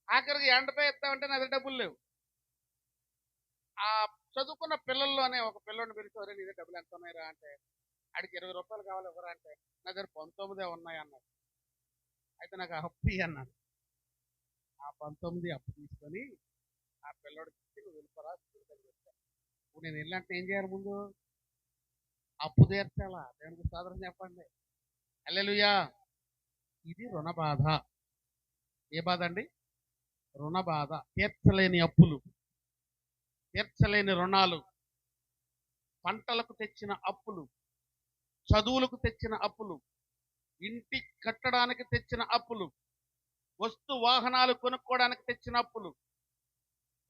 ఆఖరికి పే ఇస్తామంటే నా దగ్గర డబ్బులు లేవు. ఆ చదువుకున్న పిల్లల్లోనే ఒక పిల్లని పిలిచి, నీ దగ్గర డబ్బులు ఎంత ఉన్నాయిరా అంటే, ఆడికి 20 రూపాయలు కావాలి ఎవరా అంటే, నా దగ్గర 19 ఉన్నాయి అన్నాడు. అయితే నాకు అప్పు అన్నాడు. ఆ 19 అప్పు తీసుకొని ఆ పిల్లడికి నువ్వు వెళ్ళిపోరా. ఇప్పుడు నేను వెళ్ళంటే ఏం చేయాలి? ముందు అప్పు తీర్చాలా? దేవునికి సాధారణ చెప్పండి. హల్లెలూయా. ఇది రుణ బాధ. ఏ బాధ అండి? రుణ బాధ. తీర్చలేని అప్పులు, తీర్చలేని రుణాలు, పంటలకు తెచ్చిన అప్పులు, చదువులకు తెచ్చిన అప్పులు, ఇంటి కట్టడానికి తెచ్చిన అప్పులు, వస్తు వాహనాలు కొనుక్కోవడానికి తెచ్చిన అప్పులు,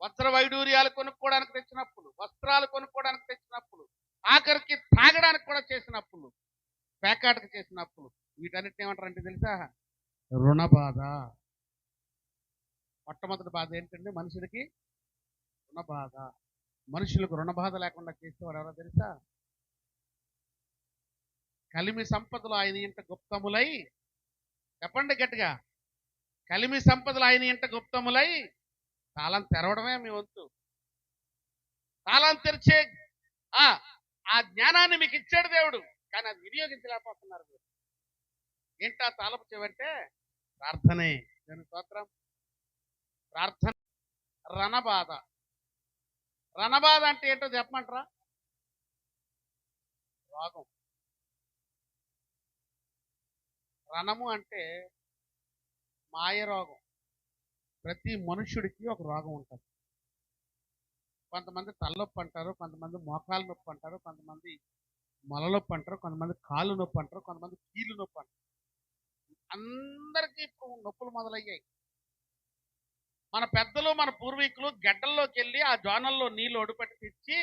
వస్త్ర వైడూర్యాలు కొనుక్కోవడానికి తెచ్చిన అప్పులు, వస్త్రాలు కొనుక్కోవడానికి తెచ్చిన అప్పులు, ఆఖరికి తాగడానికి కూడా చేసిన అప్పులు, పేకాటకు చేసిన అప్పులు. వీటన్నిటిని ఏమంటారంటే తెలుసా? రుణ బాధ. మొట్టమొదటి బాధ ఏంటంటే మనుషులకి రుణ బాధ. మనుషులకు రుణ బాధ లేకుండా చేసేవారు ఎవరో తెలుసా? కలిమి సంపదలు ఆయన ఇంట గుప్తములై, చెప్పండి గట్టిగా, కలిమి సంపదలు ఆయన ఇంట గుప్తములై, తాళం తెరవడమే మీ వంతు. తాళం తెరిచే ఆ జ్ఞానాన్ని మీకు ఇచ్చాడు దేవుడు, కానీ అది వినియోగించలేకపోతున్నారు మీరు. ఏంటా తాళపు చెవంటే? ప్రార్థనే. నేను స్తోత్రం. ప్రార్థన. రణబాధ. రణబాధ అంటే ఏంటో చెప్పమంటారా? రోగం. రణము అంటే మాయ రోగం. ప్రతి మనుష్యుడికి ఒక రోగం ఉంటుంది. కొంతమంది తలనొప్పి అంటారు, కొంతమంది మోకాలు నొప్పి అంటారు, కొంతమంది మొల నొప్పి అంటారు, కొంతమంది కాళ్ళు నొప్పి అంటారు, కొంతమంది కీళ్ళు నొప్పి అంటారు. అందరికీ ఇప్పుడు నొప్పులు మొదలయ్యాయి. మన పెద్దలు, మన పూర్వీకులు గడ్డల్లోకి వెళ్ళి ఆ జోనల్లో నీళ్ళు ఒడిపెట్టి తెచ్చి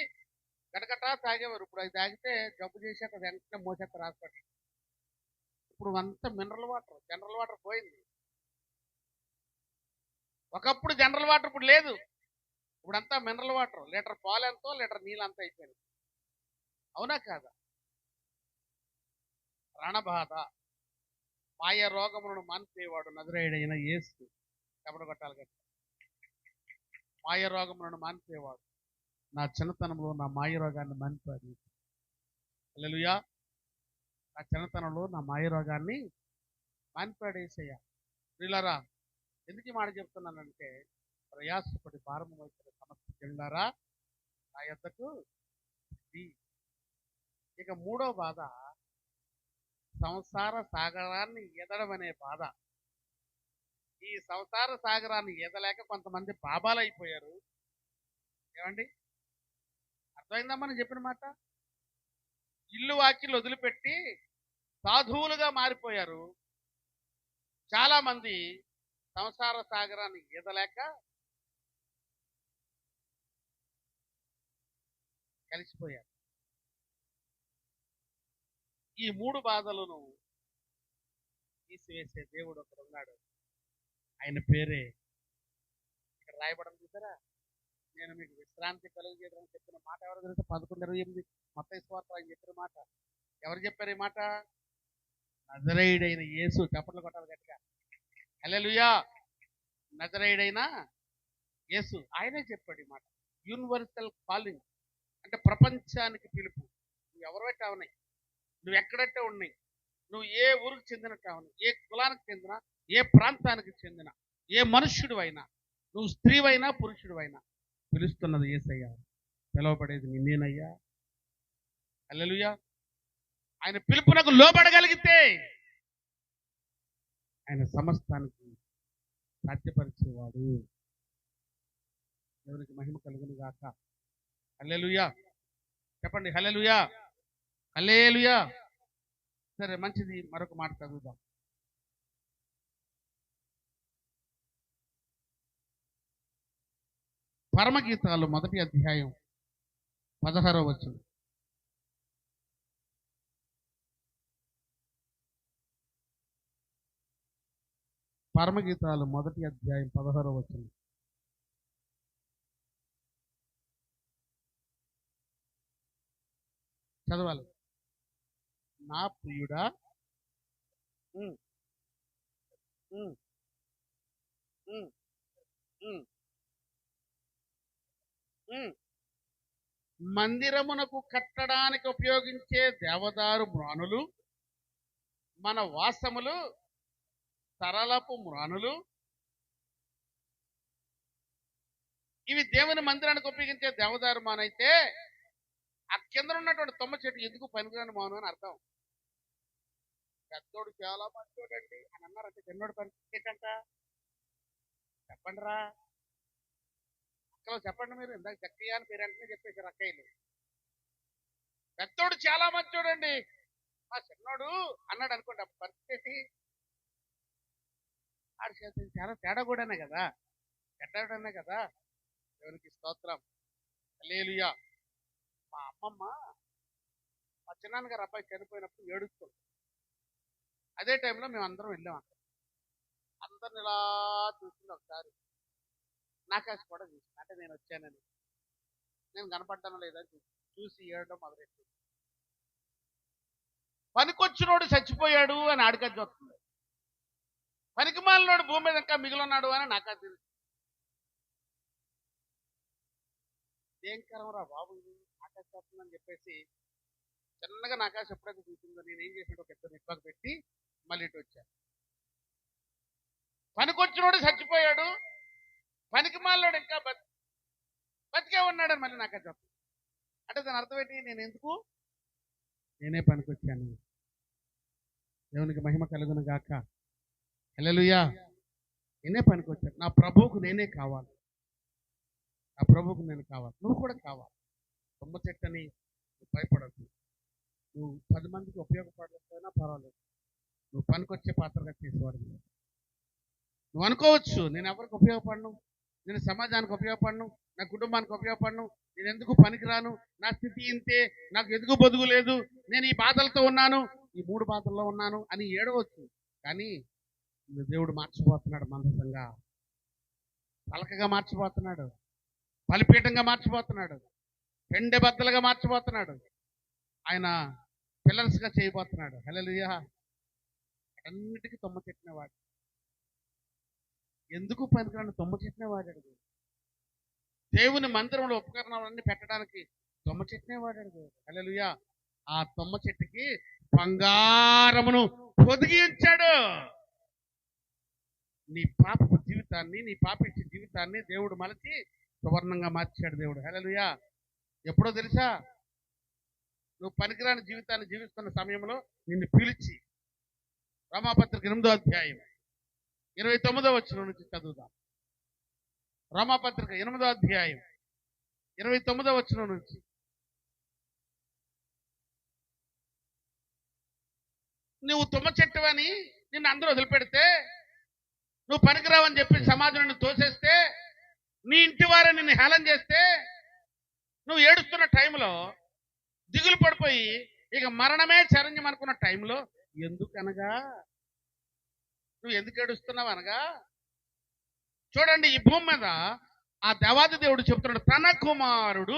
గడగటా తాగేవారు. ఇప్పుడు అది తాగితే జబ్బు చేసేట వెంటనే మోసేస్తారు హాస్పిటల్. ఇప్పుడు అంతా మినరల్ వాటర్, జనరల్ వాటర్ పోయింది. ఒకప్పుడు జనరల్ వాటర్ ఇప్పుడు లేదు. ఇప్పుడంతా మినరల్ వాటర్. లీటర్ పాలు ఎంతో, లీటర్ నీళ్ళు అంతా అయిపోయింది. అవునా కాదా? రణబాధ, మాయ రోగములను మాన్పేవాడు నజరేయుడైన యేసు. కబడి కొట్టాలి కదా. మాయ రోగములను మాన్పేవాడు. నా చిన్నతనంలో నా మాయ రోగాన్ని మాన్పాడు. హల్లెలూయా. నా చిన్నతనంలో నా మాయ రోగాన్ని మాన్పాడు యేసయ్య. ప్రియులారా, ఎందుకు ఈ మాట చెప్తున్నానంటే, ప్రయాసపడి భారము మోసిన సమస్త జనులారా నా యొద్దకు రండి. ఇక మూడో బాధ, సంసార సాగరాన్ని ఈదడం అనే బాధ. ఈ సంసార సాగరాన్ని ఈదలేక కొంతమంది బాబాలు అయిపోయారు. ఏమండి, అర్థమైందమ్మా నేను చెప్పిన మాట? ఇల్లు వాకిళ్ళు వదిలిపెట్టి సాధువులుగా మారిపోయారు. చాలా మంది సంసార సాగరాన్ని ఈదలేక కలిసిపోయారు. ఈ మూడు బాధలను తీసివేసే దేవుడు ఒకడు ఉన్నాడు. ఆయన పేరే ఇక్కడ రాయబడం చూసారా? నేను మీకు విశ్రాంతి కలుగజేయడానికి చెప్పిన మాట ఎవరు తెలుసా? 11:28 మత్తయి సువార్త ఆయన చెప్పిన మాట. ఎవరు చెప్పారు ఈ మాట? నజరేయుడైన యేసు. చప్పట్లు కొట్టాలి గట్టిగా. హల్లెలూయా. నజరేయుడైన యేసు ఆయనే చెప్పాడు ఈ మాట. యూనివర్సల్ కాలింగ్ అంటే ప్రపంచానికి పిలుపు. నువ్వు ఎవరైతే ఉన్నాయి, నువ్వు ఎక్కడైతే ఉన్నాయి, నువ్వు ఏ ఊరికి చెందినట్టు అవని, ఏ కులానికి చెందిన, ఏ ప్రాంతానికి చెందిన, ఏ మనుష్యుడు అయినా, నువ్వు స్త్రీవైనా పురుషుడు అయినా, పిలుస్తున్నది యేసయ్యా. పిలువబడేది నిన్నేనయ్యా. హల్లెలూయా. ఆయన పిలుపునకు లోబడగలిగితే ఆయన సమస్తానికి సాధ్యపరిచేవాడు. దేవునికి మహిమ కలుగును గాక. హల్లెలూయా. చెప్పండి హల్లెలూయా. హల్లెలూయా. సరే, మంచిది. మరొక మాట చదువుదాం. పరమగీతాలు 1వ అధ్యాయం 16వ వచనం. పరమగీతాలు 1వ అధ్యాయం 16వ వచనం. చదవాలి. నా ప్రియుడా, ఉమ్, ఉమ్, ఉమ్, ఉమ్, ఉమ్. మందిరమునకు కట్టడానికి ఉపయోగించే దేవదారు మ్రానులు, మన వాసములు సరళపు మ్రానులు, ఇవి దేవుని మందిరానికి ఉపయోగించే దేవదారు మానైతే ఆ కింద ఉన్నటువంటి తుమ్మ చెట్టు ఎందుకు పనికిరాని మాను అని అర్థం. పెద్దోడు చాలా మంచోడండి అని అన్నారంటే చిన్నోడు పరిస్థితి ఏంటంట? చెప్పండి రా అక్కలో, చెప్పండి మీరు. ఇందాక చక్కయ్య అని పేరు వెంటనే చెప్పేశారు అక్కయ్యలు. పెద్దోడు చాలా మంచోడండి, మా చిన్నోడు అన్నాడు అనుకోండి, అప్పుడు పరిస్థితి ఆడు చేసేది చాలా తేడా కూడానే కదా, చెడ్డాడనే కదా. దేవునికి స్తోత్రం. హల్లెలూయా. మా అమ్మమ్మ మా చిన్నాన్నగారు అబ్బాయి చనిపోయినప్పుడు ఏడుస్తుంది. అదే టైంలో మేము అందరం వెళ్ళాం. అక్కడ అందరిని ఇలా చూసింది. ఒకసారి నాకాశ కూడా చూసింది. అంటే నేను వచ్చానని, నేను కనపడ్డాను లేదని చూసి ఏడడం మొదలెట్టి, పనికొచ్చినోడు చచ్చిపోయాడు అని ఆడికది వస్తుంది, పనికి మాలినోడు భూమి మీద ఇంకా మిగిలిన్నాడు అని నాకు అది తెలుసు. ఏం కరవరా బాబు ఆకాశ వస్తుందని చెప్పేసి చిన్నగా నాకాశ ఎప్పుడైతే చూసిందో నేను ఏం చేసినట్టు ఒక ఇద్దరు నిప్పకు పెట్టి మళ్ళీ ఇటు వచ్చాను. పనికొచ్చినోడు చచ్చిపోయాడు, పనికి మాలినోడు ఇంకా బతికే ఉన్నాడని మళ్ళీ నాకాశ వస్తుంది. అంటే దాని అర్థం ఏంటి? నేను ఎందుకు, నేనే పనికొచ్చాను. దేవునికి మహిమ కలుగును గాక. హల్లెలూయా. నేనే పనికొచ్చాను. నా ప్రభువుకు నేనే కావాలి. నా ప్రభువుకు నేను కావాలి. నువ్వు కూడా కావాలి. తుమ్మ చెట్టని భయపడద్దు. నువ్వు 10 మందికి ఉపయోగపడకపోయినా పర్వాలేదు. నువ్వు పనికొచ్చే పాత్రగా చేసేవాడు. నువ్వు అనుకోవచ్చు, నేను ఎవరికి ఉపయోగపడను, నేను సమాజానికి ఉపయోగపడను, నా కుటుంబానికి ఉపయోగపడను, నేను ఎందుకు పనికిరాను, నా స్థితి ఇంతే, నాకు ఎందుకు బతుకు లేదు, నేను ఈ బాధలతో ఉన్నాను, ఈ 3 బాధల్లో ఉన్నాను అని ఏడవచ్చు. కానీ దేవుడు మార్చిపోతున్నాడు. మందసంగా పలకగా మార్చిపోతున్నాడు, బలిపీఠంగా మార్చిపోతున్నాడు, పెండె బద్దలుగా మార్చిపోతున్నాడు. ఆయన పిల్లర్స్గా చేయబోతున్నాడు. హల్లెలూయా. అన్నిటికీ తొమ్మ చెట్టినవాడు. ఎందుకు పనికిరాని తొమ్మ చెట్టినవాడాడు. దేవుని మందిరంలో ఉపకరణాలన్నీ పెట్టడానికి తొమ్మ చెట్టినవాడాడు. హల్లెలూయా. ఆ తొమ్మ చెట్టుకి బంగారమును పొదిగి ఉంచాడు. నీ పాపపు జీవితాన్ని, నీ పాపిచ్చే జీవితాన్ని దేవుడు మలచి సువర్ణంగా మార్చాడు దేవుడు. హల్లెలూయా. ఎప్పుడో తెలుసా? నువ్వు పనికిరాని జీవితాన్ని జీవిస్తున్న సమయంలో నిన్ను పిలిచి, రోమాపత్రిక 8వ అధ్యాయం 29వ వచనం నుంచి చదువుదాం. రోమాపత్రిక 8వ అధ్యాయం 29వ వచనం నుంచి. నువ్వు తుమ్మ చెట్టువని నిన్ను అందరూ వదిలిపెడితే, నువ్వు పనికిరావని చెప్పి సమాజం నిన్ను తోసేస్తే, నీ ఇంటి వారే నిన్ను హేళన చేస్తే, నువ్వు ఏడుస్తున్న టైంలో దిగులు పడిపోయి ఇక మరణమే చరణ్యం అనుకున్న టైంలో ఎందుకనగా నువ్వు ఎందుకు ఏడుస్తున్నావు అనగా, చూడండి, ఈ భూమి మీద ఆ దేవాది దేవుడు చెప్తున్నాడు, తన కుమారుడు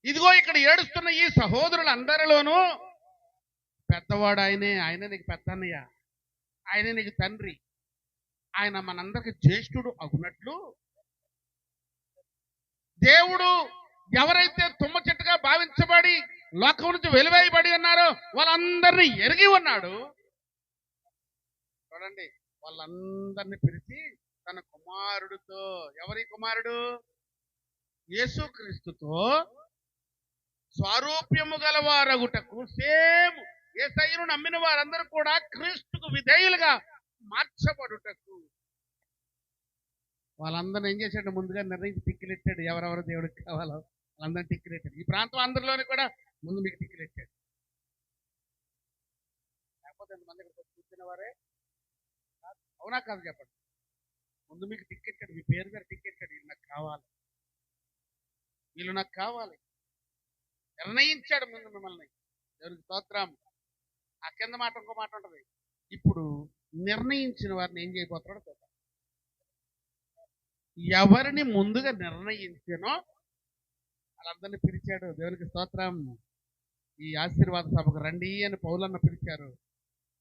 ఇదిగో ఇక్కడ ఏడుస్తున్న ఈ సహోదరులందరిలోనూ పెద్దవాడు ఆయనే. ఆయనే నీకు పెద్ద అన్నయ్య, ఆయనే నీకు తండ్రి, ఆయన మనందరికి జ్యేష్ఠుడు అగునట్లు దేవుడు ఎవరైతే తుమ్మ చెట్టుగా భావించబడి లోకం నుంచి వెలువేయబడి ఉన్నారో వాళ్ళందరినీ ఎరిగి ఉన్నాడు. చూడండి, వాళ్ళందరినీ పిలిచి తన కుమారుడితో, ఎవరి కుమారుడు? యేసుక్రీస్తుతో స్వారూప్యము గలవారగుటకు, సేమ్ యేసయ్యను నమ్మిన వారందరూ కూడా క్రీస్తుకు విధేయులుగా మార్చబడుటకు వాళ్ళందరినీ ఏం చేశాడు? ముందుగా నిర్ణయించి టిక్కిలెట్టాడు. ఎవరెవరు దేవుడికి కావాలో వాళ్ళందరినీ టిక్కిలెట్టాడు. ఈ ప్రాంతం అందరిలోని కూడా ముందు మీకు టిక్కిలెట్టాడు. లేకపోతే ఎంతమంది ఇక్కడ కూర్చున్న వారే? అవునా కాదు చెప్పండి. ముందు మీకు టిక్కెట్టాడు, మీ పేరు మీద టిక్కెట్టాడు. వీళ్ళు నాకు కావాలి, వీళ్ళు నాకు కావాలి నిర్ణయించాడు ముందు మిమ్మల్ని. దేవునికి స్తోత్రం. ఆ కింద మాట ఇంకో మాట ఉంటుంది. ఇప్పుడు నిర్ణయించిన వారిని ఏం చేయబోతున్నాడో చూద్దాం. ఎవరిని ముందుగా నిర్ణయించానో వాళ్ళందరినీ పిలిచాడు. దేవునికి స్తోత్రం. ఈ ఆశీర్వాద సభకు రండి అని పౌలన్న పిలిచారు.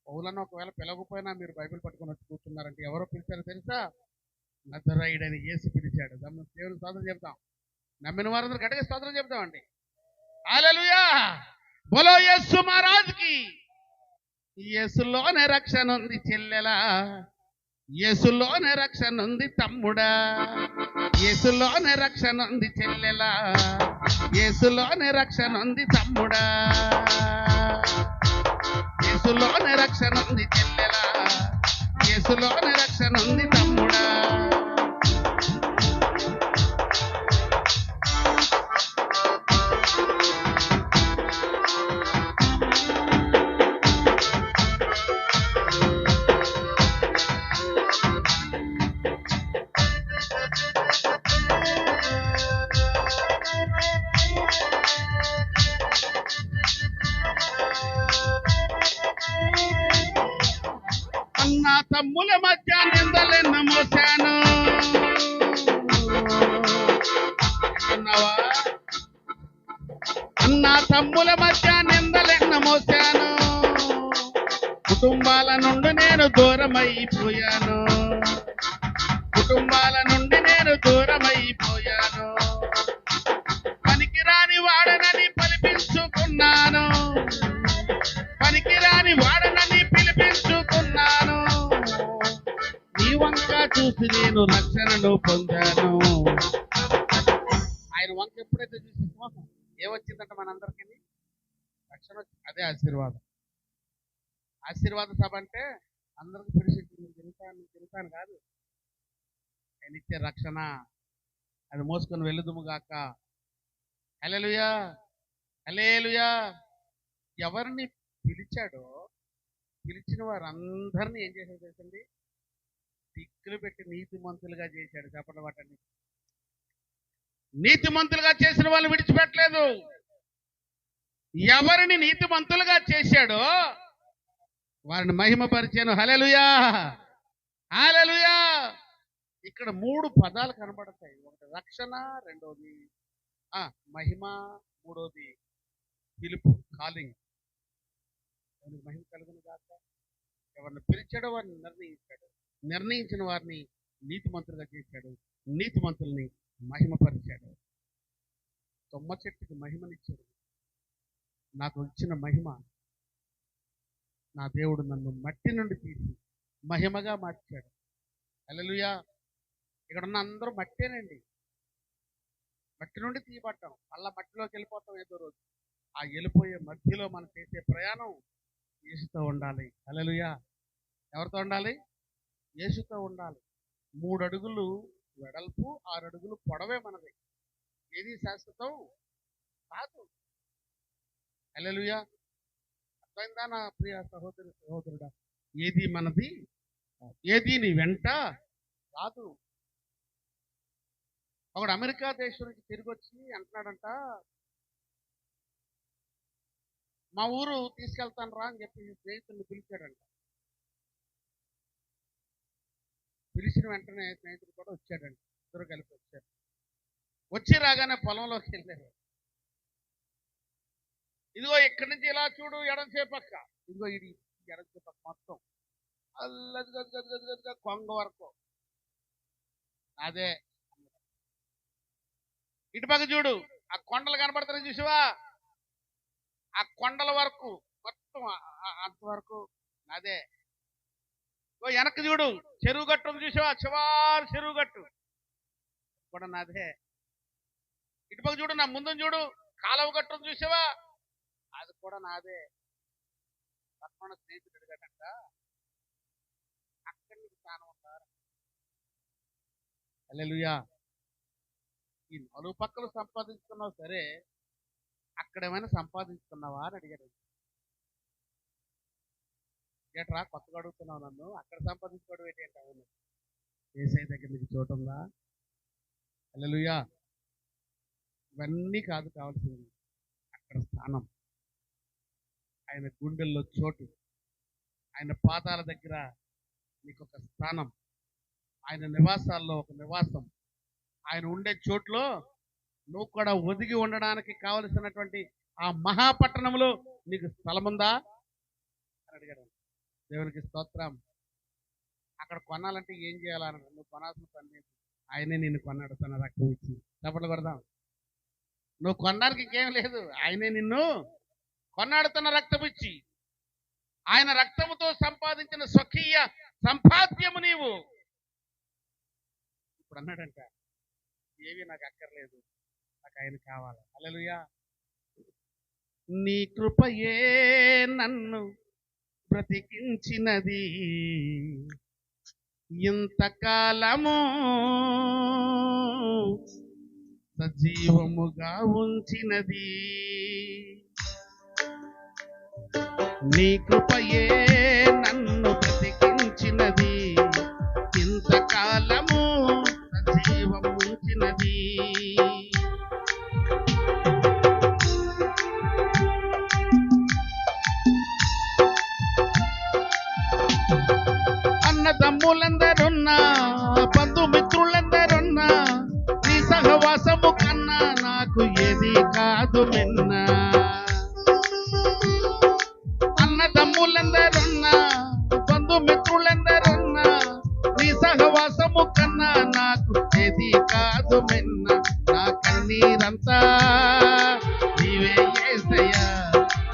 పౌలన్న ఒకవేళ పిలవకపోయినా మీరు బైబిల్ పట్టుకొని వచ్చి కూర్చున్నారంటే ఎవరో పిలిచారో తెలుసా? నజరేయుడని యేసు పిలిచాడు. దేవునికి స్తోత్రం చెప్తాం. నమ్మిన వారందరూ గట్టిగా స్తోత్రం చెప్తామండి. హల్లెలూయా. బోలో యేసు మహారాజ్కి. యేసులోనే రక్షణ ఉంది చెల్లెలా, యేసులోనే రక్షణ ఉంది తమ్ముడా, యేసులోనే రక్షణ ఉంది చెల్లెలా, యేసులోనే రక్షణ ఉంది తమ్ముడా, యేసులోనే రక్షణ ఉంది చెల్లెలా, యేసులోనే రక్షణ ఉంది తమ్ముడా. అన్నా తమ్ముల మధ్య నిందలెన్న మోసాను. అన్నా తమ్ముల మధ్య నిందలెన్న మోసాను. కుటుంబాల నుండి నేను దూరమైపోయాను, కుటుంబాల నుండి నేను దూరమైపోయాను. పనికిరాని వాడనని పిలిపించుకున్నాను, పనికిరాని వాడనని పిలిపించుకున్నాను. నీ వంక చూసి నేను రక్షణను పొందాను. ఆయన వంక ఎప్పుడైతే చూసి ఏమొచ్చిందంట మనందరికీ? రక్షణ వచ్చింది. అదే ఆశీర్వాదం. ఆశీర్వాద సభ అంటే అందరికి పిలిచి తిరుగుతాను కాదు. ఆయన ఇచ్చే రక్షణ అది మోసుకొని వెళ్ళుదుము గాక. హల్లెలూయా, హల్లెలూయా. ఎవరిని పిలిచాడో పిలిచిన వారందరినీ ఏం చేశాడు తెలుసండి? దిక్కులు పెట్టి నీతిమంతులుగా చేశాడు. చెప్పండి వాటండి. నీతిమంతులుగా చేసిన వాళ్ళు విడిచిపెట్టలేదు. ఎవరిని నీతిమంతులుగా చేశాడో వారిని మహిమపరిచాను. హల్లెలూయా, హల్లెలూయా. ఇక్కడ 3 పదాలు కనబడతాయి. ఒకటి రక్షణ, రెండోది మహిమ, మూడోది పిలుపు, కాలింగ్. మహిమ కలుగును కాక. ఎవరిని పిలిచాడో వారిని నిర్ణయించాడు. నిర్ణయించిన వారిని నీతిమంతులుగా చేశాడు. నీతిమంతుల్ని మహిమపరిచాడు. తుమ్మ చెట్టుకి మహిమనిచ్చాడు. నాకు ఇచ్చిన మహిమ, నా దేవుడు నన్ను మట్టి నుండి తీసి మహిమగా మార్చాడు. హల్లెలూయా. ఇక్కడ ఉన్న అందరూ మట్టేనండి. మట్టి నుండి తీయబడ్డాం. మళ్ళా మట్టిలోకి వెళ్ళిపోతాం ఏదో రోజు. ఆ వెళ్ళిపోయే మధ్యలో మనం చేసే ప్రయాణం యేసుతో ఉండాలి. హల్లెలూయా. ఎవరితో ఉండాలి? యేసుతో ఉండాలి. 3 అడుగులు వెడల్పు, 6 అడుగులు పొడవే మనది. ఏది శాశ్వతం కాదు. హల్లెలూయా. అర్థమైందా నా ప్రియ సహోదరి సహోదరుడా? ఏది మనది, ఏది నీ వెంట కాదు. ఒకడు అమెరికా దేశం నుంచి తిరిగి వచ్చి అంటున్నాడంట, మా ఊరు తీసుకెళ్తాను రా అని చెప్పి స్నేహితుడిని పిలిచాడంట. పిలిచిన వెంటనే స్నేహితుడు కూడా వచ్చాడంట. ఇద్దరు కలిపి వచ్చారు. వచ్చి రాగానే పొలంలోకి వెళ్ళారు. ఇదిగో ఇక్కడి నుంచి ఇలా చూడు, ఎడంచేపక్క. ఇదిగో ఇది ఎడంచేపక్క మొత్తం అల్లది గదిగా కొంగ వరకు అదే. ఇటుపక్క చూడు, ఆ కొండలు కనబడుతున్నాయి చూసావా? ఆ కొండల వరకు మొత్తం అంతవరకు అదే. వెనక్కి చూడు, చెరువు గట్టు చూసావా? చివారు చెరువు గట్టు కూడా నాదే. ఇటుపక్క చూడు, నా ముందు చూడు, కాలువ గట్టు చూసావా? అది కూడా నాదే. పక్కన స్నేహితుడు అడిగాడంట, అక్కడి నుంచి స్థానం ఉంటారు. హల్లెలూయా. ఈ 4 పక్కలు సంపాదించుకున్నావు సరే, అక్కడేమైనా సంపాదించుకున్నావా అని అడిగాడు. ఏట్రా కొత్తగా అడుగుతున్నావు నన్ను? అక్కడ సంపాదించుకోవడం ఏంటి? అవును, యేసయ్య దగ్గర నీకు చోటు ఉందా? హల్లెలూయా. ఇవన్నీ కాదు కావాల్సింది, అక్కడ స్థానం, ఆయన గుండెల్లో చోటు, ఆయన పాదాల దగ్గర నీకు ఒక స్థానం, ఆయన నివాసాల్లో ఒక నివాసం, ఆయన ఉండే చోట్లో నువ్వు కూడా ఒదిగి ఉండడానికి కావలసినటువంటి ఆ మహాపట్టణంలో నీకు స్థలం ఉందా అని అడిగాడు. దేవునికి స్తోత్రం. అక్కడ కొనాలంటే ఏం చేయాలని? నువ్వు కొనాల్సిన పని ఆయనే నిన్ను కొన్నాడు తన రక్తం ఇచ్చి. చప్పట్లు కొడదాం. నువ్వు కొనడానికి ఇంకేం లేదు, ఆయనే నిన్ను కొన్నాడు తన రక్తం ఇచ్చి. ఆయన రక్తముతో సంపాదించిన స్వకీయ సంపాద్యము నీవు. ఇప్పుడు అన్నాడంట, ఏవి నాకు అక్కర్లేదు, నాకు ఆయన కావాలి. హల్లెలూయా. నీ కృపయే నన్ను బ్రతికించినది, ఇంతకాలము సజీవముగా ఉంచినది. నీ కృపయే నన్ను బ్రతికించినది, ఇంతకాలము సజీవం ఉంచినది. అన్నదమ్ములందరున్నా, బంధుమిత్రులందరున్నా, నీ సహవాసము కన్నా నాకు ఏది కాదు మిన్నా. అన్నదమ్ములందరున్నా, బంధుమిత్రులందరున్నా, నీ సహవాసము కన్నా నాకు ఏది కాదు మిన్నా. నా కన్నీరంతా నీవే యేసయ్యా,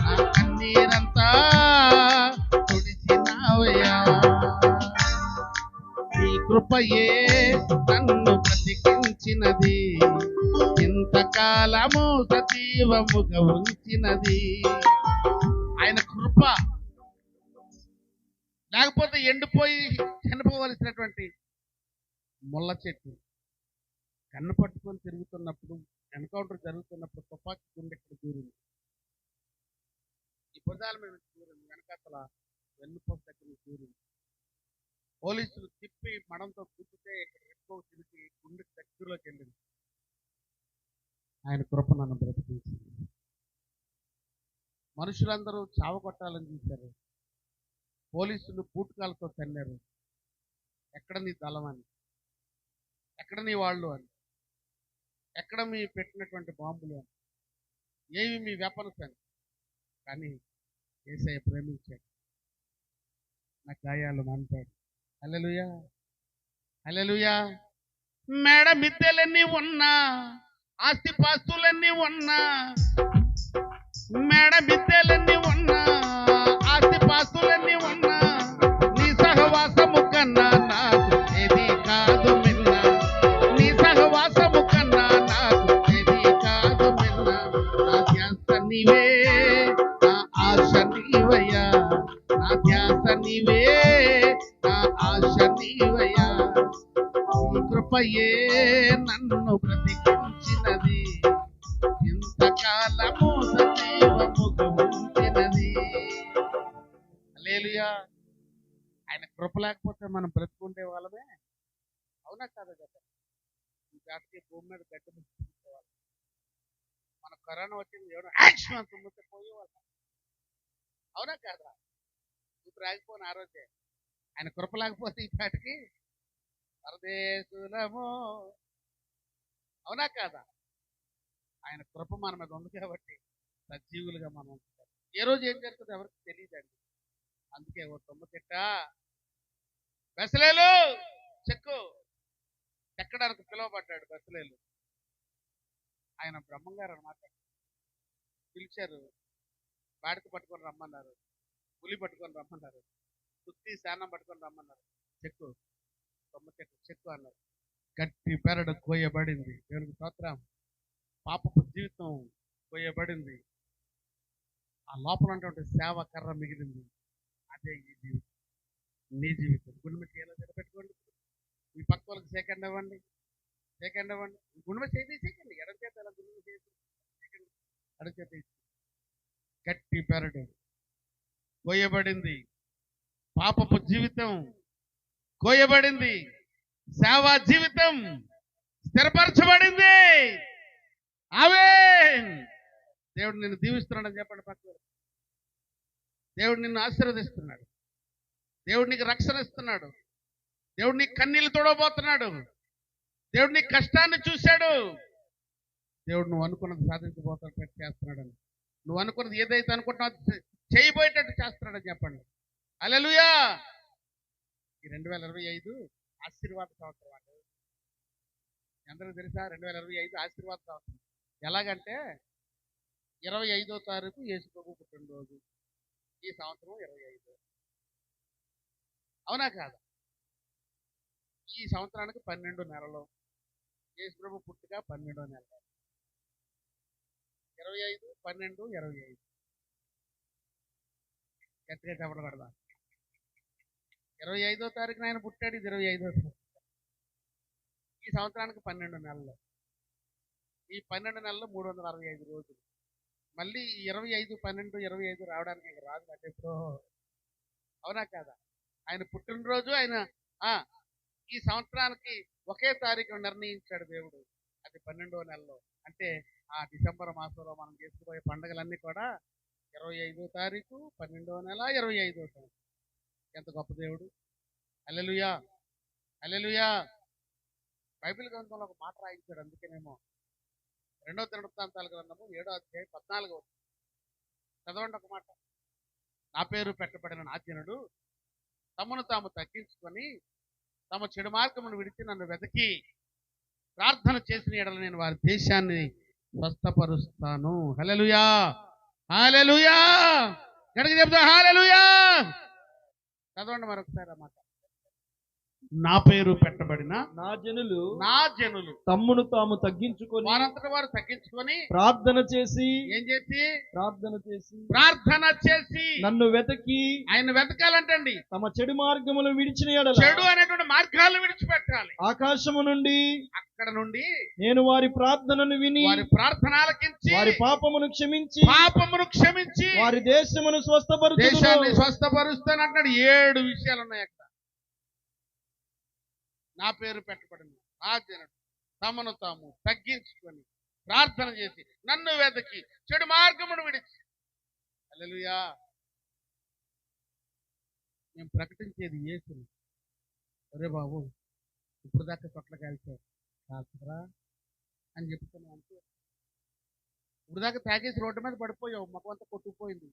నా కన్నీరంతా తుడిచినావయ్యా. నీ కృపయే నన్ను బ్రతికించినది, ఇంతకాలము సజీవముగా ఉంచినది. ఆయన కృప లేకపోతే ఎండిపోయి చనిపోవలసినటువంటి ముళ్ళ చెట్టు. కన్ను పట్టుకొని తిరుగుతున్నప్పుడు, ఎన్కౌంటర్ జరుగుతున్నప్పుడు తుపాకీ గుండెక్కడ దూరింది, ఈ భుజాల మీద దూరింది, వెనకాతల వెన్నుపోస దగ్గర దూరింది. పోలీసులు తిప్పి మడంతో గుర్తుతే ఇక్కడ ఎక్కువ తిరిగి గుండెకి దగ్గరలోకి వెళ్ళింది. ఆయన కృప నన్ను బ్రతికించింది. మనుషులందరూ చావగొట్టాలని చూశారు. పోలీసులు బూట్కాలతో తన్నారు. ఎక్కడ నీ దళం అని, ఎక్కడ నీ వాళ్ళు అని, ఎక్కడ మీ పెట్టినటువంటి బాంబులు అని, ఏవి మీ వెపన్స్ అని. కానీ యేసయ్య ప్రేమించాడు, నా గాయాలు మాన్పాడు. హల్లెలూయా, హల్లెలూయా. మేడ మిద్దెలన్నీ ఉన్నా, ఆస్తి పాస్తులన్నీ ఉన్నా, మేడ మిద్దెలన్నీ ఉన్నా, ఆస్తి పాస్తులన్నీ ఉన్నా, నీ సహవాసము కన్నా నాకు ఏది కాదు మిన్న, నీ సహవాసము కన్నా నాకు ఏది కాదు మిన్న. నా ధ్యాస నీవే, నా ఆశ నీవయ్యా, నా ధ్యాస నీవే, నా ఆశ నీవయ్యా. నీ కృపయే నన్ను బ్రతికించినది, ఇంతకాలము సజీవముగా ఉంచినది. హల్లెలూయా. ఆయన కృప లేకపోతే మనం బ్రతుకుండే వాళ్ళమే, అవునా కాదా కదా? ఈ జాతికి భూమి మీద గడ్డి ముట్టుకోవాలి. మన కరోనా వచ్చింది, ఎవడో యాక్షన్ తుమ్మితే పోయేవాళ్ళం, అవునా కాదా? ఇప్పుడు రాకపోయిన ఆ రోజే ఆయన కృప లేకపోతే ఈ పాటికి పరదేశులము, అవునా కాదా? ఆయన కృప మన మీద ఉంది కాబట్టి సజీవులుగా మనం ఉంటాం. ఏ రోజు ఏం జరుగుతుందో ఎవరికి తెలియదండి. అందుకే ఓ తుమ్మతిట్ట బెసలేలు చెక్కు ఎక్కడానికి పిలువబడ్డాడు. బెసలేలు ఆయన బ్రహ్మంగారు అన్నమాట. పిలిచారు, బాడికి పట్టుకొని రమ్మన్నారు, పులి పట్టుకొని రమ్మన్నారు, కుత్తి శానం పట్టుకొని రమ్మన్నారు. చెక్కు తుమ్మ చెట్టు చెక్కు అన్నారు. గట్టి పెరడు కోయబడింది. దేవునికి స్తోత్రం. పాపపు జీవితం కోయబడింది. ఆ లోపల ఉన్నటువంటి సేవ కర్ర మిగిలింది. అదే ఈ జీవితం, నీ జీవితం. గుండె మీద ఎలా పెట్టుకోండి, ఈ పక్క వాళ్ళకి సెకండ్ అవ్వండి, సెకండ్ అవ్వండి. గుండె మీద చేతి సెకండ్, ఎడం చేత ఎలా గుండె మీద చేతి సెకండ్, ఎడం చేత. గట్టి పెరడు కోయబడింది. పాపపు జీవితం కోయబడింది. సేవా జీవితం స్థిరపరచబడింది. ఆమేన్. దేవుడు నిన్ను దీవిస్తున్నాడని చెప్పండి పక్కన. దేవుడు నిన్ను ఆశీర్వదిస్తున్నాడు. దేవుడు నీకు రక్షణ ఇస్తున్నాడు. దేవుడు నీకు కన్నీళ్లు తోడబోతున్నాడు. దేవుడు నీ కష్టాన్ని చూశాడు. దేవుడు నువ్వు అనుకున్నది సాధించబోతున్నట్టు చేస్తున్నాడని, నువ్వు అనుకున్నది ఏదైతే అనుకుంటున్నావు చేయబోయేటట్టు చేస్తున్నాడని చెప్పండి. హల్లెలూయా. ఈ 2025 ఆశీర్వాద సంవత్సరం అండి. అందరూ తెలుసా? 2025 ఆశీర్వాద సంవత్సరం. ఎలాగంటే 25వ తారీఖు యేసు ప్రభు పుట్టినరోజు. ఈ సంవత్సరం 25, అవునా కాదా? ఈ సంవత్సరానికి 12 నెలలు. యేసు ప్రభు పుట్టుక 12వ నెల. 25, 12, 25 గట్టిగా చెప్పబడదా? 25వ తారీఖున ఆయన పుట్టాడు. ఇది 25వ సంవత్సరం. ఈ సంవత్సరానికి 12 నెలలు. ఈ 12 నెలలు 365 రోజులు. మళ్ళీ 25, 12, 25 రావడానికి ఇంకా రాదు అంటే ఇప్పుడు, అవునా కాదా? ఆయన పుట్టినరోజు ఆయన ఈ సంవత్సరానికి ఒకే తారీఖు నిర్ణయించాడు దేవుడు. అది 12వ నెలలో. అంటే ఆ డిసెంబర్ మాసంలో మనం చేసుకుపోయే పండుగలన్నీ కూడా 25వ తారీఖు, 12వ నెల, 25వ సంవత్సరం. ఎంత గొప్ప దేవుడు. హల్లెలూయా, హల్లెలూయా. బైబిల్ గ్రంథంలో ఒక మాట రాయించాడు. అందుకేనేమో 2వ దినవృత్తాంతాల గ్రంథము 7వ అధ్యాయం 14వ చదవండి ఒక మాట. నా పేరు పెట్టబడిన నా జనుడు తమను తాము తగ్గించుకొని తమ చెడు మార్గమును విడిచి నన్ను వెతికి ప్రార్థన చేసిన ఎడల నేను వారి దేశాన్ని స్వస్థపరుస్తాను. హల్లెలూయా, హల్లెలూయా. గట్టిగా చెప్తా హల్లెలూయా. చదవండి మరొకసారి అన్నమాట. నా పేరు పెట్టబడిన నా జనులు తమ్మును తాము తగ్గించుకొని వారంతట వారు తగ్గించుకొని ప్రార్థన చేసి ప్రార్థన చేసి నన్ను వెతకి ఆయన వెతకాలంటండి. తమ చెడు మార్గములు విడిచిన యెడల చెడు అనేటువంటి మార్గాలను విడిచిపెట్టాలి. ఆకాశము నుండి అక్కడ నుండి నేను వారి ప్రార్థనను విని వారి ప్రార్థన ఆలకించి వారి పాపమును క్షమించి వారి దేశమును దేశాన్ని స్వస్థపరుస్తానంటున్నాడు. 7 విషయాలు ఉన్నాయి అక్కడ. నా పేరు పెట్టబడిన నా జనుడు తమను తాము తగ్గించుకొని ప్రార్థన చేసి నన్ను వెతకి చెడు మార్గమును విడిచి. హల్లెలూయా. మేము ప్రకటించేది యేసుని. ఒరే బాబు, ఇప్పుడు దాకా చొట్ల కాల్చారు కాల్చరా అని చెప్తున్నాం అంతే. ఇప్పుడు దాకా తాగేసి రోడ్డు మీద పడిపోయావు, మొక్క అంతా కొట్టుకుపోయింది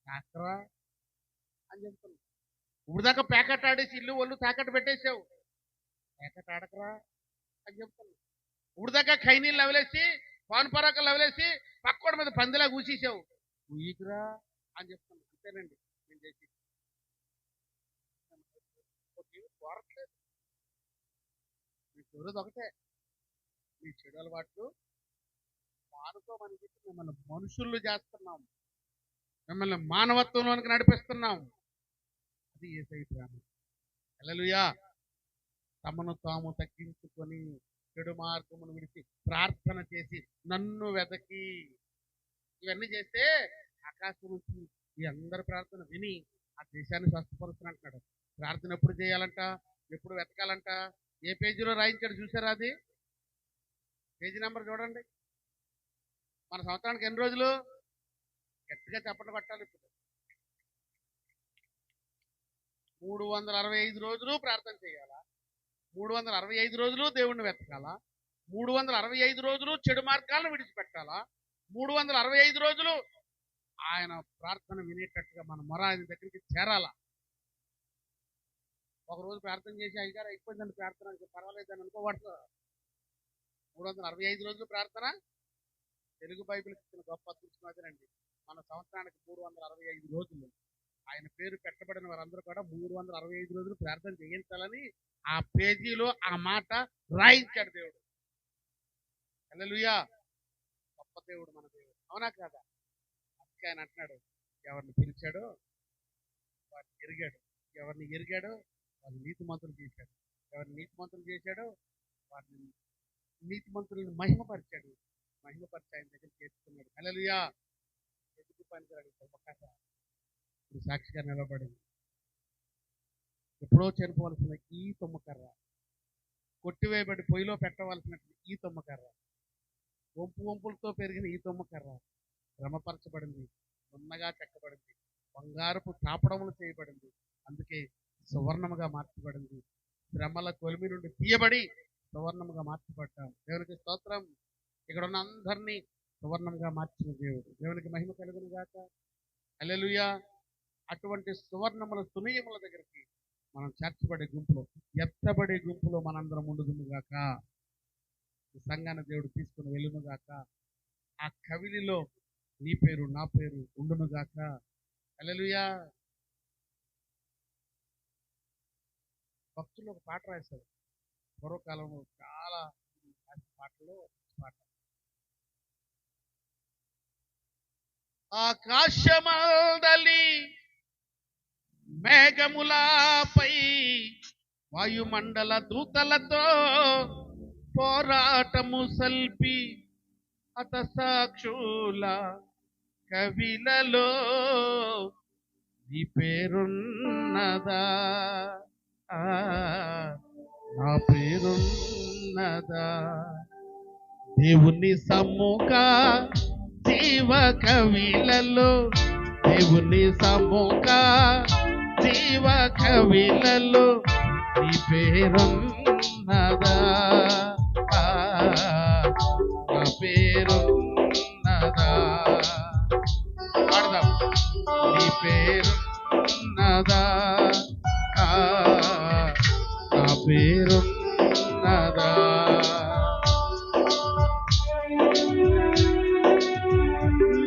కాకరా అని చెప్తున్నాం. ఇప్పుడు దాకా ప్యాకెట్ ఆడేసి ఇల్లు ఒళ్ళు తాకట్టు పెట్టేసావు, ప్యాకెట్ ఆడకరా అని చెప్తున్నాం. ఇప్పుడు దాకా ఖైనీళ్ళు లవలేసి పాన్ పరాకలు లవలేసి పక్కోడి మీద పందిలా కూసేసావు, ఊయికురా అని చెప్తున్నాం. అంతేనండి నేను చేసి కోరట్లేదు. మీ చూడదు ఒకటే, మీ చెడు అలవాట్లు మానుకోమని చెప్పి మిమ్మల్ని మనుషులు చేస్తున్నాం, మిమ్మల్ని మానవత్వంలోనికి నడిపిస్తున్నాం. అది యేసయ్య ప్రేమ. హల్లెలూయా. తమను తాము తగ్గించుకొని చెడు మార్గమును విడిచి ప్రార్థన చేసి నన్ను వెతకి. ఇవన్నీ చేస్తే ఆకాశం నుంచి ఈ అందరి ప్రార్థన విని ఆ దేశాన్ని స్వస్థపరుస్తున్నట్టున్నాడు. ప్రార్థన ఎప్పుడు చేయాలంట, ఎప్పుడు వెతకాలంట, ఏ పేజీలో రాయించాడు చూసారా? అది పేజీ నెంబర్ చూడండి. మన సంవత్సరానికి ఎన్ని రోజులు? గట్టిగా చెప్పండి పట్టాలి. ఇప్పుడు 365 రోజులు ప్రార్థన చేయాలా, 365 రోజులు దేవుణ్ణి వెతకాలా, 365 రోజులు చెడు మార్గాలను విడిచిపెట్టాలా, 365 రోజులు ఆయన ప్రార్థన వినేటట్టుగా మన మొర ఆయన దగ్గరికి చేరాలా. ఒకరోజు ప్రార్థన చేసి అయ్యారు అయిపోయిందని ప్రార్థన పర్వాలేదని అనుకోవట్లేదు. 365 రోజులు ప్రార్థన తెలుగు బైబిల్ ఇచ్చిన గొప్ప అదృష్టం అదేనండి. మన సంవత్సరానికి 365 రోజులు ఆయన పేరు పెట్టబడిన వారందరూ కూడా 365 రోజులు ప్రార్థన చేయించాలని ఆ పేజీలో ఆ మాట రాయించాడు దేవుడు. హల్లెలూయా. గొప్ప దేవుడు మన దేవుడు, అవునా కాదా? అందుకే ఆయన అంటున్నాడు, ఎవరిని పిలిచాడో వారిని ఎరిగాడు, ఎవరిని ఎరిగాడో వారిని నీతిమంతులు చేశాడు, ఎవరిని నీతిమంతులు చేశాడో వారిని నీతిమంతులను మహిమపరిచాడు, మహిమపరిచి ఆయన దగ్గర చేసుకున్నాడు. హల్లెలూయా. ఎందుకు పనికిరాడు ఇప్పుడు సాక్షిగా నిలబడింది. ఎప్పుడో చనిపోవలసిన ఈ తుమ్మకర్ర, కొట్టివేయబడి పొయ్యిలో పెట్టవలసినటువంటి ఈ తుమ్మకర్ర, వంపులతో పెరిగిన ఈ తుమ్మకర్ర శ్రమపరచబడింది, ఉన్నగా చెక్కబడింది, బంగారపు తాపడములు చేయబడింది, అందుకే సువర్ణముగా మార్చబడింది. శ్రమల కొలిమి నుండి తీయబడి సువర్ణముగా మార్చబడ్డాం. దేవునికి స్తోత్రం. ఇక్కడ ఉన్న అందరినీ సువర్ణంగా మార్చిన దేవుడు. దేవునికి మహిమ కలుగును గాక. హల్లెలూయా. అటువంటి సువర్ణముల సునీయముల దగ్గరికి మనం చేర్చబడే గుంపులో, ఎత్తబడే గుంపులో మనందరం ఉండుదుము గాక. ఈ సంఘాన్ని దేవుడు తీసుకుని వెళ్ళును గాక. ఆ కవిలిలో నీ పేరు నా పేరు ఉండును గాక. హల్లెలూయా. భక్తులు ఒక పాట రాశారు పూర్వకాలంలో, చాలా పాటలో పాట. ఆకాశమందలి మేఘములపై వాయుమండల దూతలతో పోరాటము సల్పి హతసాక్షుల కవిలలో నీ పేరున్నదా, నా పేరున్నదా. దేవుని సమ్ముఖ జీవ కవిలలో, దేవుని సమ్ముఖ జీవ కవిలలో నీ పేరున్నదా, నా పేరున్నదా. పాడదాం. నీ పేరున్నదా, నా పేరున్నదా.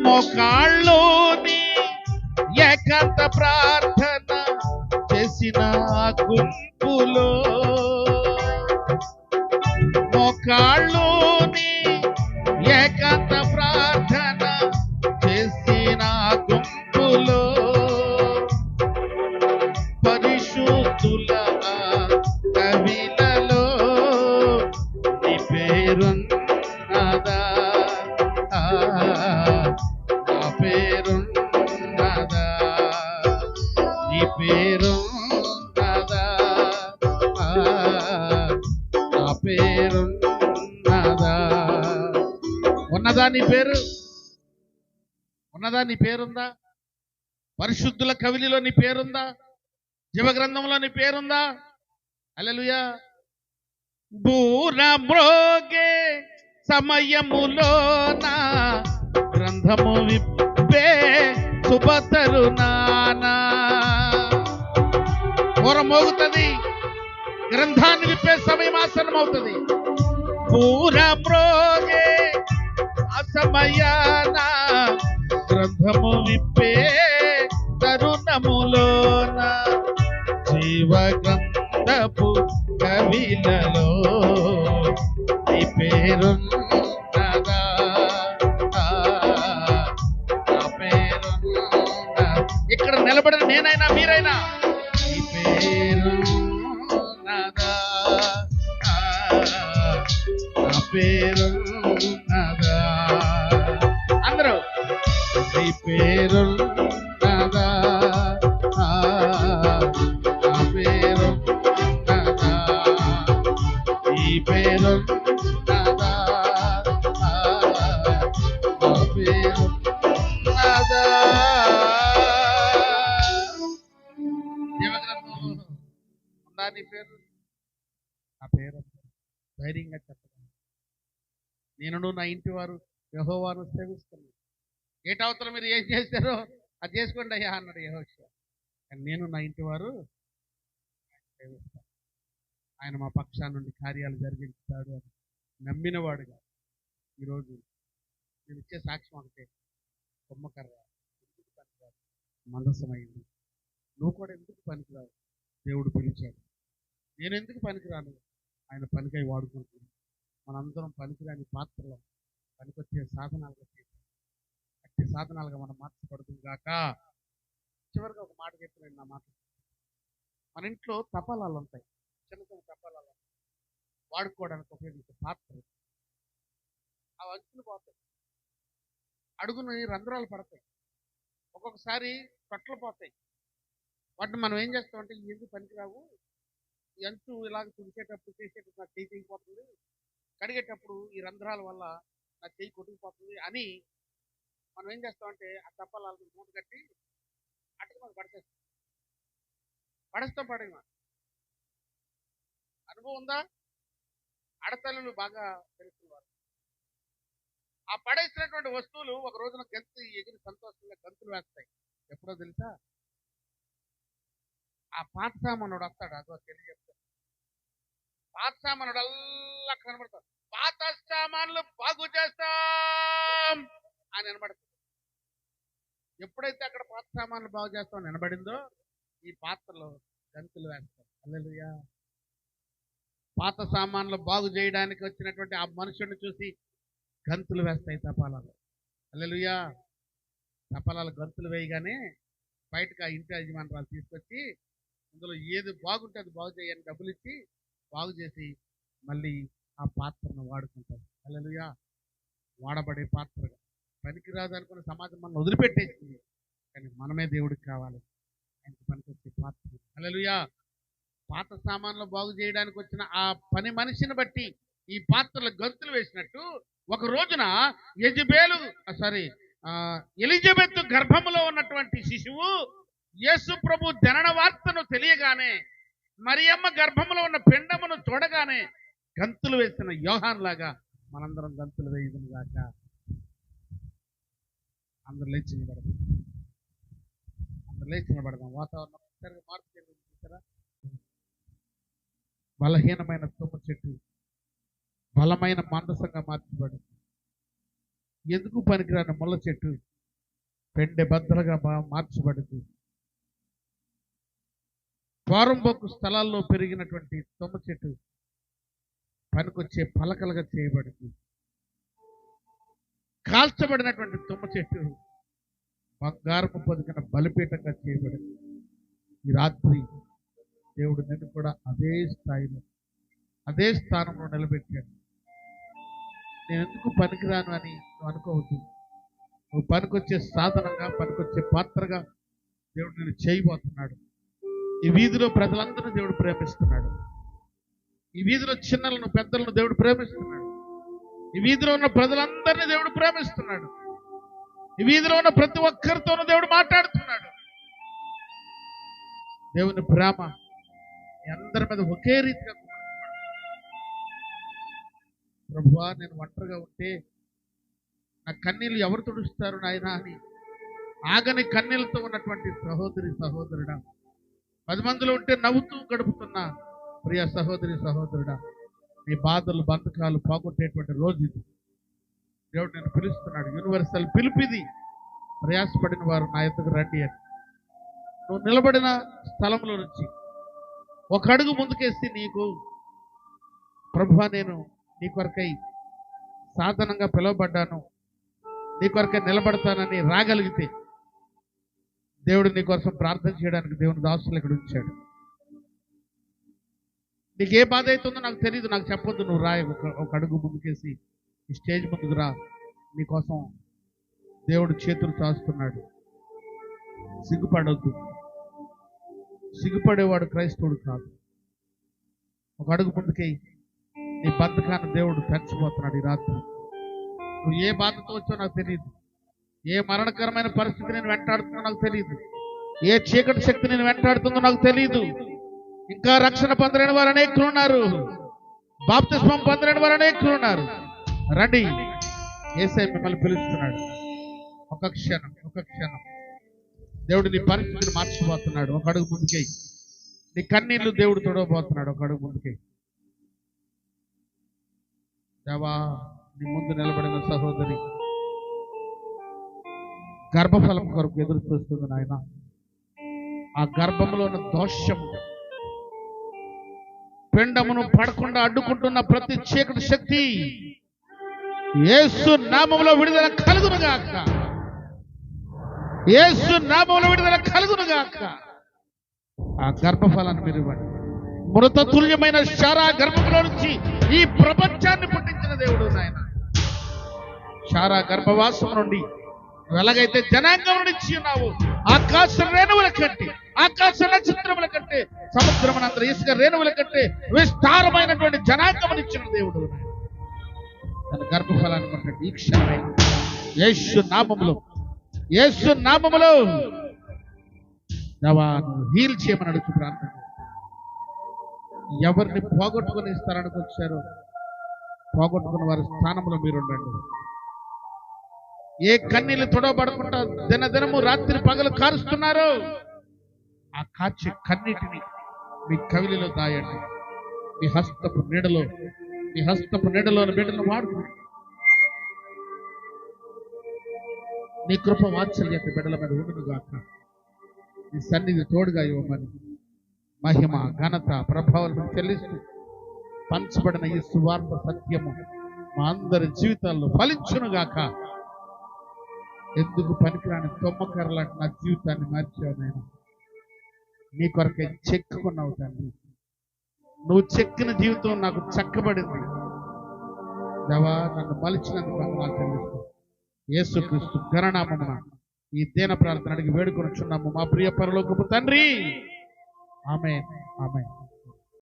మోకాళ్ళోని ఏకాంత ప్రార్థన చేసిన గుంపులో పరిశుద్ధుల కవిలలో నీ పేరున్నదా? నా పేరున్నదా? నీ పేరున్నదా? నా పేరున్నదా? ఉన్నదా నీ పేరు? ఉన్నదా నీ పేరుందా? పరిశుద్ధుల కవిలిలో నీ పేరుందా? జీవగ్రంథంలో నీ పేరుందా? హల్లెలూయా. బూరమ్రోగే సమయములోన గ్రంథము విప్పే శుభతరునానా. బూర మోగుతుంది, గ్రంథాన్ని విప్పే సమయం ఆసన్నమవుతుంది. బూరమ్రోగే అసమయాన గ్రంథము విప్పే తరుణములోన జీవగ్రంథపు కవిలలో నీ పేరున్నదా? నా పేరున్నదా? ఇక్కడ నిలబడిన నేనైనా మీరైనా నీ పేరున్నదా? నా పేరున్నదా? అందరూ నీ పేరున్నదా? నా పేరున్నదా? నీ పేరున్నదా? నా పేరున్నదా? జీవగ్రంథంలో ఉందా నీ పేరు? నా పేరు ధైర్యంగా చెప్పగలను. నేను నా ఇంటి వారు యెహోవాను సేవిస్తున్నాను. ఏటవతల మీరు ఏం చేస్తారో అది చేసుకోండి అయ్యా అన్నాడు యెహోషువ. కానీ నేను నా ఇంటి వారు సేవిస్తాను. ఆయన మా పక్షాన నుండి కార్యాలు జరిగిస్తాడు అని నమ్మినవాడుగా ఈరోజు నేను ఇచ్చే సాక్ష్యం ఒకటే. కొమ్మకర్ర ఎందుకు పనికిరాదు? మందసమైంది. నువ్వు కూడా ఎందుకు పనికిరావు? దేవుడు పిలిచాడు. నేను ఎందుకు పనికిరాను? ఆయన పనికై వాడుకుంటున్నాను. మనందరం పనికిరాని పాత్రలో పనికొచ్చే సాధనాలుగా చేశాం. అట్టి సాధనాలుగా మనం మార్చబడుతుంది కాక. చివరిగా ఒక మాట చెప్పిన నా మాట, మన ఇంట్లో తపాలాలు ఉంటాయి, చిన్న చిన్న తపాలాలు వాడుకోవడానికి ఉపయోగించే పాత్రలు. అవి అంచులు పోతాయి, అడుగుని రంధ్రాలు పడతాయి, ఒక్కొక్కసారి కట్టలు పోతాయి. వాటిని మనం ఏం చేస్తామంటే ఈ ఎందుకు పనికిరావు, ఈ అంచు ఇలాగ తుడిచేటప్పుడు చేసేటప్పుడు నా చేయి తెగిపోతుంది, కడిగేటప్పుడు ఈ రంధ్రాల వల్ల నా చేయి కొట్టుకుపోతుంది అని మనం ఏం చేస్తామంటే ఆ తప్పాలను మూట కట్టి అటుకు మనం పడేస్తాం. పడేమా అనుభవం ఉందా? ఆడతల్లులు బాగా తెలుసుకున్నారు. ఆ పడేసినటువంటి వస్తువులు ఒక రోజున గంతు ఎగిరి సంతోషంగా గంతులు వేస్తాయి. ఎప్పుడో తెలుసా? ఆ పాత సామానుడు వస్తాడు, అదో తెలియజేస్తాడు. పాత సామానుడు అల్లా కనబడతాడు. పాత సామాన్లు బాగు చేస్తాం అని వినబడుతుంది. ఎప్పుడైతే అక్కడ పాత సామాన్లు బాగు చేస్తామని వినబడిందో ఈ పాత్రలో గంతులు వేస్తాం. హల్లెలూయా. పాత సామాన్లు బాగు చేయడానికి వచ్చినటువంటి ఆ మనుషుడిని చూసి గంతులు వేస్తాయి తపాలాలు. హల్లెలూయా. తపాలాలు గంతులు వేయగానే బయటకు ఆ ఇంటి యజమానురాలు తీసుకొచ్చి అందులో ఏది బాగుంటే అది బాగు చేయని డబ్బులు ఇచ్చి బాగు చేసి మళ్ళీ ఆ పాత్రను వాడుకుంటారు. హల్లెలూయా. వాడబడే పాత్రగా పనికిరాదు అనుకున్న సమాజం మనం వదిలిపెట్టేసింది. కానీ మనమే దేవుడికి కావాలి, ఆయనకి పనికొచ్చే పాత్ర. హల్లెలూయా. పాత సామాన్లు బాగు చేయడానికి వచ్చిన ఆ పని మనిషిని బట్టి ఈ పాత్రలు గంతులు వేసినట్టు ఒక రోజున ఎలిజబెత్ గర్భములో ఉన్నటువంటి శిశువు యేసు ప్రభు జనన వార్తను తెలియగానే మరియమ్మ గర్భములో ఉన్న పిండమును చూడగానే గంతులు వేసిన యోహాన్ లాగా మనందరం గంతులు వేయదును గాక. అందరు లేచి నిలబడదాం. వాతావరణం ఒకసారి మార్పు చూసారా? బలహీనమైన తుమ్మ చెట్టు బలమైన మందసంగా మార్చబడింది. ఎందుకు పనికిరాని ముళ్ళ చెట్టు పెండె బద్దలుగా మార్చబడింది. ద్వారంబొక్కు స్థలాల్లో పెరిగినటువంటి తుమ్మ చెట్టు పనికొచ్చే పలకలుగా చేయబడింది. కాల్చబడినటువంటి తుమ్మ చెట్టు బంగారపు పొదిగిన బలిపీఠంగా చేయబడింది. ఈ రాత్రి దేవుడు నిన్ను కూడా అదే స్థాయిలో అదే స్థానంలో నిలబెట్టాడు. నేను ఎందుకు పనికిరాను అని నువ్వు అనుకోవద్దు. నువ్వు పనికొచ్చే సాధనంగా, పనికొచ్చే పాత్రగా దేవుడు నిన్ను చేయబోతున్నాడు. ఈ వీధిలో ప్రజలందరూ దేవుడు ప్రేమిస్తున్నాడు. ఈ వీధిలో చిన్నలను పెద్దలను దేవుడు ప్రేమిస్తున్నాడు. ఈ వీధిలో ఉన్న ప్రజలందరినీ దేవుడు ప్రేమిస్తున్నాడు. ఈ వీధిలో ఉన్న ప్రతి ఒక్కరితోనూ దేవుడు మాట్లాడుతున్నాడు. దేవుని ప్రేమ మీ అందరి మీద ఒకే రీతిగా ప్రభువా, నేను ఒంటరిగా ఉంటే నా కన్నీళ్ళు ఎవరు తుడుస్తారు నాయనా అని ఆగని కన్నీళ్ళతో ఉన్నటువంటి సహోదరి సహోదరుడా, 10 మందిలో ఉంటే నవ్వుతూ గడుపుతున్న ప్రియ సహోదరి సహోదరుడా, నీ బాధలు బంధకాలు పోగొట్టేటువంటి రోజు ఇది. దేవుడు నేను పిలుస్తున్నాడు. యూనివర్సల్ పిలిపిది. ప్రయాసపడిన వారు నా ఎద్దకు రండి అని. నువ్వు నిలబడిన స్థలంలో నుంచి ఒక అడుగు ముందుకేసి నీకు ప్రభువా, నేను నీ కొరకై సాధనంగా పిలువబడ్డాను, నీ కొరకై నిలబడతానని రాగలిగితే దేవుడు నీ కోసం ప్రార్థన చేయడానికి దేవుని దాసులు ఇక్కడ ఉంచాడు. నీకు ఏ బాధ అవుతుందో నాకు తెలియదు, నాకు చెప్పొద్దు, నువ్వు రాయి ఒక అడుగు ముందుకేసి ఈ స్టేజ్ ముందుకు రా. నీకోసం దేవుడు చేతులు చాస్తున్నాడు. సిగ్గుపడొద్దు. సిగ్గుపడేవాడు క్రైస్తవుడు కాదు. ఒక అడుగు ముందుకే నీ బంధకాన్ని దేవుడు పెంచబోతున్నాడు ఈ రాత్రి. నువ్వు ఏ బాధతో వచ్చో నాకు తెలియదు, ఏ మరణకరమైన పరిస్థితి నేను వెంటాడుతుందో నాకు తెలియదు, ఏ చీకటి శక్తి నేను వెంటాడుతుందో నాకు తెలియదు. ఇంకా రక్షణ పొందలేని వారు అనేకులు ఉన్నారు, బాప్తిస్మం పొందలేని వారు అనేకులు ఉన్నారు. రండి, యేసయ్య మిమ్మల్ని పిలుస్తున్నాడు. ఒక క్షణం దేవుడు నీ పరిస్థితిని మార్చిపోతున్నాడు. ఒక అడుగు ముందుకే నీ కన్నీళ్లు దేవుడు తొడవబోతున్నాడు. ఒక అడుగు ముందుకే. దేవా, నీ ముందు నిలబడిన సహోదరి గర్భఫలం కొరకు ఎదురు చూస్తుంది నాయన. ఆ గర్భంలో ఉన్న దోషము, పిండమును పడకుండా అడ్డుకుంటున్న ప్రతి చీకటి శక్తి యేసు నామములో విడుదల కలుగునుగాక. యేసు నామములో విడుదల కలుగునుగాక. ఆ గర్భఫలాన్ని మీరు ఇవ్వండి. మృత తుల్యమైన శారా గర్భంలో నుంచి ఈ ప్రపంచాన్ని పుట్టించిన దేవుడు నాయన. శారా గర్భవాసం నుండి నువ్వు ఎలాగైతే జనాంగం నుంచి ఉన్నావు, ఆకాశ రేణువుల కంటే, ఆకాశ నక్షత్రముల కంటే, సముద్రమునంత ఇసుక రేణువుల కంటే విస్తారమైనటువంటి జనాంగం ఇచ్చిన దేవుడు తన గర్భఫలాన్ని కొట్టండి ఈ క్షణమే. యేసు నామములో హీల్ చేయమని అడుగు ప్రార్థన. ఎవరిని పోగొట్టుకుని ఇస్తారనికి వచ్చారో పోగొట్టుకున్న వారి స్థానంలో మీరు ఉండండి. ఏ కన్నీళ్ళు తొడవబడకుండా దినదినము రాత్రి పగలు కారుస్తున్నారో ఆ కాచే కన్నీటిని మీ కవిలిలో దాయండి. మీ హస్తపు నీడలో బిడ్డలు వాడుకుని నీ కృప వాత్సల్యత బిడ్డల మీద ఉండునుగాక. నీ సన్నిధి తోడుగా ఇవ్వమని మహిమ ఘనత ప్రభావాలను చెల్లిస్తూ పంచబడిన ఈ సువార్త సత్యము మా అందరి జీవితాల్లో ఫలించునుగాక. ఎందుకు పనికిరాని తొమ్మకర్రలాంటి నా జీవితాన్ని మార్చావు నేను. నీ కొరకే చెక్కుకున్నావు తండ్రి. నువ్వు చెక్కిన జీవితం నాకు చక్కబడింది. దేవా, నన్ను మలిచినందుకు వందనాలు చెల్లిస్తూ యేసుక్రీస్తు ఘననామమున ఈ దీన ప్రార్థన అడిగి వేడుకొనుచున్నాము మా ప్రియ పరలోకపు తండ్రి. ఆమేన్.